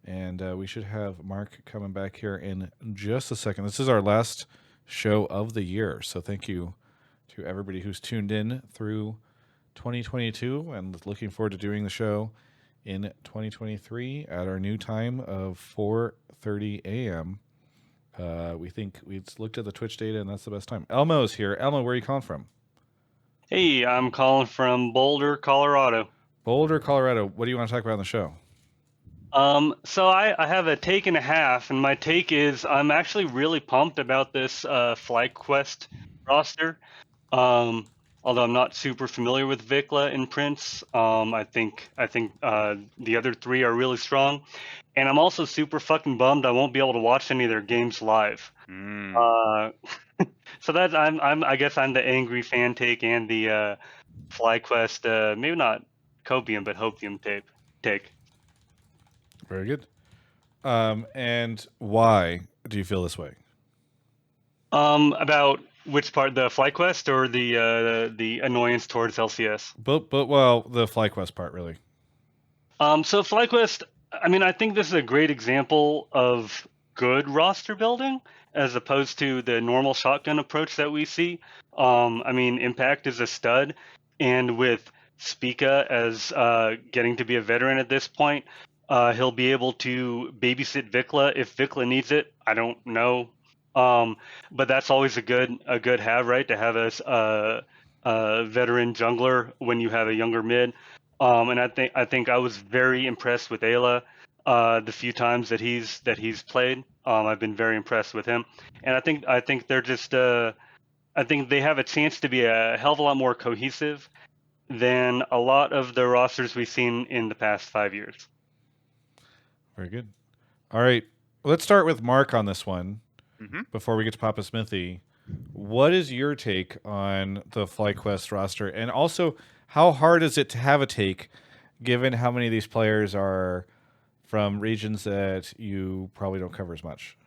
[SPEAKER 1] And we should have Mark coming back here in just a second. This is our last show of the year, so thank you to everybody who's tuned in through 2022 and looking forward to doing the show in 2023 at our new time of 4:30 a.m. We think we looked at the Twitch data, and that's the best time. Elmo's here. Elmo, where are you calling from?
[SPEAKER 9] Hey, I'm calling from Boulder, Colorado.
[SPEAKER 1] Boulder, Colorado. What do you want to talk about on the show?
[SPEAKER 9] So I have a take and a half, and my take is I'm actually really pumped about this FlyQuest roster. Although I'm not super familiar with Vikla and Prince, I think the other 3 are really strong, and I'm also super fucking bummed I won't be able to watch any of their games live. So that's I guess I'm the angry fan take and the FlyQuest maybe not copium but hopium take.
[SPEAKER 1] Very good. And why do you feel this way?
[SPEAKER 9] About which part, the FlyQuest or the annoyance towards LCS?
[SPEAKER 1] But well, the FlyQuest part, really.
[SPEAKER 9] So FlyQuest, I mean, I think this is a great example of good roster building as opposed to the normal shotgun approach that we see. I mean, Impact is a stud, and with Spica as getting to be a veteran at this point, he'll be able to babysit Vikla if Vikla needs it. I don't know. But that's always a good have, right? To have a veteran jungler when you have a younger mid. And I think I was very impressed with Ayla the few times that he's played. I've been very impressed with him, and I think they're just I think they have a chance to be a hell of a lot more cohesive than a lot of the rosters we've seen in the past 5 years.
[SPEAKER 1] Very good. All right, let's start with Mark on this one.
[SPEAKER 2] Mm-hmm.
[SPEAKER 1] Before we get to PapaSmithy, what is your take on the FlyQuest roster, and also how hard is it to have a take, given how many of these players are from regions that you probably don't cover as much?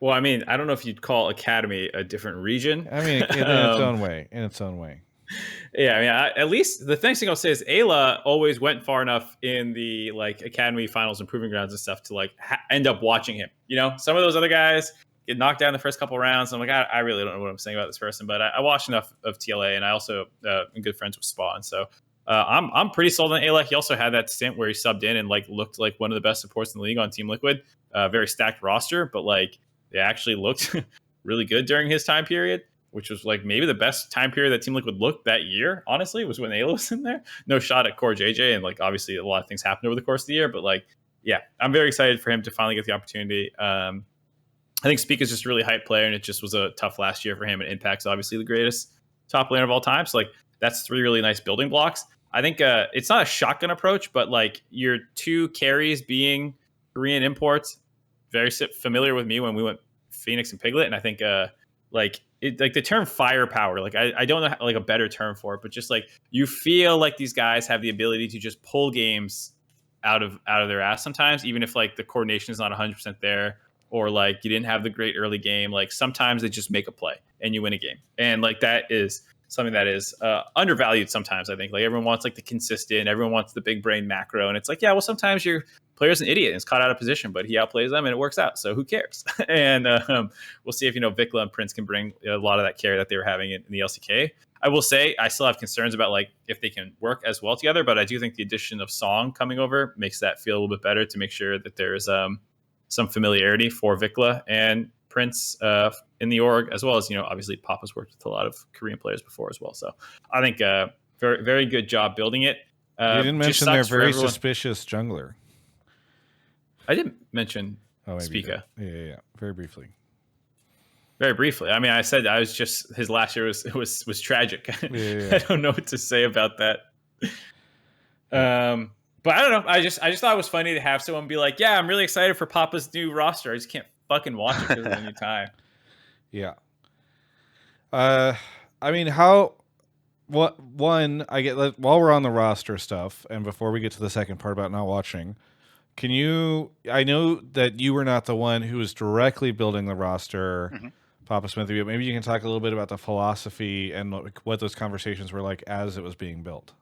[SPEAKER 3] Well, I mean, I don't know if you'd call Academy a different region.
[SPEAKER 1] I mean, in its own way. In its own way.
[SPEAKER 3] Yeah, I mean, at least the next thing I'll say is Ayla always went far enough in the like Academy finals and proving grounds and stuff to like end up watching him. You know, some of those other guys get knocked down in the first couple rounds. And I'm like, I really don't know what I'm saying about this person, but I watched enough of TLA, and I also am good friends with Spawn. So I'm pretty sold on Ayla. He also had that stint where he subbed in and like looked like one of the best supports in the league on Team Liquid. Very stacked roster, but like they actually looked really good during his time period, which was like maybe the best time period that Team Liquid looked that year, honestly, was when Ayla was in there. No shot at Core JJ, and like obviously a lot of things happened over the course of the year, but like, yeah, I'm very excited for him to finally get the opportunity. I think Speak is just a really hype player, and it just was a tough last year for him, and Impact's obviously the greatest top laner of all time. So like that's 3 really nice building blocks. I think it's not a shotgun approach, but like your 2 carries being Korean imports, very familiar with me when we went Phoenix and Piglet, and I think like the term firepower, like I don't know like a better term for it, but just like you feel like these guys have the ability to just pull games out of their ass sometimes, even if like the coordination is not 100% there, or like you didn't have the great early game. Like sometimes they just make a play and you win a game, and like that is something that is undervalued sometimes. I think like everyone wants like the consistent, everyone wants the big brain macro, and it's like, yeah, well, sometimes your player's an idiot and is caught out of position, but he outplays them and it works out, so who cares? And we'll see if Vikla and Prince can bring a lot of that carry that they were having in the LCK. I will say I still have concerns about like if they can work as well together, but I do think the addition of Song coming over makes that feel a little bit better to make sure that there's some familiarity for Vikla and Prince in the org, as well as, obviously Papa's worked with a lot of Korean players before as well. So I think very, very good job building it.
[SPEAKER 1] You didn't mention their very suspicious jungler.
[SPEAKER 3] I didn't mention
[SPEAKER 1] maybe
[SPEAKER 3] Spica.
[SPEAKER 1] Yeah. Very briefly.
[SPEAKER 3] Very briefly. I mean, I said I was just his last year was tragic.
[SPEAKER 1] Yeah.
[SPEAKER 3] I don't know what to say about that. But I don't know. I just thought it was funny to have someone be like, "Yeah, I'm really excited for Papa's new roster. I just can't fucking watch it because of the new time."
[SPEAKER 1] Yeah. I mean, while we're on the roster stuff, and before we get to the second part about not watching, I know that you were not the one who was directly building the roster, PapaSmithy, but maybe you can talk a little bit about the philosophy and what those conversations were like as it was being built.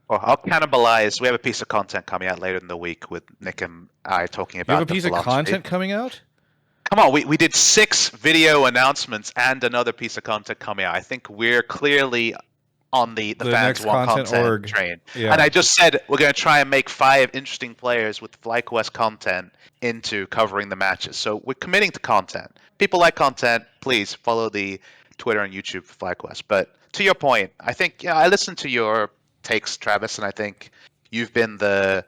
[SPEAKER 2] Well, I'll cannibalize. We have a piece of content coming out later in the week with Nick and I talking about.
[SPEAKER 1] You have a piece of content coming out?
[SPEAKER 2] Come on, we did 6 video announcements and another piece of content coming out. I think we're clearly on the fans want content train. Yeah. And I just said we're going to try and make 5 interesting players with FlyQuest content into covering the matches. So we're committing to content. People like content. Please follow the Twitter and YouTube for FlyQuest. But to your point, I think I listened to your takes, Travis, and I think you've been the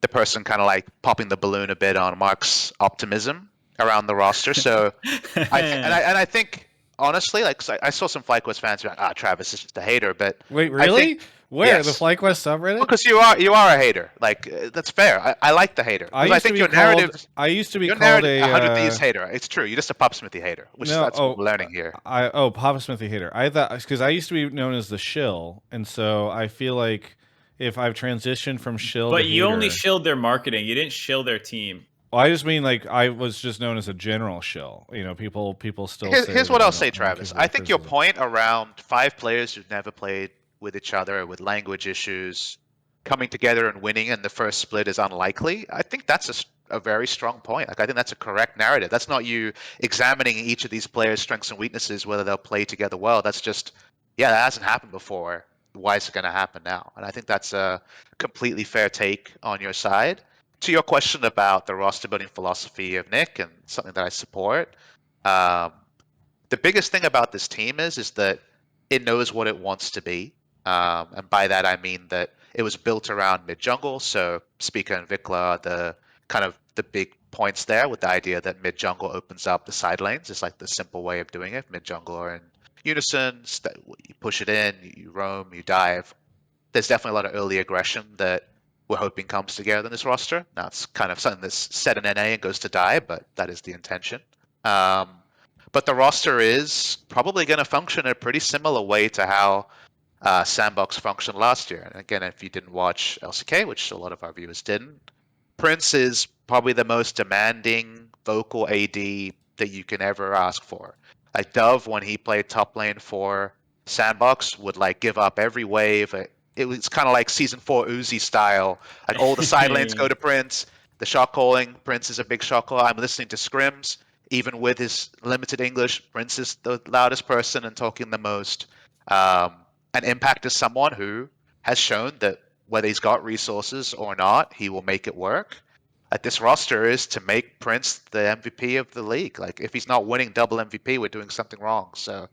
[SPEAKER 2] person kind of like popping the balloon a bit on Mark's optimism around the roster. So I think honestly, like I saw some FlyQuest fans be like, Travis is just a hater. But
[SPEAKER 1] wait, really? Where? Yes. The FlyQuest subreddit?
[SPEAKER 2] Because you are a hater. Like that's fair. I like the hater. I think your narrative.
[SPEAKER 1] I used to be called a
[SPEAKER 2] 100 Thieves hater. It's true. You're just a PapaSmithy hater, which that's what we're learning here.
[SPEAKER 1] PapaSmithy hater. I thought because I used to be known as the shill, and so I feel like if I've transitioned from shill,
[SPEAKER 3] but
[SPEAKER 1] to
[SPEAKER 3] you
[SPEAKER 1] hater,
[SPEAKER 3] only shilled their marketing. You didn't shill their team.
[SPEAKER 1] Well, I just mean like I was just known as a general shill. People still.
[SPEAKER 2] Here's what I'll say, Travis. I think your point around 5 players who've never played with each other, with language issues, coming together and winning in the first split is unlikely. I think that's a very strong point. Like I think that's a correct narrative. That's not you examining each of these players' strengths and weaknesses, whether they'll play together well. That's just, that hasn't happened before. Why is it going to happen now? And I think that's a completely fair take on your side. To your question about the roster building philosophy of Nick and something that I support, the biggest thing about this team is that it knows what it wants to be. And by that, I mean that it was built around mid-jungle. So Spica and Vikla are the big points there, with the idea that mid-jungle opens up the side lanes. It's like the simple way of doing it. Mid-jungle are in unison. You push it in, you roam, you dive. There's definitely a lot of early aggression that we're hoping comes together in this roster. Now, it's kind of something that's set in NA and goes to die, but that is the intention. But the roster is probably going to function in a pretty similar way to how Sandbox functioned last year. And again, if you didn't watch LCK, which a lot of our viewers didn't, Prince is probably the most demanding vocal AD that you can ever ask for. Like Dove, when he played top lane for Sandbox, would like give up every wave. It was kind of like season 4 Uzi style. Like all the side lanes go to Prince. The shot calling, Prince is a big shot caller. I'm listening to scrims. Even with his limited English, Prince is the loudest person and talking the most. And Impact is someone who has shown that whether he's got resources or not, he will make it work. This roster is to make Prince the MVP of the league. Like if he's not winning double MVP, we're doing something wrong. So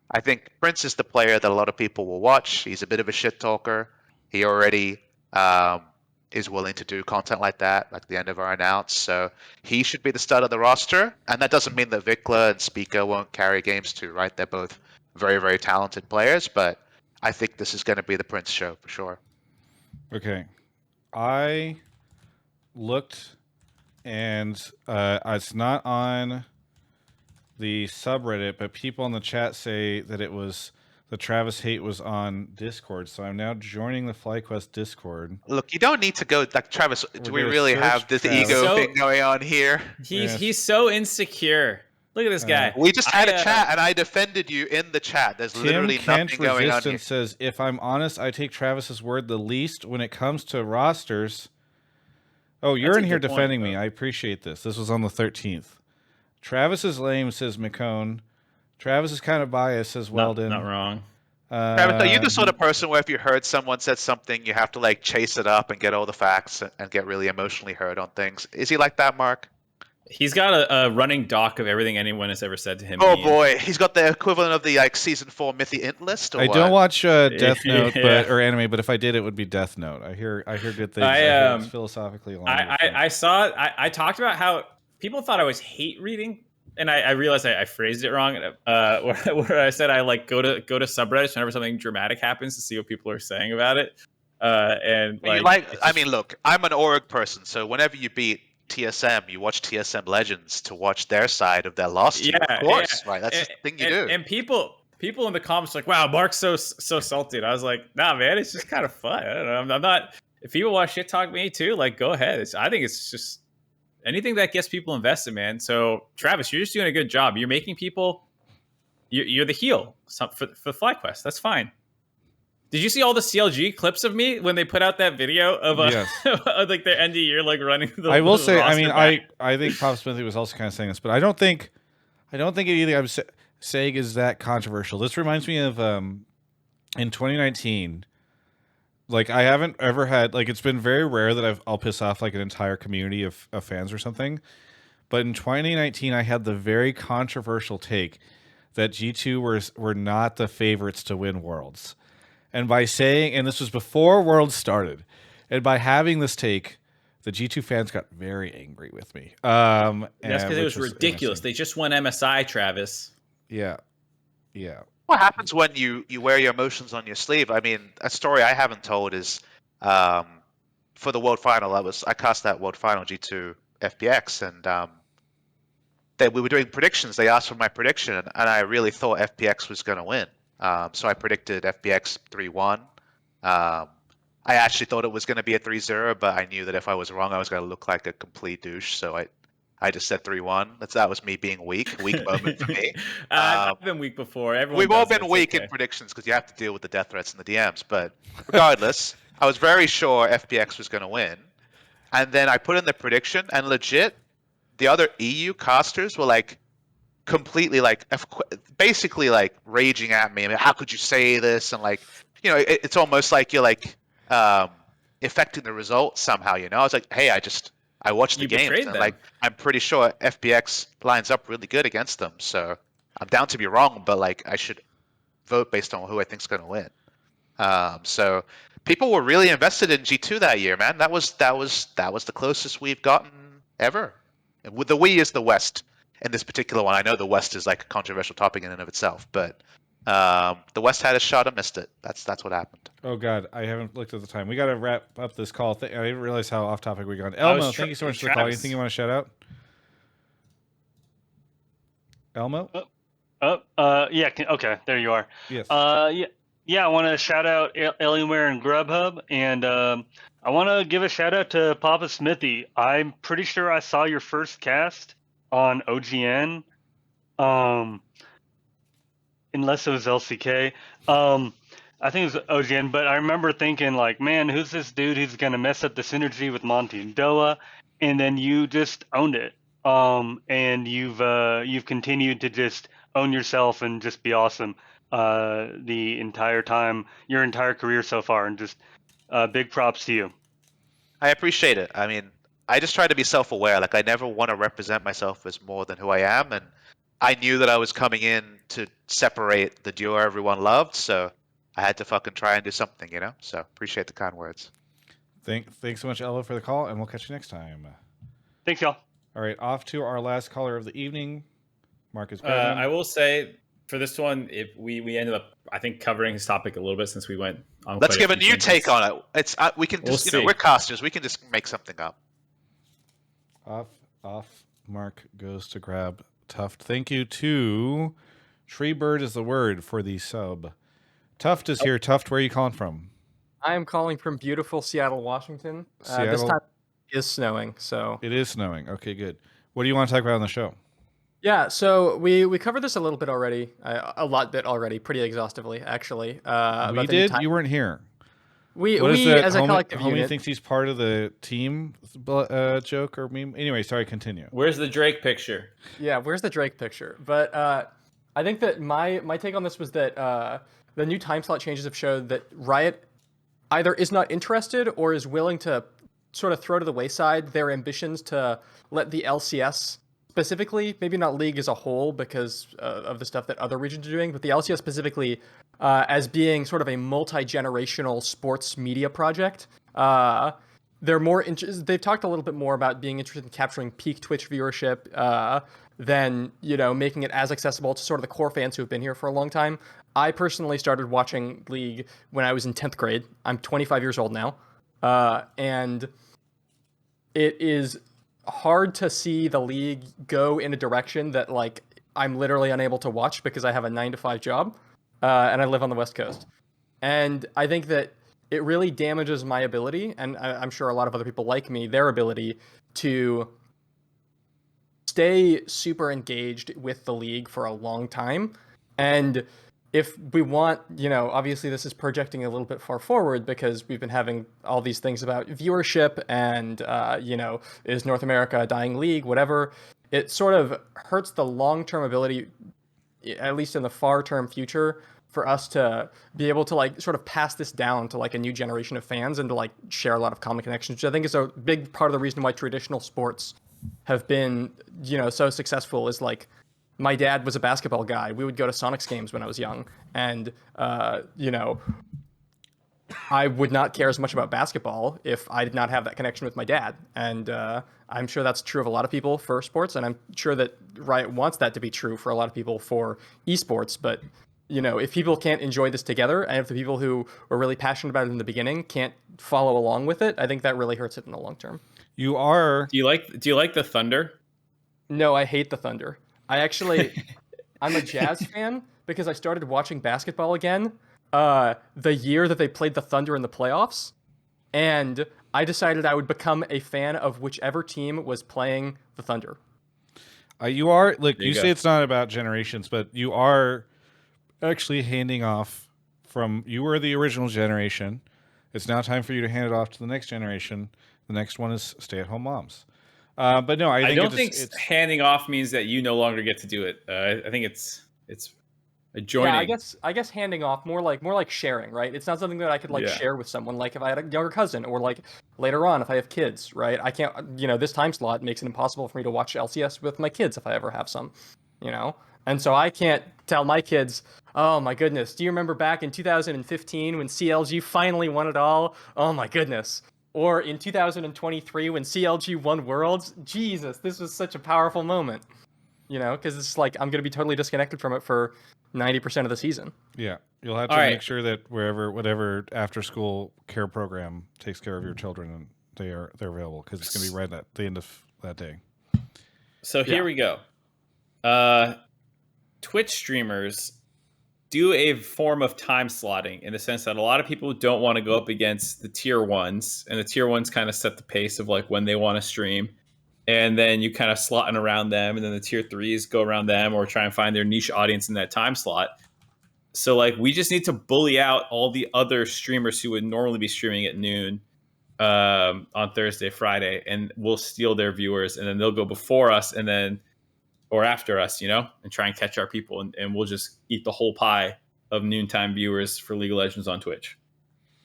[SPEAKER 2] I think Prince is the player that a lot of people will watch. He's a bit of a shit talker. He already is willing to do content like that, like the end of our announce. So he should be the stud of the roster. And that doesn't mean that Vikla and Spica won't carry games too, right? They're both very, very talented players, but I think this is going to be the Prince show for sure.
[SPEAKER 1] Okay. I looked, and it's not on the subreddit, but people in the chat say that it was the Travis hate was on Discord, so I'm now joining the FlyQuest Discord.
[SPEAKER 2] Look, you don't need to go like Travis. Do we really have this ego thing going on here?
[SPEAKER 3] He's so insecure. Look at this guy.
[SPEAKER 2] We just had a chat, and I defended you in the chat. There's literally nothing going on here.
[SPEAKER 1] Says, if I'm honest, I take Travis's word the least when it comes to rosters. Oh, you're in here defending me. I appreciate this. This was on the 13th. Travis is lame, says McCone. Travis is kind of biased, says Weldon.
[SPEAKER 3] Not wrong.
[SPEAKER 2] Travis, are you the sort of person where if you heard someone said something, you have to like chase it up and get all the facts and get really emotionally hurt on things? Is he like that, Mark?
[SPEAKER 3] He's got a running doc of everything anyone has ever said to him.
[SPEAKER 2] Oh
[SPEAKER 3] Ian.
[SPEAKER 2] boy, he's got the equivalent of the like season 4 Mythy int list. Or
[SPEAKER 1] I
[SPEAKER 2] what?
[SPEAKER 1] don't watch Death Note,
[SPEAKER 3] Yeah.
[SPEAKER 1] or anime, but if I did, it would be Death Note. I hear good things. I hear it's philosophically aligned.
[SPEAKER 3] I saw. I talked about how people thought I was hate reading, and I realized I phrased it wrong. Where I said I like go to subreddits whenever something dramatic happens to see what people are saying about it. And
[SPEAKER 2] I mean, look, I'm an org person, so whenever you beat TSM, you watch TSM Legends to watch their side of their loss to you, of course, right? That's the thing you do.
[SPEAKER 3] And people in the comments are like, "Wow, Mark's so salty." And I was like, "Nah, man, it's just kind of fun. I don't know. I'm not. If people want shit talk me too, like, go ahead. I think it's just anything that gets people invested, man." So, Travis, you're just doing a good job. You're making people. You're the heel for FlyQuest. That's fine. Did you see all the CLG clips of me when they put out that video of
[SPEAKER 1] Yes.
[SPEAKER 3] like their end of year, like running the
[SPEAKER 1] I will
[SPEAKER 3] the
[SPEAKER 1] say, I
[SPEAKER 3] roster
[SPEAKER 1] mean,
[SPEAKER 3] back?
[SPEAKER 1] I think PapaSmithy was also kind of saying this, but I don't think anything I'm saying is that controversial. This reminds me of in 2019. Like, I haven't ever had, like, it's been very rare that I'll piss off like an entire community of fans or something. But in 2019, I had the very controversial take that G2 were not the favorites to win Worlds. And by saying, and this was before Worlds started, and by having this take, the G2 fans got very angry with me.
[SPEAKER 3] That's because it was ridiculous. They just won MSI, Travis.
[SPEAKER 1] Yeah.
[SPEAKER 2] What happens when you wear your emotions on your sleeve? I mean, a story I haven't told is for the World Final. I cast that World Final G2 FPX, and we were doing predictions. They asked for my prediction, and I really thought FPX was going to win. So I predicted FPX 3-1. I actually thought it was going to be a 3-0, but I knew that if I was wrong, I was going to look like a complete douche. So I just said 3-1. That was me being weak moment for me.
[SPEAKER 3] I've been weak before.
[SPEAKER 2] We've all been weak in predictions because you have to deal with the death threats and the DMs. But regardless, I was very sure FPX was going to win. And then I put in the prediction, and legit, the other EU casters were like completely like basically like raging at me. I mean, how could you say this? And like, you know, it's almost like you're like affecting the result somehow. You know, I was like, hey, I watched the games, and like I'm pretty sure FPX lines up really good against them. So I'm down to be wrong, but like I should vote based on who I think's going to win. So people were really invested in G2 that year, man. That was the closest we've gotten ever. And with the Wii is the West in this particular one. I know the West is like a controversial topic in and of itself, but the West had a shot and missed it. That's what happened.
[SPEAKER 1] Oh God, I haven't looked at the time. We got to wrap up this call. I didn't realize how off topic we got. Elmo, thank you so much for the call. Anything you want to shout out? Elmo?
[SPEAKER 9] Yeah. Okay, there you are.
[SPEAKER 1] Yes.
[SPEAKER 9] Yeah. I want to shout out Alienware and Grubhub, and I want to give a shout out to PapaSmithy. I'm pretty sure I saw your first cast on OGN, unless it was LCK. I think it was OGN, but I remember thinking like, man, who's this dude who's gonna mess up the synergy with Monty and Doa? And then you just owned it. And you've continued to just own yourself and just be awesome the entire time, your entire career so far, and just big props to you.
[SPEAKER 2] I appreciate it. I mean, I just try to be self-aware. Like, I never want to represent myself as more than who I am, and I knew that I was coming in to separate the duo everyone loved, so I had to fucking try and do something, you know? So, appreciate the kind words.
[SPEAKER 1] Thanks so much, Ella, for the call, and we'll catch you next time.
[SPEAKER 9] Thanks, y'all.
[SPEAKER 1] All right, off to our last caller of the evening, Marcus.
[SPEAKER 3] I will say, for this one, if we ended up, I think, covering his topic a little bit since we went on.
[SPEAKER 2] Let's give a new take on it. It's we can just, we're casters. We can just make something up.
[SPEAKER 1] Off. Mark goes to grab Tuft. Thank you to Treebird is the word for the sub. Tuft is here. Tuft, where are you calling from?
[SPEAKER 10] I am calling from beautiful Seattle, Washington. This time it is snowing, so
[SPEAKER 1] it is snowing. Okay, good. What do you want to talk about on the show?
[SPEAKER 10] Yeah, so we covered this a little bit already, pretty exhaustively, actually.
[SPEAKER 1] We did. You weren't here.
[SPEAKER 10] We as a collective
[SPEAKER 1] homie
[SPEAKER 10] unit
[SPEAKER 1] thinks he's part of the team joke or meme. Anyway, sorry. Continue.
[SPEAKER 3] Where's the Drake picture?
[SPEAKER 10] Yeah, where's the Drake picture? But I think that my take on this was that the new time slot changes have showed that Riot either is not interested or is willing to sort of throw to the wayside their ambitions to let the LCS specifically, maybe not League as a whole because of the stuff that other regions are doing, but the LCS specifically as being sort of a multi-generational sports media project. They're more they've talked a little bit more about being interested in capturing peak Twitch viewership than, you know, making it as accessible to sort of the core fans who have been here for a long time. I personally started watching League when I was in 10th grade. I'm 25 years old now. And it is hard to see the League go in a direction that, like, I'm literally unable to watch because I have a 9-to-5 job and I live on the West Coast. And I think that it really damages my ability, and I'm sure a lot of other people like me, their ability to stay super engaged with the League for a long time. And if we want, you know, obviously this is projecting a little bit far forward because we've been having all these things about viewership and, you know, is North America a dying league, whatever. It sort of hurts the long-term ability, at least in the far-term future, for us to be able to, like, sort of pass this down to, like, a new generation of fans and to, like, share a lot of common connections, which I think is a big part of the reason why traditional sports have been, you know, so successful. Is like, my dad was a basketball guy. We would go to Sonics games when I was young, and you know, I would not care as much about basketball if I did not have that connection with my dad. And I'm sure that's true of a lot of people for sports, and I'm sure that Riot wants that to be true for a lot of people for esports. But, you know, if people can't enjoy this together, and if the people who were really passionate about it in the beginning can't follow along with it, I think that really hurts it in the long term.
[SPEAKER 3] Do you like the Thunder?
[SPEAKER 10] No, I hate the Thunder. I'm a Jazz fan because I started watching basketball again the year that they played the Thunder in the playoffs, and I decided I would become a fan of whichever team was playing the Thunder.
[SPEAKER 1] You are, like, you say it's not about generations, but you are actually handing off from, you were the original generation. It's now time for you to hand it off to the next generation. The next one is stay-at-home moms. But no, I
[SPEAKER 3] don't think handing off means that you no longer get to do it. I think it's a joining.
[SPEAKER 10] Yeah, I guess handing off, more like sharing, right? It's not something that I could, like, share with someone, like if I had a younger cousin, or like later on if I have kids, right? I can't, you know, this time slot makes it impossible for me to watch LCS with my kids if I ever have some, you know? And so I can't tell my kids, oh my goodness, do you remember back in 2015 when CLG finally won it all? Oh my goodness. Or in 2023 when CLG won Worlds? Jesus, this was such a powerful moment. You know, because it's like I'm going to be totally disconnected from it for 90% of the season.
[SPEAKER 1] Yeah, you'll have to make sure that whatever after-school care program takes care of your children, and they're available, because it's going to be right at the end of that day.
[SPEAKER 3] So here we go. Twitch streamers do a form of time slotting, in the sense that a lot of people don't want to go up against the tier ones, and the tier ones kind of set the pace of, like, when they want to stream, and then you kind of slotting around them, and then the tier threes go around them or try and find their niche audience in that time slot. So, like, we just need to bully out all the other streamers who would normally be streaming at noon on Thursday, Friday, and we'll steal their viewers, and then they'll go before us and then or after us, you know, and try and catch our people, and we'll just eat the whole pie of noontime viewers for League of Legends on Twitch.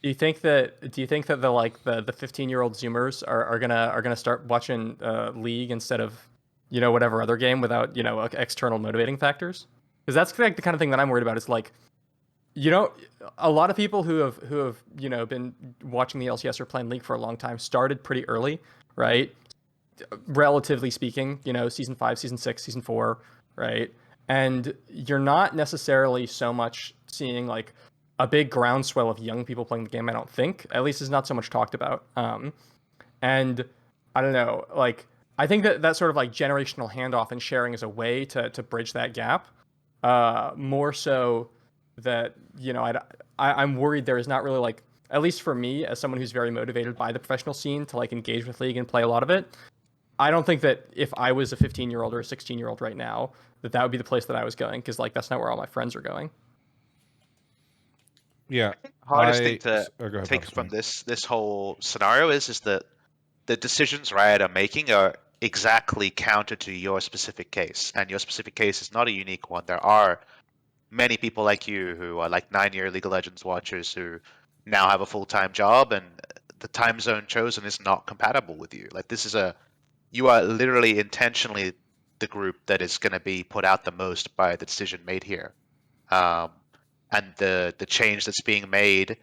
[SPEAKER 10] Do you think that the 15-year-old Zoomers are gonna start watching League instead of, you know, whatever other game without, you know, external motivating factors? Because that's, like, the kind of thing that I'm worried about. Is, like, you know, a lot of people who have you know, been watching the LCS or playing League for a long time started pretty early, right? Relatively speaking, you know, season 5, season 6, season 4, right? And you're not necessarily so much seeing, like, a big groundswell of young people playing the game, I don't think. At least it's not so much talked about. And I don't know, like, I think that sort of, like, generational handoff and sharing is a way to bridge that gap. More so that, you know, I'm worried there is not really, like, at least for me, as someone who's very motivated by the professional scene to, like, engage with League and play a lot of it, I don't think that if I was a 15-year-old or a 16-year-old right now, that would be the place that I was going, because, like, that's not where all my friends are going.
[SPEAKER 1] Yeah.
[SPEAKER 2] Hardest thing to take from this whole scenario is that the decisions Riot are making are exactly counter to your specific case, and your specific case is not a unique one. There are many people like you who are, like, 9-year League of Legends watchers who now have a full-time job, and the time zone chosen is not compatible with you. Like, you are literally intentionally the group that is going to be put out the most by the decision made here. And the change that's being made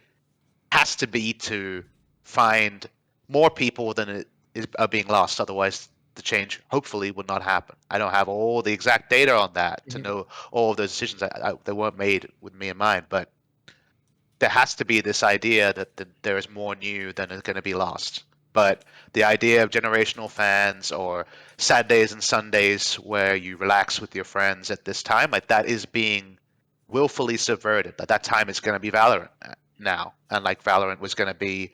[SPEAKER 2] has to be to find more people than are being lost. Otherwise, the change hopefully would not happen. I don't have all the exact data on that to know all of those decisions that weren't made with me in mind, but there has to be this idea that there is more new than is going to be lost. But the idea of generational fans or Saturdays and Sundays where you relax with your friends at this time, like that is being willfully subverted. Like that time is going to be Valorant now, and like Valorant was going to be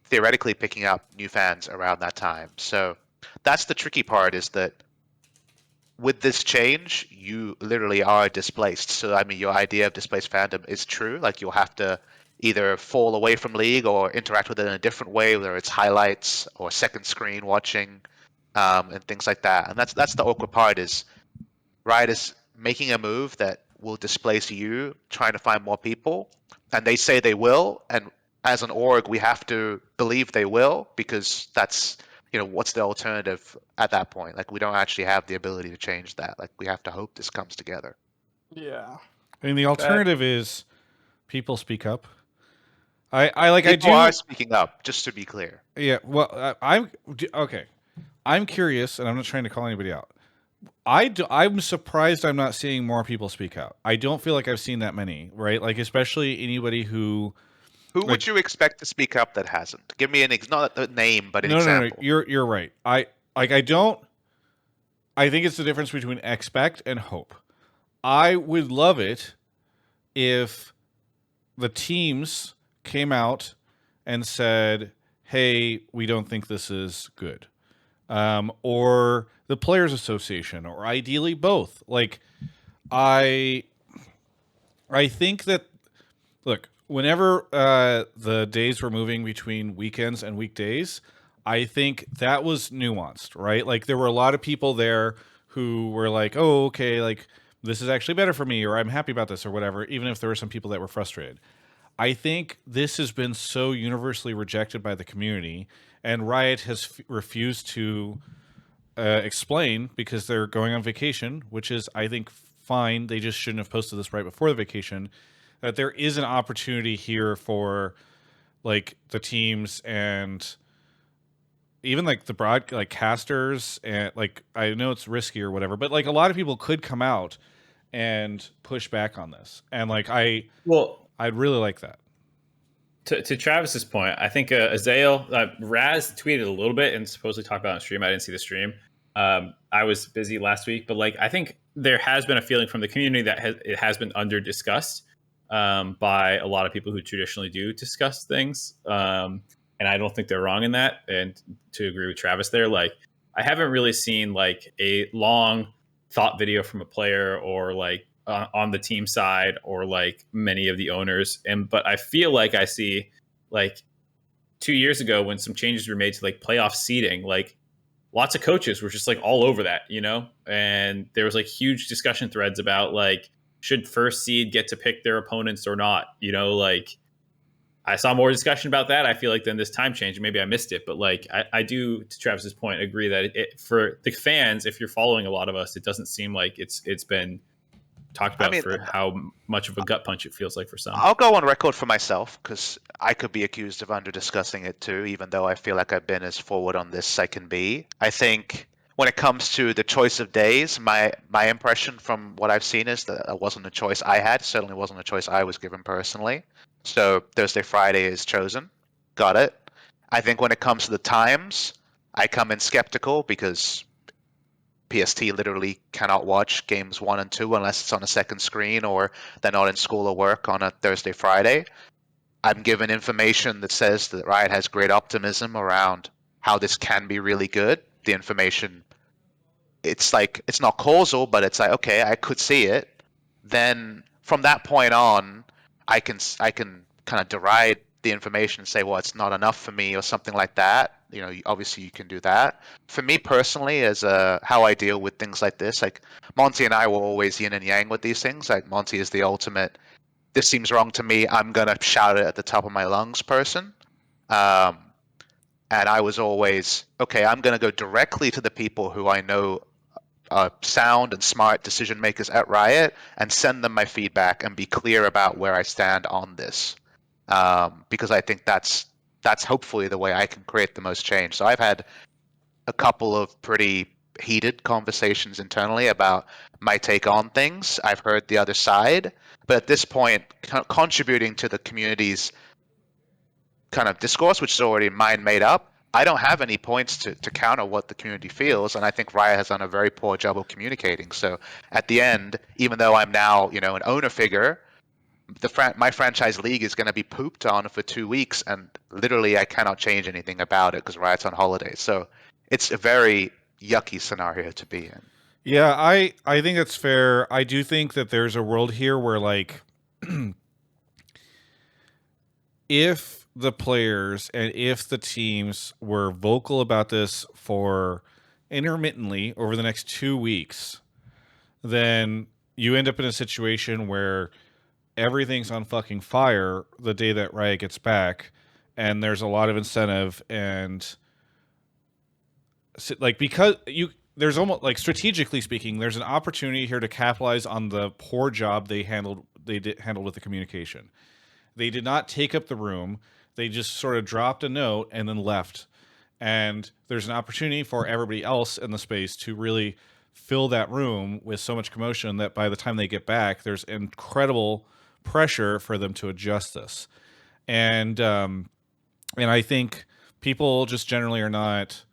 [SPEAKER 2] theoretically picking up new fans around that time. So that's the tricky part, is that with this change, you literally are displaced. So, I mean, your idea of displaced fandom is true. Like, you'll have to either fall away from League or interact with it in a different way, whether it's highlights or second screen watching, and things like that. And that's the awkward part, is Riot is making a move that will displace you, trying to find more people. And they say they will. And as an org, we have to believe they will, because that's, what's the alternative at that point? Like, we don't actually have the ability to change that. Like, we have to hope this comes together.
[SPEAKER 10] Yeah.
[SPEAKER 1] I mean, the alternative is people speak up.
[SPEAKER 2] People are speaking up, just to be clear.
[SPEAKER 1] Yeah, well, I'm okay. I'm curious, and I'm not trying to call anybody out. I'm surprised I'm not seeing more people speak out. I don't feel like I've seen that many, right? Like, especially anybody who
[SPEAKER 2] would you expect to speak up that hasn't? Give me not a name, but an example.
[SPEAKER 1] No. You're right. I think it's the difference between expect and hope. I would love it if the teams came out and said, "Hey, we don't think this is good," or the Players Association, or ideally both. Like, I think that, look, whenever the days were moving between weekends and weekdays, I think that was nuanced, right? Like, there were a lot of people there who were like, "Oh, okay, like, this is actually better for me," or "I'm happy about this," or whatever, even if there were some people that were frustrated. I think this has been so universally rejected by the community, and Riot has refused to explain, because they're going on vacation, which is, I think, fine. They just shouldn't have posted this right before the vacation, that there is an opportunity here for, like, the teams and even, like, the casters, and, like, I know it's risky or whatever, but, like, a lot of people could come out and push back on this, and, like, I'd really like that.
[SPEAKER 3] To Travis's point, I think Azael, Raz tweeted a little bit and supposedly talked about it on stream. I didn't see the stream. I was busy last week, but, like, I think there has been a feeling from the community that it has been under discussed by a lot of people who traditionally do discuss things. And I don't think they're wrong in that. And to agree with Travis there, like, I haven't really seen, like, a long thought video from a player, or, like, on the team side, or, like, many of the owners. But I feel like I see, like, 2 years ago when some changes were made to, like, playoff seeding, like, lots of coaches were just, like, all over that, and there was, like, huge discussion threads about, like, should first seed get to pick their opponents or not, like, I saw more discussion about that, I feel like, than this time change. Maybe I missed it, but, like, I do, to Travis's point, agree that for the fans, if you're following a lot of us, it doesn't seem like it's been talked about for how much of a gut punch it feels like for some.
[SPEAKER 2] I'll go on record for myself, because I could be accused of under discussing it too, even though I feel like I've been as forward on this as I can be. I think when it comes to the choice of days, my impression from what I've seen is that it wasn't a choice I had. Certainly wasn't a choice I was given personally. So Thursday, Friday is chosen. Got it. I think when it comes to the times, I come in skeptical, because PST literally cannot watch games 1 and 2 unless it's on a second screen or they're not in school or work on a Thursday, Friday. I'm given information that says that Riot has great optimism around how this can be really good. The information, it's like, it's not causal, but it's like, okay, I could see it. Then from that point on, I can kind of deride the information and say, well, it's not enough for me, or something like that. Obviously you can do that. For me personally, as how I deal with things like this, like, Monty and I were always yin and yang with these things. Like, Monty is the ultimate, this seems wrong to me, I'm gonna shout it at the top of my lungs person. And I was always, okay, I'm gonna go directly to the people who I know are sound and smart decision makers at Riot and send them my feedback and be clear about where I stand on this. Because I think that's hopefully the way I can create the most change. So I've had a couple of pretty heated conversations internally about my take on things. I've heard the other side, but at this point, contributing to the community's kind of discourse, which is already mine made up, I don't have any points to counter what the community feels, and I think Riot has done a very poor job of communicating. So at the end, even though I'm now, an owner figure, my franchise league is going to be pooped on for 2 weeks, and literally I cannot change anything about it because Riot's on holiday. So it's a very yucky scenario to be in.
[SPEAKER 1] Yeah, I think that's fair. I do think that there's a world here where, like, if the players and if the teams were vocal about this for intermittently over the next 2 weeks, then you end up in a situation where everything's on fucking fire the day that Riot gets back, and there's a lot of incentive, and like, because there's almost, like, strategically speaking, there's an opportunity here to capitalize on the poor job they handled with the communication. They did not take up the room. They just sort of dropped a note and then left. And there's an opportunity for everybody else in the space to really fill that room with so much commotion that by the time they get back, there's incredible pressure for them to adjust this. And I think people just generally are not,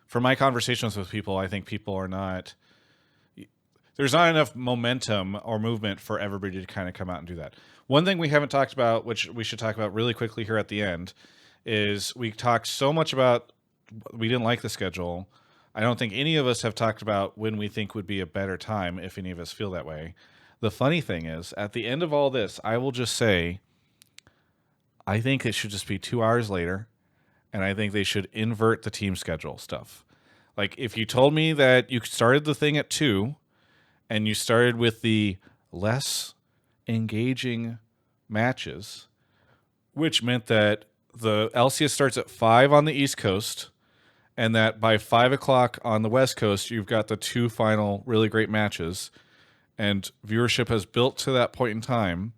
[SPEAKER 1] from my conversations with people, I think people are not, there's not enough momentum or movement for everybody to kind of come out and do that. One thing we haven't talked about, which we should talk about really quickly here at the end, is we talked so much about we didn't like the schedule. I don't think any of us have talked about when we think would be a better time, if any of us feel that way. The funny thing is, at the end of all this, I will just say, I think it should just be 2 hours later, and I think they should invert the team schedule stuff. Like, if you told me that you started the thing at 2, and you started with the less engaging matches, which meant that the LCS starts at 5 on the East Coast, and that by 5 o'clock on the West Coast, you've got the 2 final really great matches, and viewership has built to that point in time.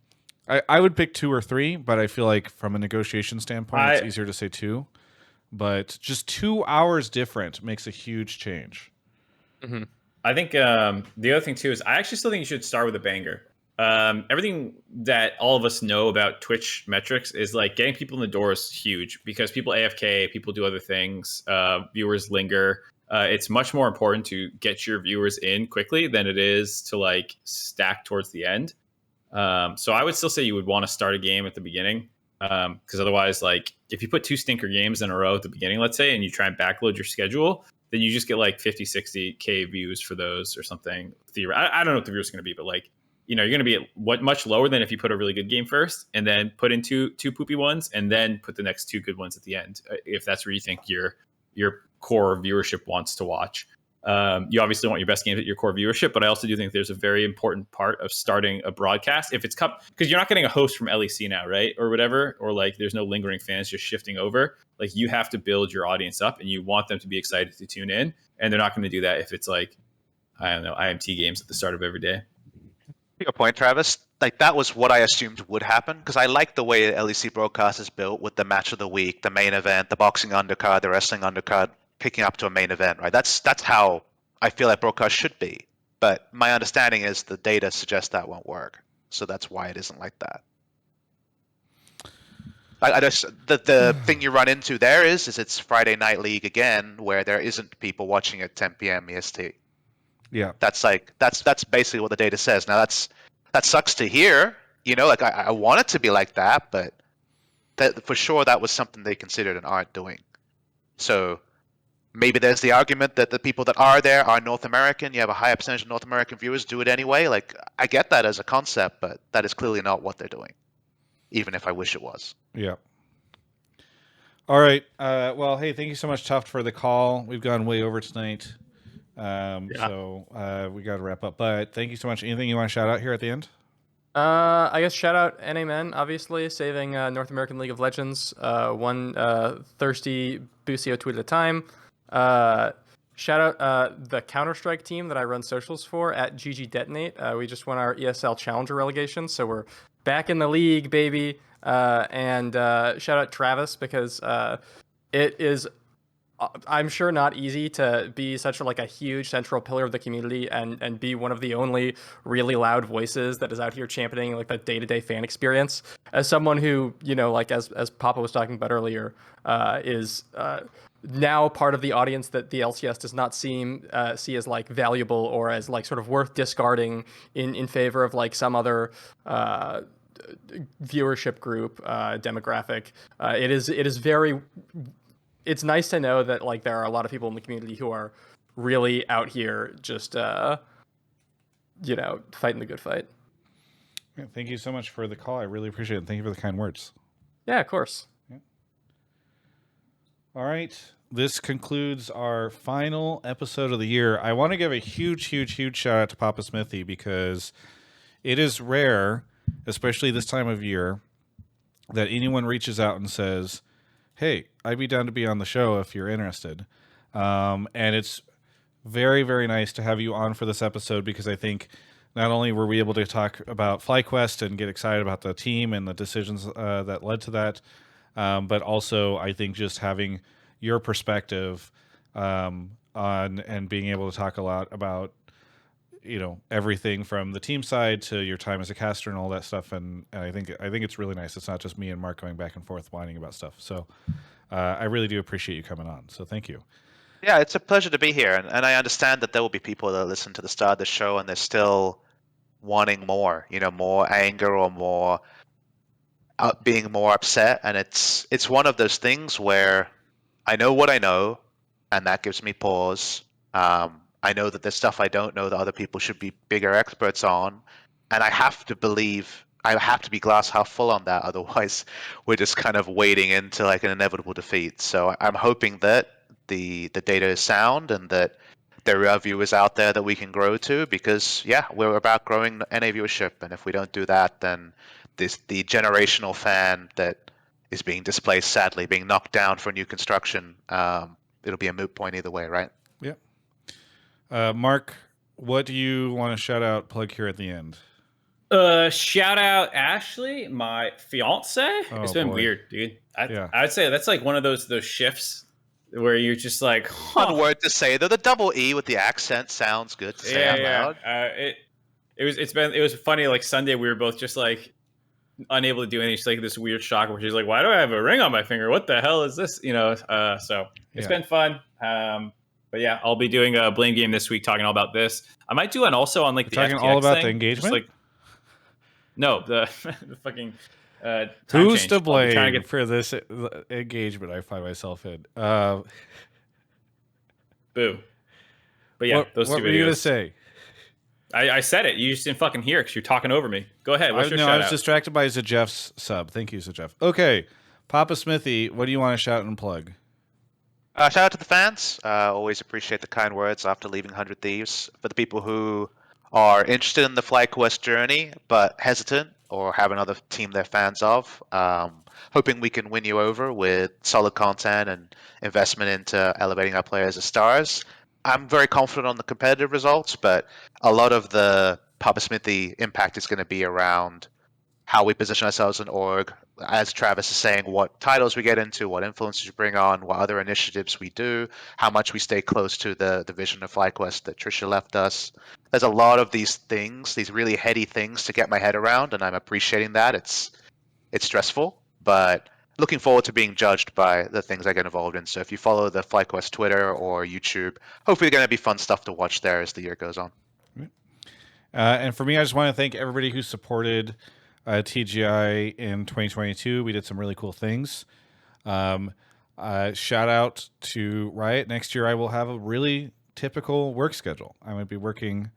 [SPEAKER 1] I would pick 2 or 3, but I feel like from a negotiation standpoint, it's easier to say 2. But just 2 hours different makes a huge change.
[SPEAKER 3] Mm-hmm. I think the other thing too is I actually still think you should start with a banger. Everything that all of us know about Twitch metrics is, like, getting people in the door is huge because people AFK, people do other things, viewers linger. It's much more important to get your viewers in quickly than it is to, like, stack towards the end. So I would still say you would want to start a game at the beginning, because otherwise, like, if you put 2 stinker games in a row at the beginning, let's say, and you try and backload your schedule, then you just get like 50, 60K views for those or something. I don't know what the views are going to be, but, like, you're going to be at much lower than if you put a really good game first and then put in two poopy ones and then put the next 2 good ones at the end, if that's where you think your core viewership wants to watch. You obviously want your best games at your core viewership, but I also do think there's a very important part of starting a broadcast. If it's cup, because you're not getting a host from LEC now, right? Or whatever, or, like, there's no lingering fans just shifting over. Like, you have to build your audience up and you want them to be excited to tune in. And they're not going to do that if it's, like, I don't know, IMT games at the start of every day.
[SPEAKER 2] Your point, Travis. Like, that was what I assumed would happen, because I like the way LEC broadcast is built with the match of the week, the main event, the boxing undercard, the wrestling undercard, picking up to a main event, right? That's how I feel like broadcast should be. But my understanding is the data suggests that won't work, so that's why it isn't like that. I just the thing you run into there is it's Friday Night League again, where there isn't people watching at 10 p.m. EST.
[SPEAKER 1] Yeah,
[SPEAKER 2] that's basically what the data says. Now that sucks to hear. Like, I want it to be like that, but that for sure that was something they considered and aren't doing. So maybe there's the argument that the people that are there are North American. You have a higher percentage of North American viewers do it anyway. Like, I get that as a concept, but that is clearly not what they're doing, even if I wish it was.
[SPEAKER 1] Yeah. All right. Well, hey, thank you so much, Tuft, for the call. We've gone way over tonight. So we got to wrap up. But thank you so much. Anything you want to shout out here at the end?
[SPEAKER 10] I guess shout out NAMN, obviously, saving North American League of Legends one thirsty Busio tweet at a time. shout out the Counter-Strike team that I run socials for at GG Detonate. We just won our ESL Challenger relegation, so we're back in the league, baby. And shout out Travis because it is, I'm sure, not easy to be such a huge central pillar of the community and be one of the only really loud voices that is out here championing like the day-to-day fan experience. As someone who, as Papa was talking about earlier, is now part of the audience that the LCS does not see as valuable or as sort of worth discarding in favor of some other viewership group demographic. It's nice to know that there are a lot of people in the community who are really out here just fighting the good fight.
[SPEAKER 1] Yeah, thank you so much for the call. I really appreciate it. Thank you for the kind words.
[SPEAKER 10] Yeah, of course.
[SPEAKER 1] Yeah. All right. This concludes our final episode of the year. I want to give a huge shout out to PapaSmithy because it is rare, especially this time of year, that anyone reaches out and says, hey, I'd be down to be on the show if you're interested. And it's very, very nice to have you on for this episode because I think not only were we able to talk about FlyQuest and get excited about the team and the decisions that led to that, but also I think just having your perspective on and being able to talk a lot about everything from the team side to your time as a caster and all that stuff, and I think it's really nice. It's not just me and Mark going back and forth whining about stuff. So I really do appreciate you coming on. So thank you.
[SPEAKER 2] Yeah, it's a pleasure to be here, and I understand that there will be people that listen to the start of the show and they're still wanting more, more anger or more being more upset, and it's one of those things where I know what I know, and that gives me pause. I know that there's stuff I don't know that other people should be bigger experts on, and I have to be glass half full on that. Otherwise, we're just kind of wading into an inevitable defeat. So I'm hoping that the data is sound and that there are viewers out there that we can grow to, because we're about growing NA viewership, and if we don't do that, then the generational fan that is being displaced, sadly, being knocked down for new construction, it'll be a moot point either way, right?
[SPEAKER 1] Mark, what do you want to shout out, plug here at the end?
[SPEAKER 3] Shout out Ashley, my fiance. It's been weird, dude. I'd say that's one of those shifts where you're just
[SPEAKER 2] One word to say though, the double E with the accent sounds good to say out loud.
[SPEAKER 3] It was funny. Sunday we were both just unable to do anything. She's this weird shock where she's like, "Why do I have a ring on my finger? What the hell is this?" So it's been fun. But yeah, I'll be doing a blame game this week, talking all about this. I might do one also on the
[SPEAKER 1] talking
[SPEAKER 3] FTX
[SPEAKER 1] all about
[SPEAKER 3] thing.
[SPEAKER 1] the engagement.
[SPEAKER 3] No, the fucking.
[SPEAKER 1] Who's to blame for this engagement I find myself in?
[SPEAKER 3] Boo. But yeah, those two videos.
[SPEAKER 1] What were you gonna say?
[SPEAKER 3] I said it. You just didn't fucking hear it because you're talking over me. Go ahead. What's your shout out?
[SPEAKER 1] I was distracted by Zajeff's sub. Thank you, Zajeff. Okay, PapaSmithy, what do you want to shout and plug?
[SPEAKER 2] Shout out to the fans. Always appreciate the kind words after leaving 100 Thieves. For the people who are interested in the FlyQuest journey but hesitant or have another team they're fans of, hoping we can win you over with solid content and investment into elevating our players as stars. I'm very confident on the competitive results, but a lot of the PapaSmithy impact is going to be around how we position ourselves in org. As Travis is saying, what titles we get into, what influences we bring on, what other initiatives we do, how much we stay close to the vision of FlyQuest that Trisha left us. There's a lot of these things, these really heady things to get my head around, and I'm appreciating that. It's stressful, but looking forward to being judged by the things I get involved in. So if you follow the FlyQuest Twitter or YouTube, hopefully going to be fun stuff to watch there as the year goes on.
[SPEAKER 1] And for me, I just want to thank everybody who supported TGI in 2022. We did some really cool things. Shout out to Riot. Next year, I will have a really typical work schedule. I'm going to be working,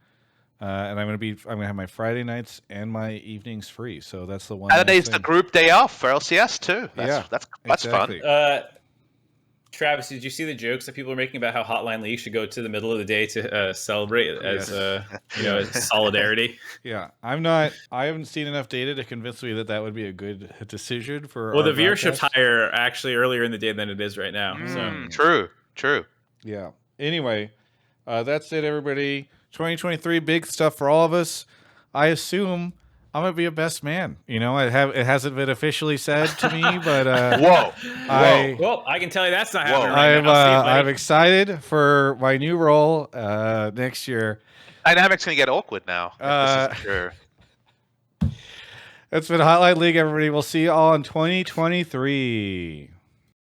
[SPEAKER 1] and I'm going to have my Friday nights and my evenings free. So that's the one.
[SPEAKER 2] Saturday's the group day off for LCS too. That's
[SPEAKER 1] exactly.
[SPEAKER 2] fun.
[SPEAKER 3] Travis, did you see the jokes that people are making about how Hotline League should go to the middle of the day to celebrate as as solidarity?
[SPEAKER 1] Yeah, I haven't seen enough data to convince me that would be a good decision for.
[SPEAKER 3] Well, the viewership's higher actually earlier in the day than it is right now.
[SPEAKER 2] True.
[SPEAKER 1] Yeah, Anyway, that's it, everybody. 2023, big stuff for all of us. I assume I'm gonna be a best man. It hasn't been officially said to me, but
[SPEAKER 2] Whoa.
[SPEAKER 3] Well, I can tell you that's not happening right
[SPEAKER 1] I'm
[SPEAKER 3] now. See you, buddy.
[SPEAKER 1] I'm excited for my new role next year.
[SPEAKER 2] Dynamic's gonna get awkward now. If this is true.
[SPEAKER 1] It's been Hotline League, everybody. We'll see you all in 2023.